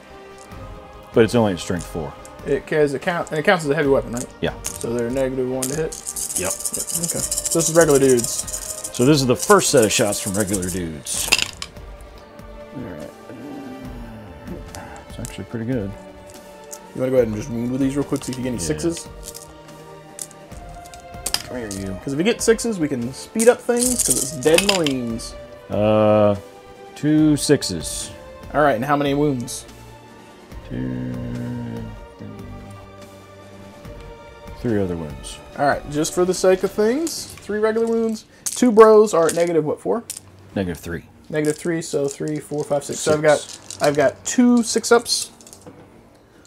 But it's only at strength 4. It counts as a heavy weapon, right? Yeah. So they're -1 to hit? Yep. Okay. So this is regular dudes. So this is the first set of shots from regular dudes. Alright. It's actually pretty good. You want to go ahead and just wound with these real quick, see if you get any 6s? Come here, you. Because if we get 6s, we can speed up things, because it's dead Marines. 2 6s. Alright, and how many wounds? 2, 3 other wounds. Alright, just for the sake of things, 3 regular wounds. 2 bros are at negative, what, 4? -3. -3, so 3, 4, 5, 6. So I've got 2 6-ups.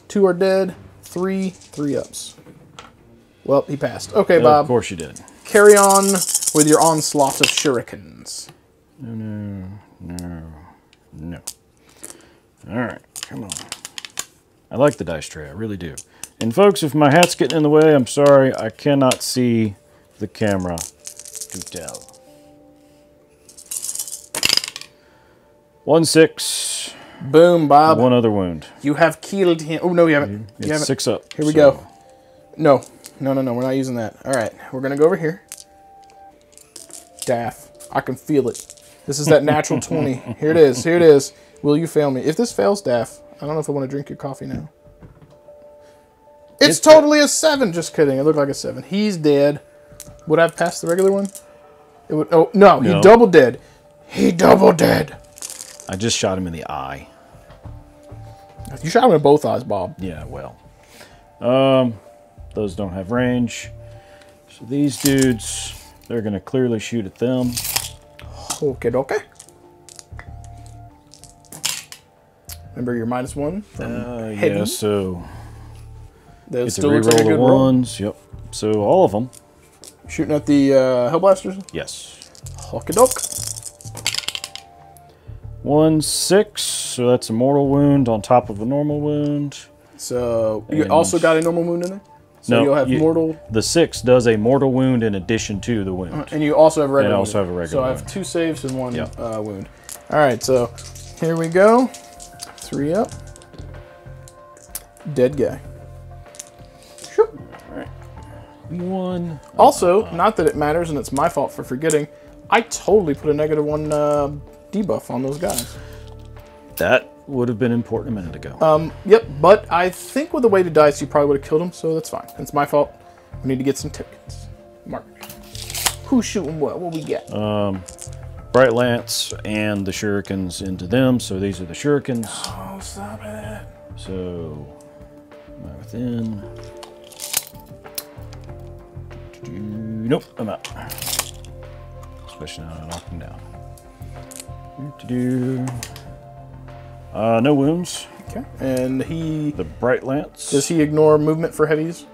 2 are dead. 3 3-ups. Well, he passed. Okay, Bob. Of course you did. Carry on with your onslaught of shurikens. No. Alright, come on. I like the dice tray, I really do. And folks, if my hat's getting in the way, I'm sorry, I cannot see the camera to tell. 1 6. Boom, Bob. 1 other wound. You have killed him. Oh, no, you haven't. You haven't. 6 up. Here we go. No. We're not using that. All right. We're going to go over here. Daff. I can feel it. This is that natural 20. Here it is. Here it is. Will you fail me? If this fails, Daff, I don't know if I want to drink your coffee now. It's totally a 7. Just kidding. It looked like a 7. He's dead. Would I have passed the regular one? It would. Oh, no. He double dead. He double dead. I just shot him in the eye. You shot him in both eyes, Bob. Yeah, well. Those don't have range. So these dudes, they're going to clearly shoot at them. Okay, okay. Remember your -1 from yeah, so those get to still looks like a reroll the good roll. ones. Yep. So all of them. Shooting at the Hellblasters? Yes. Okie doke. 1 6. So that's a mortal wound on top of a normal wound. So you also got a normal wound in there? So no, you'll have mortal. The 6 does a mortal wound in addition to the wound. And you also have a regular wound. I also have a regular wound. So I have 2 saves and 1 wound. All right, so here we go. 3 up. Dead guy. Sure. All right. 1. Also, not that it matters, and it's my fault for forgetting, I totally put a -1 debuff on those guys. That would have been important a minute ago. Yep, but I think with the weighted dice, you probably would have killed him, so that's fine. It's my fault. We need to get some tokens. Mark. Who's shooting what? What we get? Bright Lance and the shurikens into them, so these are the shurikens. Oh, stop it. So, am I within? Nope, I'm out. Especially now I knocked him down. No wounds. Okay. And he... The Bright Lance. Does he ignore movement for heavies?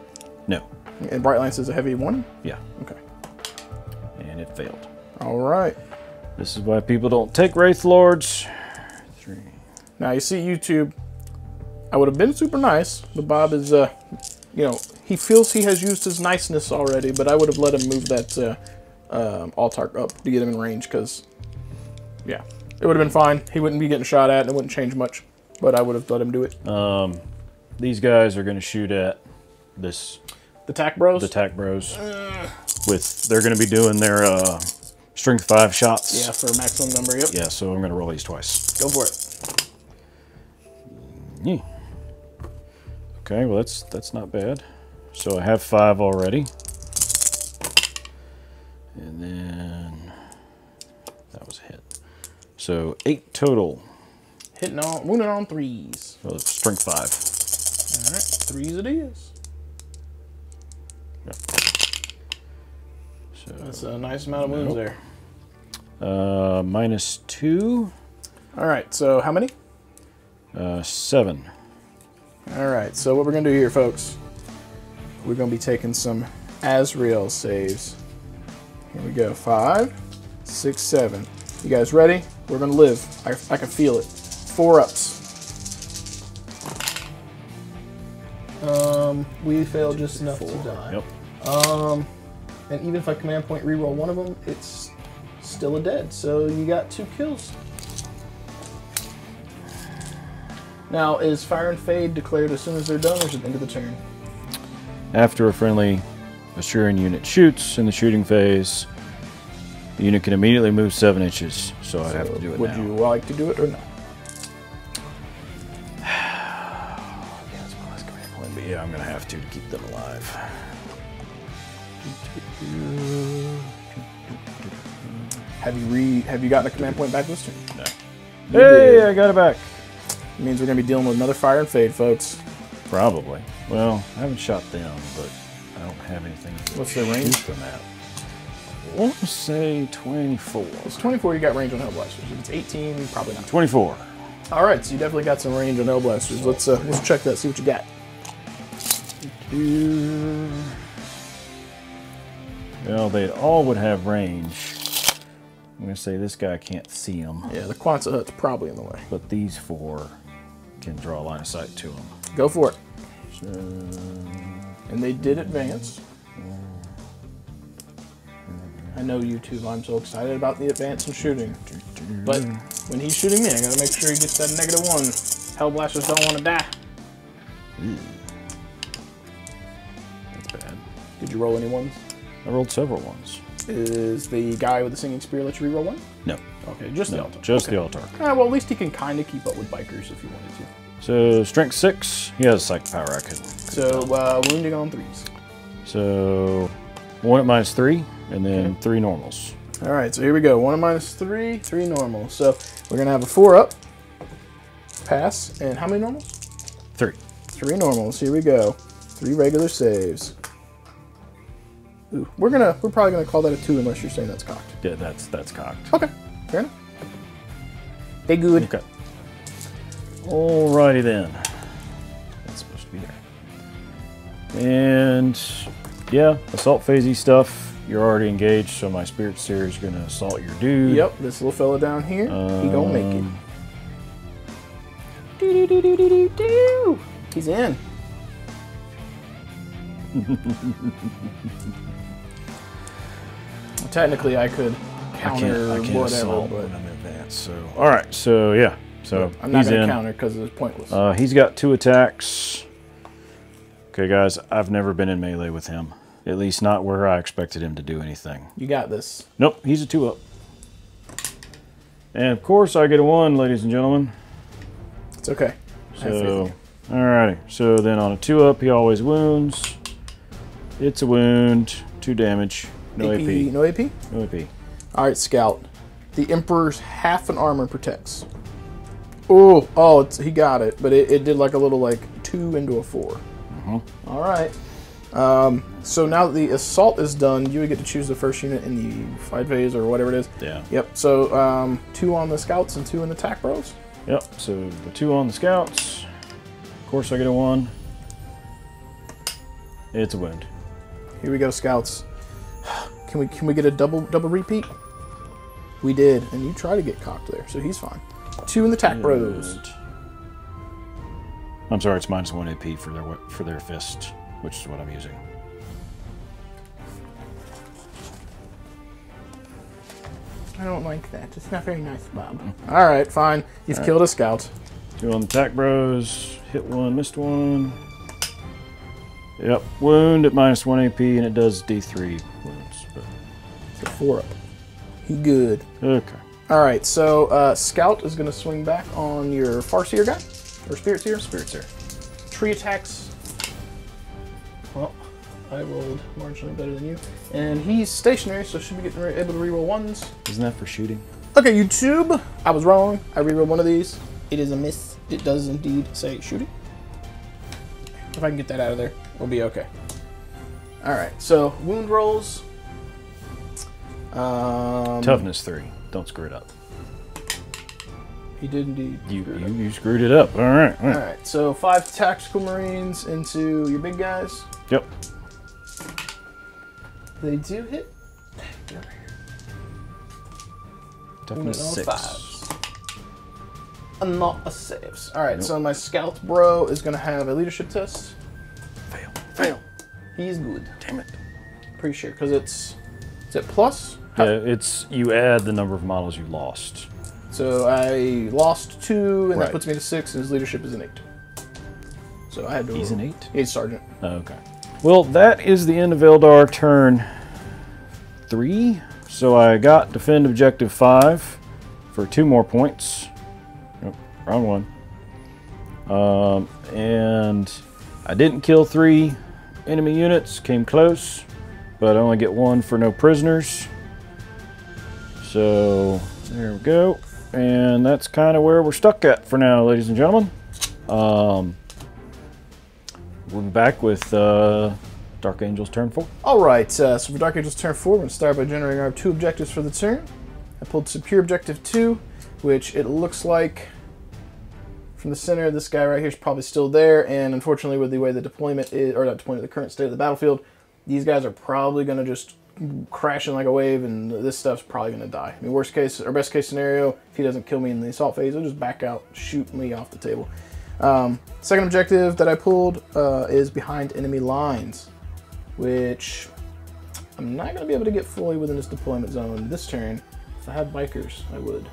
No. And Bright Lance is a heavy one? Yeah. Okay. And it failed. All right. This is why people don't take Wraith Lords. 3. Now, you see YouTube, I would have been super nice, but Bob is, you know, he feels he has used his niceness already, but I would have let him move that Altar up to get him in range, because, yeah, it would have been fine. He wouldn't be getting shot at, and it wouldn't change much, but I would have let him do it. These guys are going to shoot at this... The Tack Bros? The Tack Bros. They're going to be doing their Strength 5 shots. Yeah, for a maximum number, yep. Yeah, so I'm going to roll these twice. Go for it. Yeah. Okay, well, that's not bad. So I have 5 already. And then that was a hit. So 8 total. Hitting on, wounding on 3s. Well, it's Strength 5. All right, 3s it is. Yep. So That's a nice amount of wounds there. -2. All right, so how many? 7. All right, so what we're gonna do here, folks, we're gonna be taking some Azrael saves. Here we go, 5, 6, 7. You guys ready? We're gonna live. I can feel it. 4 ups. We failed just enough to die. Yep. And even if I command point reroll one of them, it's still a dead. So you got 2 kills. Now, is Fire and Fade declared as soon as they're done, or is it the end of the turn? After a friendly Assyrian unit shoots in the shooting phase, the unit can immediately move 7 inches. So I'd have to do it Would now. you like to do it or not? But yeah, I'm going to have to keep them alive. Have you gotten a command point back this turn? No. You Hey, did. I got it back. It means we're going to be dealing with another Fire and Fade, folks. Probably. Well, I haven't shot them, but I don't have anything to What's their range? shoot them at. I want to say 24. It's 24, you got range on Hellblasters. If it's 18, probably not. 24. All right, so you definitely got some range on Hellblasters. Let's check that, see what you got. Well, they all would have range. I'm going to say this guy can't see them. Yeah, the Quonset Hut's probably in the way. But these 4 can draw a line of sight to them. Go for it. So, And they did advance. I know YouTube, I'm so excited about the advance and shooting. But when he's shooting me, I gotta make sure he gets that -1. Hellblasters don't want to die. that's bad. Did you roll any ones? I rolled several ones. Is the guy with the singing spear let you reroll one? No. Okay, just the No, altar. just Okay. the altar. Well, at least he can kind of keep up with bikers if he wanted to. So, Strength 6. He has Psychic Power I could. So, wounding on 3s. So, 1 at -3, and then 3 normals. All right, so here we go. 1 at -3, 3 normal. So we're gonna have a 4 up, pass, and how many normals? 3. 3 normals. Here we go. 3 regular saves. Ooh, we're probably gonna call that a 2 unless you're saying that's cocked. Yeah, that's cocked. Okay, fair enough. They good. Okay. Alrighty then. That's supposed to be there. And yeah, assault phasey stuff. You're already engaged, so my Spirit Seer is gonna assault your dude. Yep, this little fella down here, he gonna make it. Do. He's in. Technically, I could counter I can't whatever, assault but when I'm advanced. So all right, so yeah, so I'm not he's gonna in. counter because it's pointless. He's got 2 attacks. Okay, guys, I've never been in melee with him. At least not where I expected him to do anything. You got this. Nope, he's a 2 up. And of course, I get a 1, ladies and gentlemen. It's okay. So, alrighty. So then on a 2 up, he always wounds. It's a wound, 2 damage, no AP. No AP? No AP. All right, Scout. The Emperor's half an armor protects. Oh, he got it, but it did like a little 2 into a 4. Mm-hmm. All right. So now that the assault is done, you would get to choose the first unit in the fight phase or whatever it is. Yeah. Yep. So 2 on the scouts and 2 in the attack bros. Yep. So the 2 on the scouts. Of course, I get a 1. It's a wound. Here we go, scouts. Can we get a double repeat? We did, and you try to get cocked there, so he's fine. 2 in the attack bros. I'm sorry, it's -1 AP for their fist, which is what I'm using. I don't like that. It's not very nice, Bob. All right, fine. You've killed a scout. 2 on the attack bros. Hit 1, missed 1. Yep, wound at -1 AP, and it does D3 wounds. But... So 4 up. He good. Okay. All right, so Scout is going to swing back on your Farseer guy, or Spirit Seer. Spirit Seer. Tree attacks. Well, I rolled marginally better than you, and he's stationary, so should be able to reroll 1s. Isn't that for shooting? Okay, YouTube. I was wrong. I rerolled 1 of these. It is a miss. It does indeed say shooting. If I can get that out of there, we'll be okay. All right, so wound rolls. Toughness 3. Don't screw it up. He did indeed. You screwed it up. All right. All right. So 5 tactical marines into your big guys. Yep. They do hit. Toughness 6. 5s. And not a saves. All right. Nope. So my scout bro is going to have a leadership test. Fail. He's good. Damn it. Pretty sure because it's. Is it plus? Yeah, it's you add the number of models you lost. So I lost 2, and that puts me to 6, and his leadership is an 8. So I had to. He's an 8? He's sergeant. Oh, okay. Well, that is the end of Eldar turn 3. So I got defend objective 5 for 2 more points. Oh, wrong one. And I didn't kill 3 enemy units. Came close, but I only get 1 for no prisoners. So there we go, and that's kind of where we're stuck at for now, ladies and gentlemen. We'll be back with Dark Angels turn 4. All right, so for Dark Angels turn 4, we're going to start by generating our 2 objectives for the turn. I pulled Secure Objective 2, which it looks like from the center, this guy right here is probably still there, and unfortunately with the way the deployment is, or not deployment, the current state of the battlefield, these guys are probably going to just crashing like a wave, and this stuff's probably going to die. I mean, worst case or best case scenario, if he doesn't kill me in the assault phase, he'll just back out, shoot me off the table. Second objective that I pulled is behind enemy lines, which I'm not going to be able to get fully within this deployment zone this turn. If I had bikers, I would.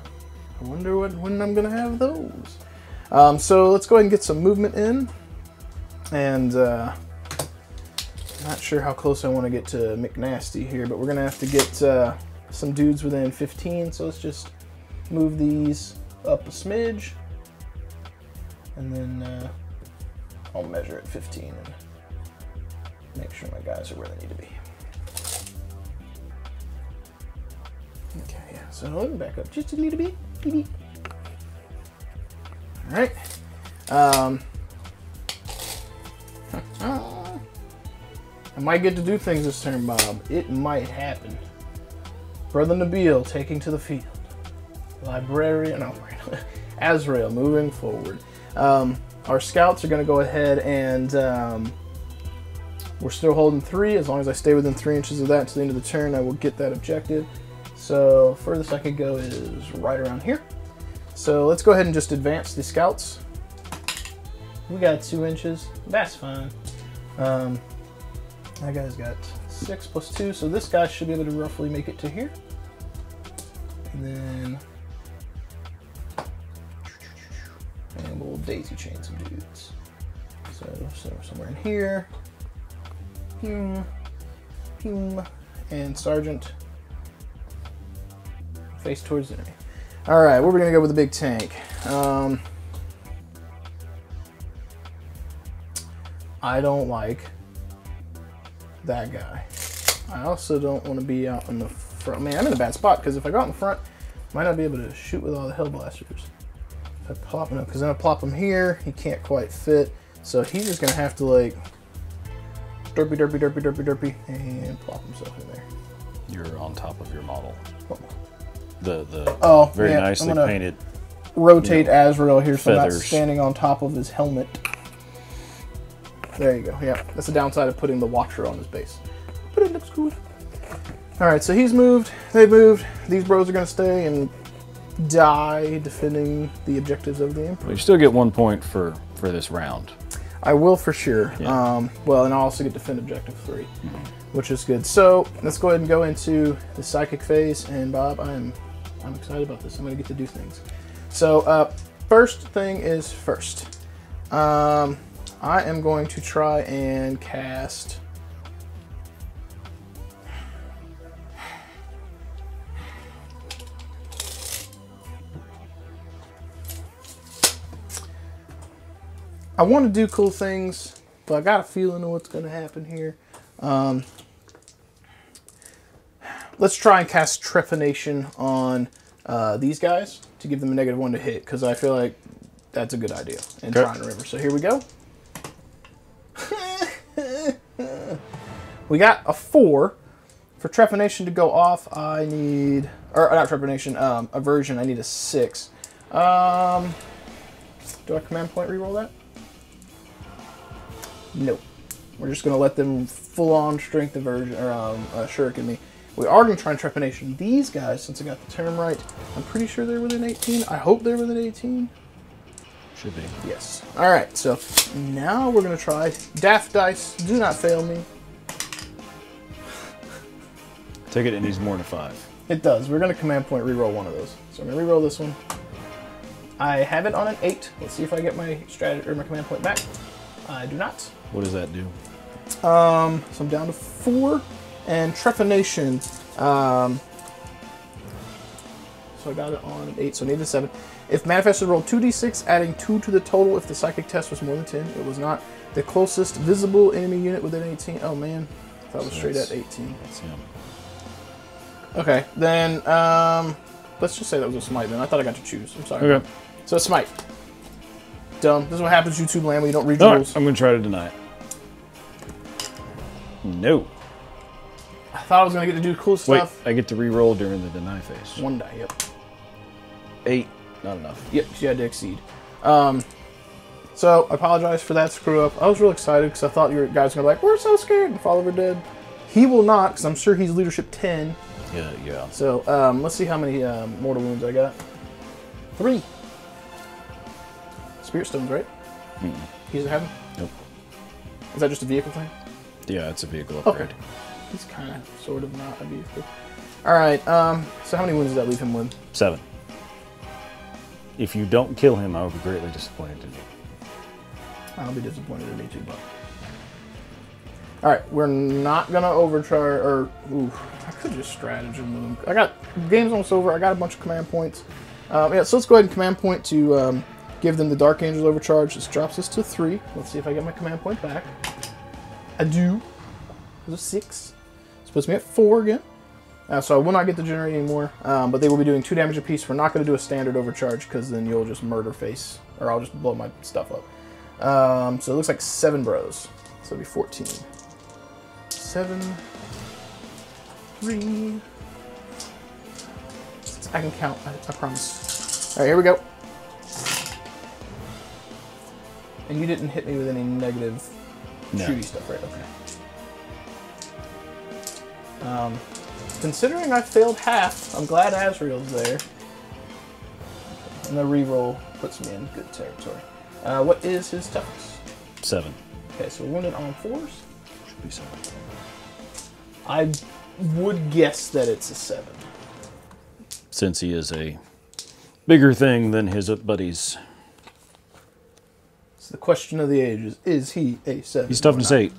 I wonder when I'm going to have those. So let's go ahead and get some movement in, and not sure how close I want to get to McNasty here, but we're going to have to get some dudes within 15, so let's just move these up a smidge, and then I'll measure at 15 and make sure my guys are where they need to be. Okay, yeah, so let me back up just a little bit. All right. I might get to do things this turn, Bob. It might happen. Brother Nabil taking to the field. Librarian, no, Azrael moving forward. Our scouts are going to go ahead and we're still holding 3. As long as I stay within 3 inches of that until the end of the turn, I will get that objective. So furthest I could go is right around here. So let's go ahead and just advance the scouts. We got 2 inches. That's fine. That guy's got 6 plus 2, so this guy should be able to roughly make it to here. And we'll daisy chain some dudes. So somewhere in here. And Sergeant face towards the enemy. All right, where are we gonna go with the big tank? I don't like that guy. I also don't want to be out in the front. Man, I'm in a bad spot because if I go out in the front, I might not be able to shoot with all the Hellblasters. If I plop him up, because then I plop him here, he can't quite fit. So he's just gonna have to like Derpy, derpy, derpy, derpy, derpy, and plop himself in there. You're on top of your model. Oh. The very nicely painted. Rotate Azrael here so I'm not feathers. standing on top of his helmet. There you go. Yeah, that's the downside of putting the Watcher on his base. But it looks good. Alright, so he's moved. They've moved. These bros are going to stay and die defending the objectives of the Emperor. You still get 1 point for this round. I will for sure. Yeah. Well, and I'll also get defend objective 3, which is good. So let's go ahead and go into the psychic phase. And Bob, I'm excited about this. I'm going to get to do things. So first thing is first. I am going to try and cast. I want to do cool things, but I got a feeling of what's going to happen here. Let's try and cast Trepanation on these guys to give them a -1 to hit, because I feel like that's a good idea. And trying to remember. So here we go. We got a 4. For Trepanation to go off, I need... Or not Trepanation, Aversion, I need a 6. Do I command point reroll that? No. We're just going to let them full-on strength aversion, or shuriken me. We are going to try and Trepanation these guys, since I got the term right. I'm pretty sure they're within 18. I hope they're within 18. Should be. Yes. Alright, so now we're going to try. Daft dice, do not fail me. Take it, it needs more than 5. It does. We're going to command point reroll one of those. So I'm going to reroll this one. I have it on an 8. Let's see if I get my strategy or my command point back. I do not. What does that do? So I'm down to 4. And Trepanation. So I got it on an 8, so I need a 7. If manifested, roll 2d6, adding 2 to the total if the psychic test was more than 10. It was not. The closest visible enemy unit within 18. Oh man, I thought it was straight at 18. That's him. Okay, then let's just say that was a smite. Then I thought I got to choose. I'm sorry. Okay. So smite. Dumb. This is what happens, YouTube land, when you don't read the rules. I'm gonna try to deny it. No. I thought I was gonna get to do cool stuff. Wait, I get to re-roll during the deny phase. 1 die. Yep. 8, not enough. Yep, she had to exceed. So, I apologize for that screw up. I was real excited because I thought you guys were going to be like, we're so scared and fall over dead. He will not, because I'm sure he's leadership 10. Yeah. So, let's see how many mortal wounds I got. 3. Spirit stones, right? He doesn't have them? Nope. Is that just a vehicle thing? Yeah, it's a vehicle upgrade. Okay. He's kind of, sort of not a vehicle. Alright, so how many wounds does that leave him with? 7. If you don't kill him, I would be greatly disappointed in you. I'll be disappointed in me too, but... Alright, we're not gonna overcharge, or... Ooh, I could just stratagem with him. I got... Game's almost over, I got a bunch of command points. Yeah, so let's go ahead and command point to give them the Dark Angel overcharge. This drops us to 3. Let's see if I get my command point back. I do. It was a 6. It's puts me at 4 again. So I will not get to generate anymore, but they will be doing 2 damage apiece. We're not going to do a standard overcharge because then you'll just murder face, or I'll just blow my stuff up. So it looks like 7 bros. So it'll be 14. 7, 3. I can count, I promise. Alright, here we go. And you didn't hit me with any negative shooty stuff, right? Okay. Considering I failed half, I'm glad Azrael's there. And the reroll puts me in good territory. What is his toughness? 7. Okay, so wounded on 4s? Should be 7. I would guess that it's a 7. Since he is a bigger thing than his buddies. So the question of the age is he a 7? He's toughness 8.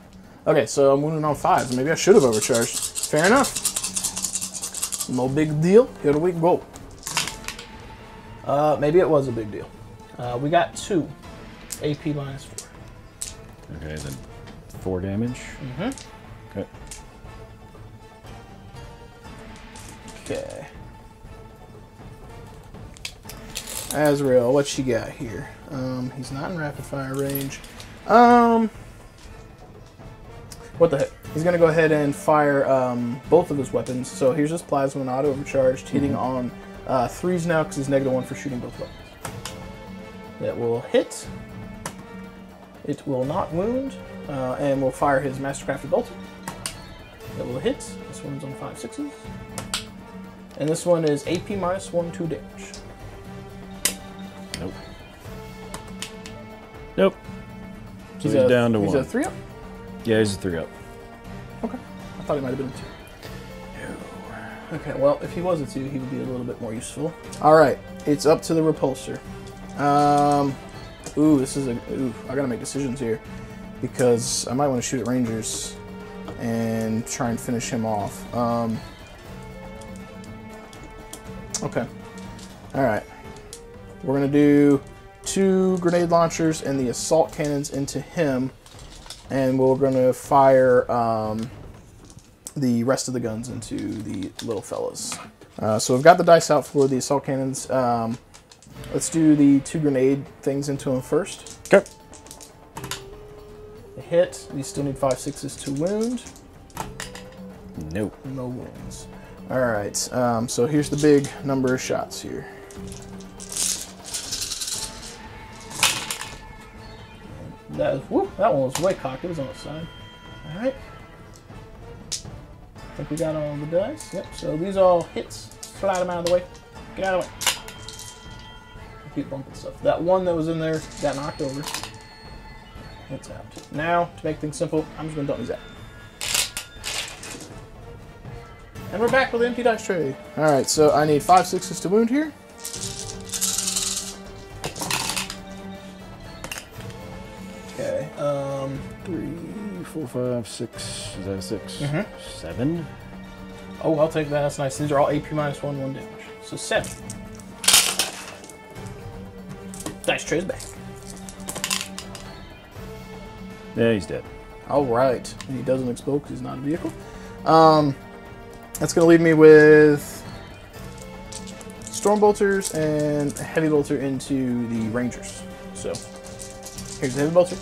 Okay, so I'm wounded on 5s. Maybe I should have overcharged. Fair enough. No big deal. Here we go. Maybe it was a big deal. We got 2. AP minus 4. Okay, then 4 damage. Okay. Okay. Azrael, what she got here? He's not in rapid fire range. What the heck? He's going to go ahead and fire both of his weapons. So here's his plasma and auto overcharged, hitting on 3s now because he's -1 for shooting both weapons. That will hit. It will not wound, and we'll fire his Mastercrafted Bolter. That will hit. This one's on 5 6s. And this one is AP -1/2 damage. Nope. Nope. So he's down to 1. He's a 3-up? Yeah, he's a 3-up. Okay. I thought he might have been a 2. No. Okay, well, if he was a 2, he would be a little bit more useful. Alright, it's up to the repulsor. Ooh, this is I gotta make decisions here. Because I might want to shoot at Rangers and try and finish him off. Okay. Alright. We're gonna do 2 grenade launchers and the assault cannons into him, and we're gonna fire the rest of the guns into the little fellas. So we've got the dice out for the assault cannons. Let's do the 2 grenade things into him first. Okay. A hit. We still need 5 6s to wound. Nope. No wounds. Alright, so here's the big number of shots here. That one was way cocked. It was on the side. Alright. I think we got all the dice. Yep, so these are all hits. Slide them out of the way. Get out of the way. Keep bumping stuff. That one that was in there got knocked over. It's out. Now, to make things simple, I'm just going to dump these out. And we're back with the empty dice tray. Alright, so I need 5 6s to wound here. Okay, 3, 4, 5, 6. Is that a 6? 7. Oh, I'll take that. That's nice. These are all AP -1/1 damage. So 7. Dice tray's back. Yeah, he's dead. Alright. And he doesn't explode because he's not a vehicle. That's going to leave me with Storm Bolters and a Heavy Bolter into the Rangers. So, here's the Heavy Bolter.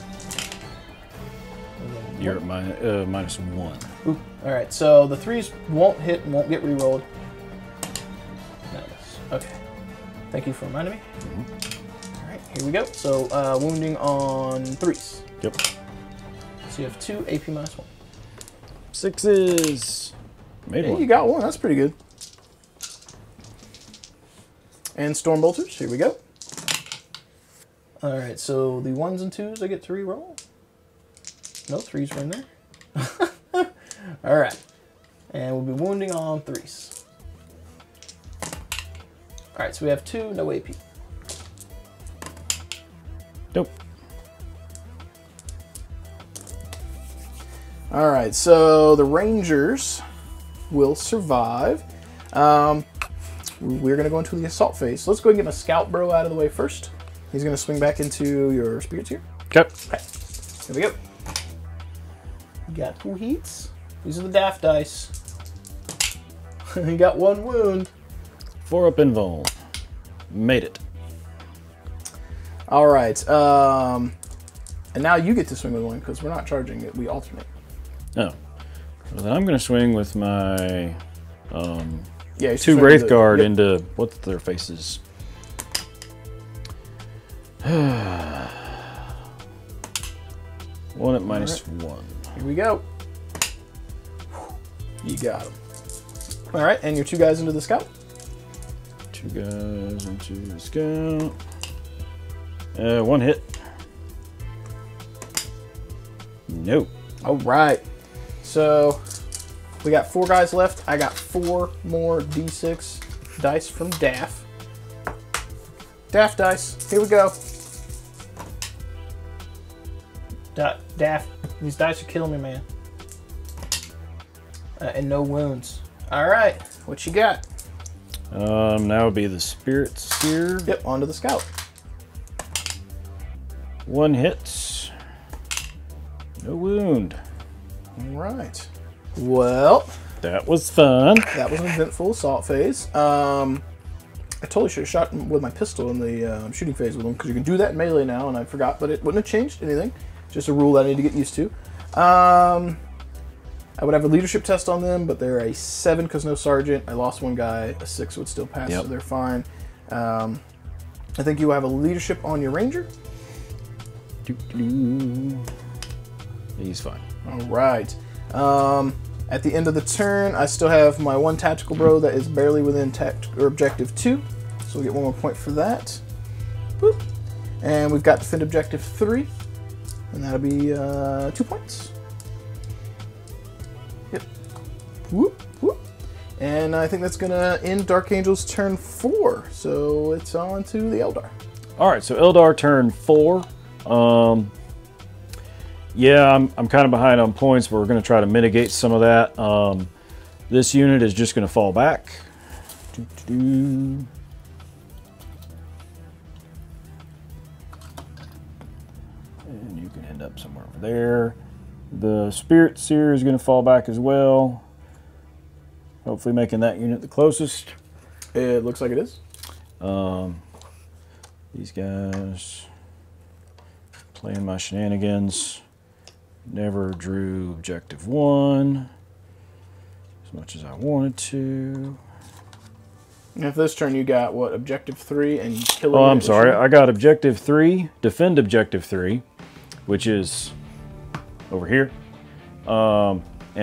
You're at -1. Ooh. Alright, so the 3s won't hit and won't get re-rolled. Nice. Okay. Thank you for reminding me. Alright, here we go. So, wounding on 3s. Yep. So you have 2 AP -1. 6s. Made Yeah, one. you got one. That's pretty good. And Storm Bolters. Here we go. Alright, so the 1s and 2s I get to re-roll. No, 3s were in there. Alright. And we'll be wounding on 3s. Alright, so we have 2, no AP. Nope. Alright, so the Rangers will survive. We're going to go into the assault phase. So let's go ahead and get my Scout Bro out of the way first. He's going to swing back into your spirits here. Okay. Okay. Here we go. You got 2 heats. These are the daft dice. You got 1 wound. 4-up invul. Made it. Alright. And now you get to swing with 1 because we're not charging it. We alternate. Oh. Well, then I'm going to swing with my Yeah, 2 Wraith Guard into what's their faces. 1 at -1. Here we go. You got him. Alright, and your 2 guys into the Scout. 2 guys into the Scout. 1 hit. Nope. Alright. So, we got 4 guys left. I got 4 more D6 dice from Daff. Daff dice. Here we go. Daff, these dice are killing me, man. And no wounds. Alright, what you got? Now would be the Spirit Seer. Yep, onto the Scout. 1 hit. No wound. Alright. Well, That was fun. that was an eventful assault phase. I totally should have shot with my pistol in the shooting phase with them, because you can do that in melee now, and I forgot, but it wouldn't have changed anything. Just a rule that I need to get used to. I would have a leadership test on them, but they're a 7 because no sergeant. I lost one guy. A 6 would still pass, so they're fine. I think you have a leadership on your ranger. He's fine. All right. At the end of the turn, I still have my 1 tactical bro that is barely within objective 2, so we'll get 1 more point for that. Boop. And we've got defend objective 3, and that'll be 2 points. Yep. Whoop, whoop. And I think that's going to end Dark Angel's turn 4, so it's on to the Eldar. All right, so Eldar turn 4. Yeah, I'm kind of behind on points, but we're going to try to mitigate some of that. This unit is just going to fall back. And you can end up somewhere over there. The Spirit Seer is going to fall back as well. Hopefully making that unit the closest. It looks like it is. These guys playing my shenanigans. Never drew objective 1 as much as I wanted to. And if this turn you got, what, objective 3 and killing... Oh, I'm sorry. I got objective 3, defend objective 3, which is over here. And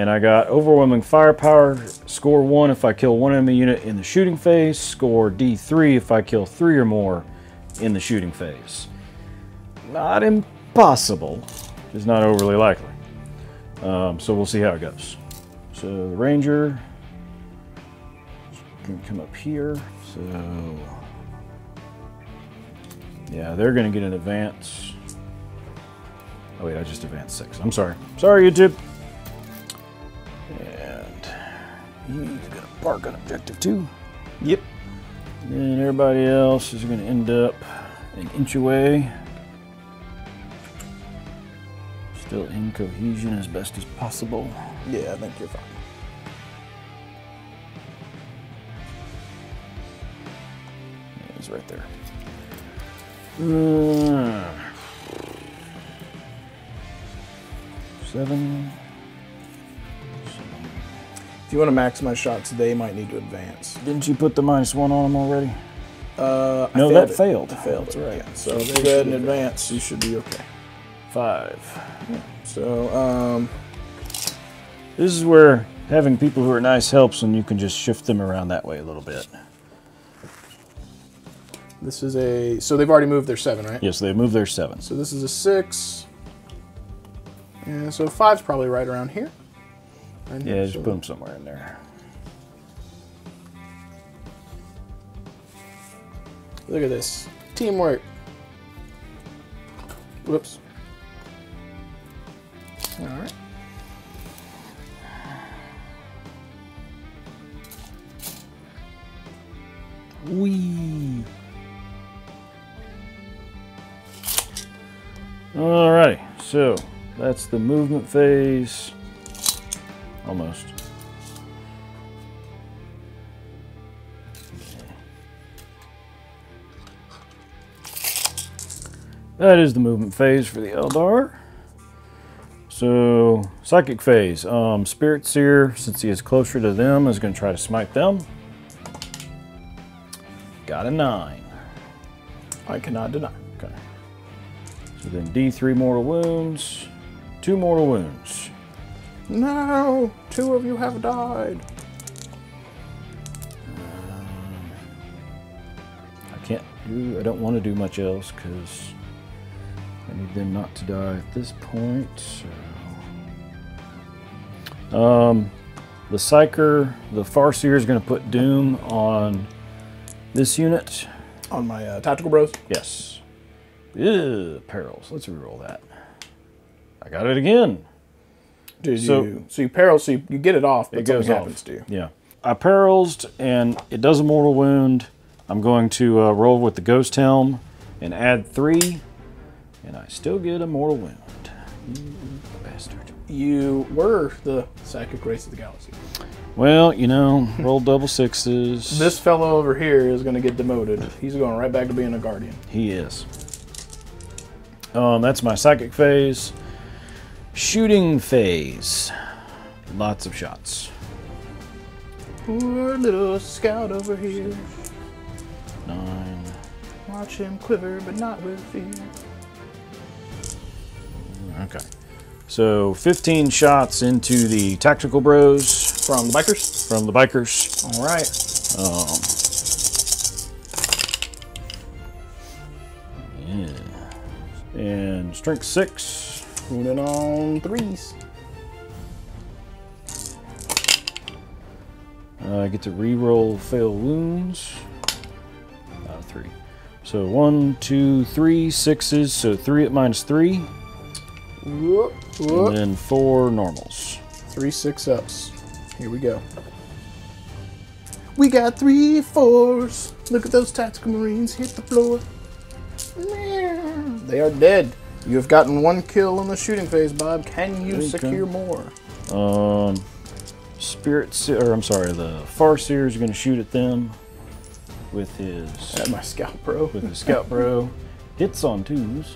I got overwhelming firepower, score 1 if I kill 1 enemy unit in the shooting phase, score D3 if I kill 3 or more in the shooting phase. Not impossible, just not overly likely. So we'll see how it goes. So the Ranger can come up here. So yeah, they're going to get an advance. Oh wait, I just advanced 6. I'm sorry. Sorry, YouTube. And he's going to park on objective 2. Yep. And everybody else is going to end up an inch away. Still in cohesion as best as possible. Yeah, I think you're fine. Yeah, he's right there. 7. If you want to maximize shots, they might need to advance. Didn't you put the -1 on them already? No, that failed. It failed. That's right. Yeah, so go ahead and advance. You should be okay. 5. Yeah. So, this is where having people who are nice helps, and you can just shift them around that way a little bit. this is a... So they've already moved their 7, right? Yes, they moved their 7. So this is a 6. And so 5's probably right around here. Right Yeah, here. just put them somewhere in there. Look at this. Teamwork. Whoops. All right. Whee! Alrighty, so that's the movement phase. Almost. That is the movement phase for the Eldar. So, psychic phase. Spirit Seer, since he is closer to them, is going to try to smite them. Got a 9. I cannot deny. Okay. So then D3 mortal wounds, 2 mortal wounds. No! 2 of you have died. I don't want to do much else because I need them not to die at this point. So. The Psyker, the Farseer is going to put Doom on this unit. On my tactical bros? Yes. Ew, perils. Let's reroll that. I got it again. Did you peril, so you get it off, but It goes something off. happens to you. Yeah. I perils and it does a mortal wound. I'm going to roll with the Ghost Helm and add 3, and I still get a mortal wound. You bastard. You were the psychic race of the galaxy. Well, you know, roll double 6s. This fellow over here is going to get demoted. He's going right back to being a guardian. He is. That's my psychic phase. Shooting phase. Lots of shots. Poor little scout over here. 9. Watch him quiver, but not with fear. Okay. So 15 shots into the tactical bros. From the bikers? From the bikers. All right. Yeah. And strength 6. Moving on 3s. I get to re-roll fail wounds. 3. So 1, 2, 3 6s. So 3 at -3. Whoop, whoop. And then 4 normals. 3 6-ups. Here we go. We got 3 4s. Look at those tactical marines hit the floor. They are dead. You have gotten 1 kill in the shooting phase, Bob. Can you secure more? The Farseer is going to shoot at them with his At my scout, bro. with his scout bro. Hits on 2s.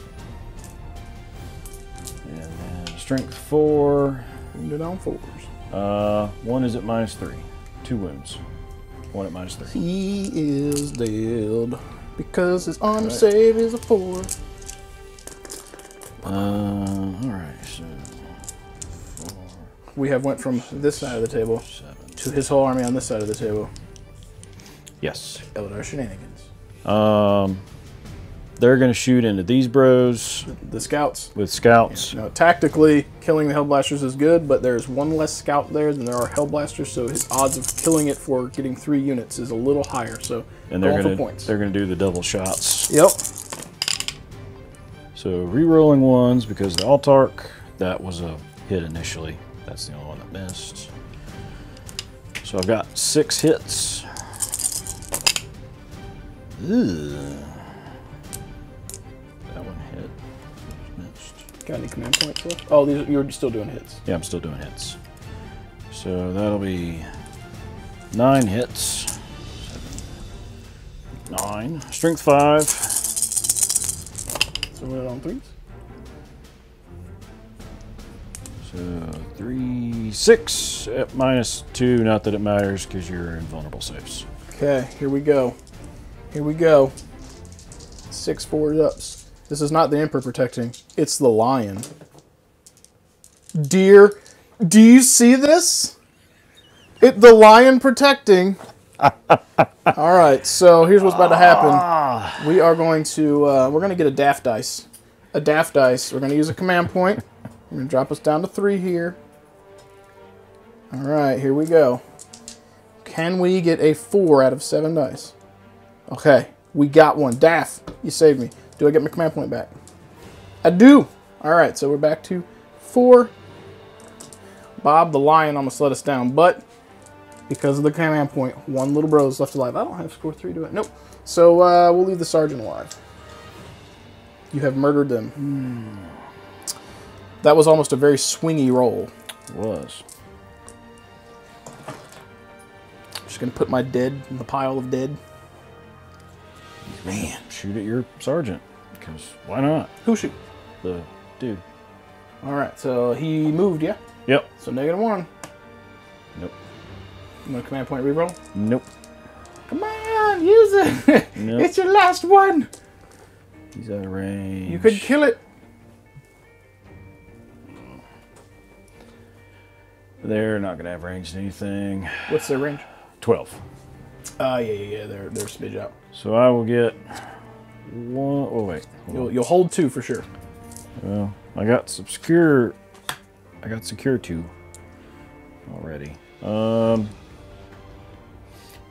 And then strength 4. Wounded on 4s. 1 is at -3. 2 wounds. 1 at -3. He is dead because his armor save is a 4. Alright, so 4, We have went from this side of the table 7. to his whole army on this side of the table. Yes. Eldar shenanigans. They're going to shoot into these bros The scouts. with scouts. Now, tactically, killing the Hellblasters is good, but there's 1 less scout there than there are Hellblasters, so his odds of killing it for getting 3 units is a little higher. So, And they're going for going to points. they're going to do the double shots. Yep. So re-rolling 1s because the Altark, that was a hit initially. That's the only one that missed. So I've got 6 hits. Ugh. That one hit. Missed. Got any command points left? Oh, you're still doing hits. Yeah, I'm still doing hits. So that'll be 9 hits. 9. Strength 5. So we're on 3s. So 3, 6 at -2. Not that it matters because you're in vulnerable saves. Okay, here we go. Here we go. 6 4-ups. This is not the Emperor protecting. It's the Lion. Dear, do you see this? The Lion protecting. All right, so here's what's about to happen. We are going to, we're going to get a daft dice. A daft dice. We're going to use a command point. We're going to drop us down to 3 here. All right, here we go. Can we get a 4 out of 7 dice? Okay, we got one. Daft, you saved me. Do I get my command point back? I do. All right, so we're back to 4. Bob the Lion almost let us down, but because of the command point, 1 little bro is left alive. I don't have score 3, do I? Nope. So we'll leave the sergeant alive. You have murdered them. That was almost a very swingy roll. It was. Just gonna put my dead in the pile of dead. Man, shoot at your sergeant, because why not? Who shoot? The dude. All right, so he moved, yeah? Yep. So -1. Nope. You want a command point reroll? Nope. Come on, use it. Nope. It's your last one. He's out of range. You could kill it. They're not going to have range to anything. What's their range? 12. Yeah. They're smidge out. So I will get 1. Oh, wait. You'll hold 2 for sure. Well, I got some secure. I got secure 2 already.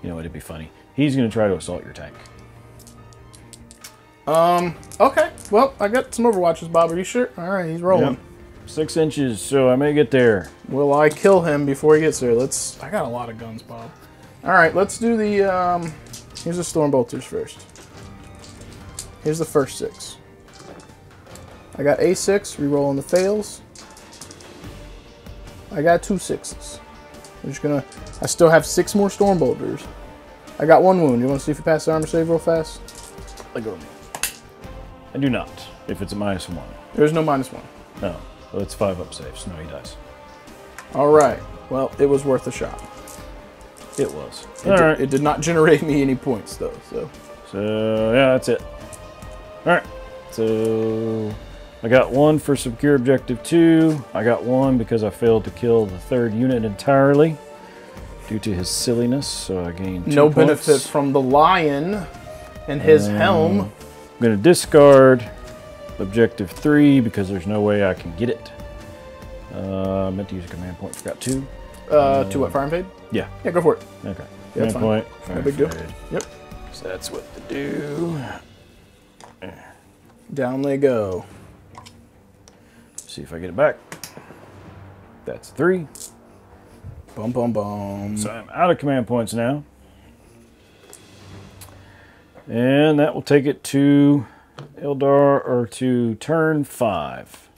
You know, it'd be funny. He's going to try to assault your tank. Okay. Well, I got some overwatches, Bob. Are you sure? All right, he's rolling. Yep. 6 inches, so I may get there. Will I kill him before he gets there? I got a lot of guns, Bob. All right, let's do the, here's the storm bolters first. Here's the first 6. I got A6, re-rolling the fails. I got 2 6s. I'm just gonna, I still have 6 more storm bolters. I got 1 wound. You wanna see if you pass the armor save real fast? Let go of me. I do not, if it's a -1. There's no -1. No. Well, it's 5 up saves. No, he dies. All right. Well, it was worth a shot. It was. It did not generate me any points, though. So yeah, that's it. All right. So I got 1 for secure objective 2. I got 1 because I failed to kill the 3rd unit entirely due to his silliness. So I gained 2 no points. benefit from the lion and his helm. I'm going to discard objective 3 because there's no way I can get it. I meant to use a command point. Forgot 2. To what, Fire and Fade? Yeah. Yeah, go for it. Okay. Yeah, Command point. No big deal. Yep. So that's what to do. Down they go. See if I get it back. That's 3. Bum, bum, bum. So I'm out of command points now. And that will take it to Eldar, or to turn 5.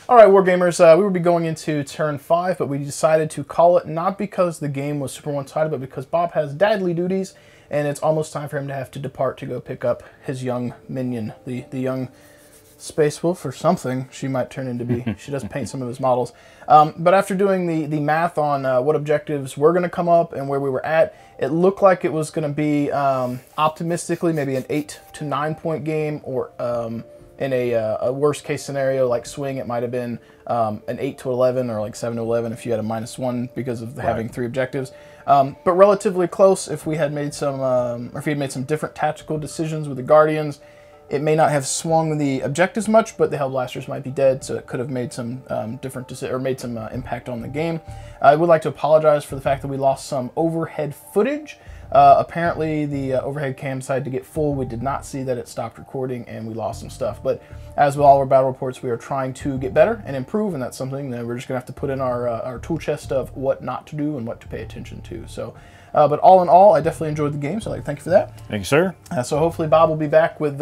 All right, Wargamers, we would be going into turn 5, but we decided to call it not because the game was super one-sided, but because Bob has dadly duties, and it's almost time for him to have to depart to go pick up his young minion, the young Space Wolf or something she might turn into be. She does paint some of his models. But after doing the math on what objectives were going to come up and where we were at, it looked like it was going to be, optimistically, maybe an 8 to 9 point game, or in a worst case scenario like swing, it might have been an 8 to 11 or like 7 to 11 if you had a -1 because of having 3 objectives. But relatively close if we had made some, or if he had made some different tactical decisions with the Guardians. It may not have swung the objectives much, but the Hellblasters might be dead, so it could have made some different decisions, or made some impact on the game. I would like to apologize for the fact that we lost some overhead footage. Apparently the overhead cam decided to get full. We did not see that it stopped recording, and we lost some stuff. But as with all our battle reports, we are trying to get better and improve, and that's something that we're just going to have to put in our tool chest of what not to do and what to pay attention to. So, but all in all, I definitely enjoyed the game, so I'd like to thank you for that. Thank you, sir. So hopefully Bob will be back with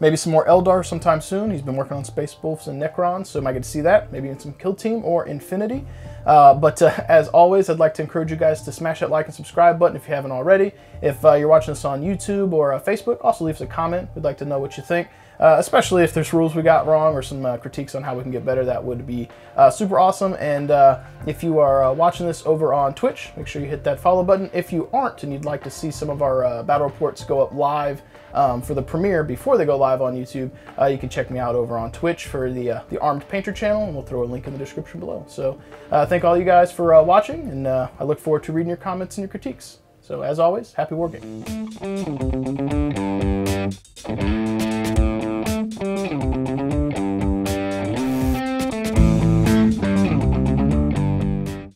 maybe some more Eldar sometime soon. He's been working on Space Wolves and Necrons, so I might get to see that, maybe in some Kill Team or Infinity. But as always, I'd like to encourage you guys to smash that like and subscribe button if you haven't already. If you're watching this on YouTube or Facebook, also leave us a comment. We'd like to know what you think, especially if there's rules we got wrong or some critiques on how we can get better. That would be super awesome. And if you are watching this over on Twitch, make sure you hit that follow button. If you aren't and you'd like to see some of our battle reports go up live for the premiere before they go live on YouTube, you can check me out over on Twitch for the TheArmedPainter channel, and we'll throw a link in the description below. So thank all you guys for watching, and I look forward to reading your comments and your critiques. So as always, happy wargaming.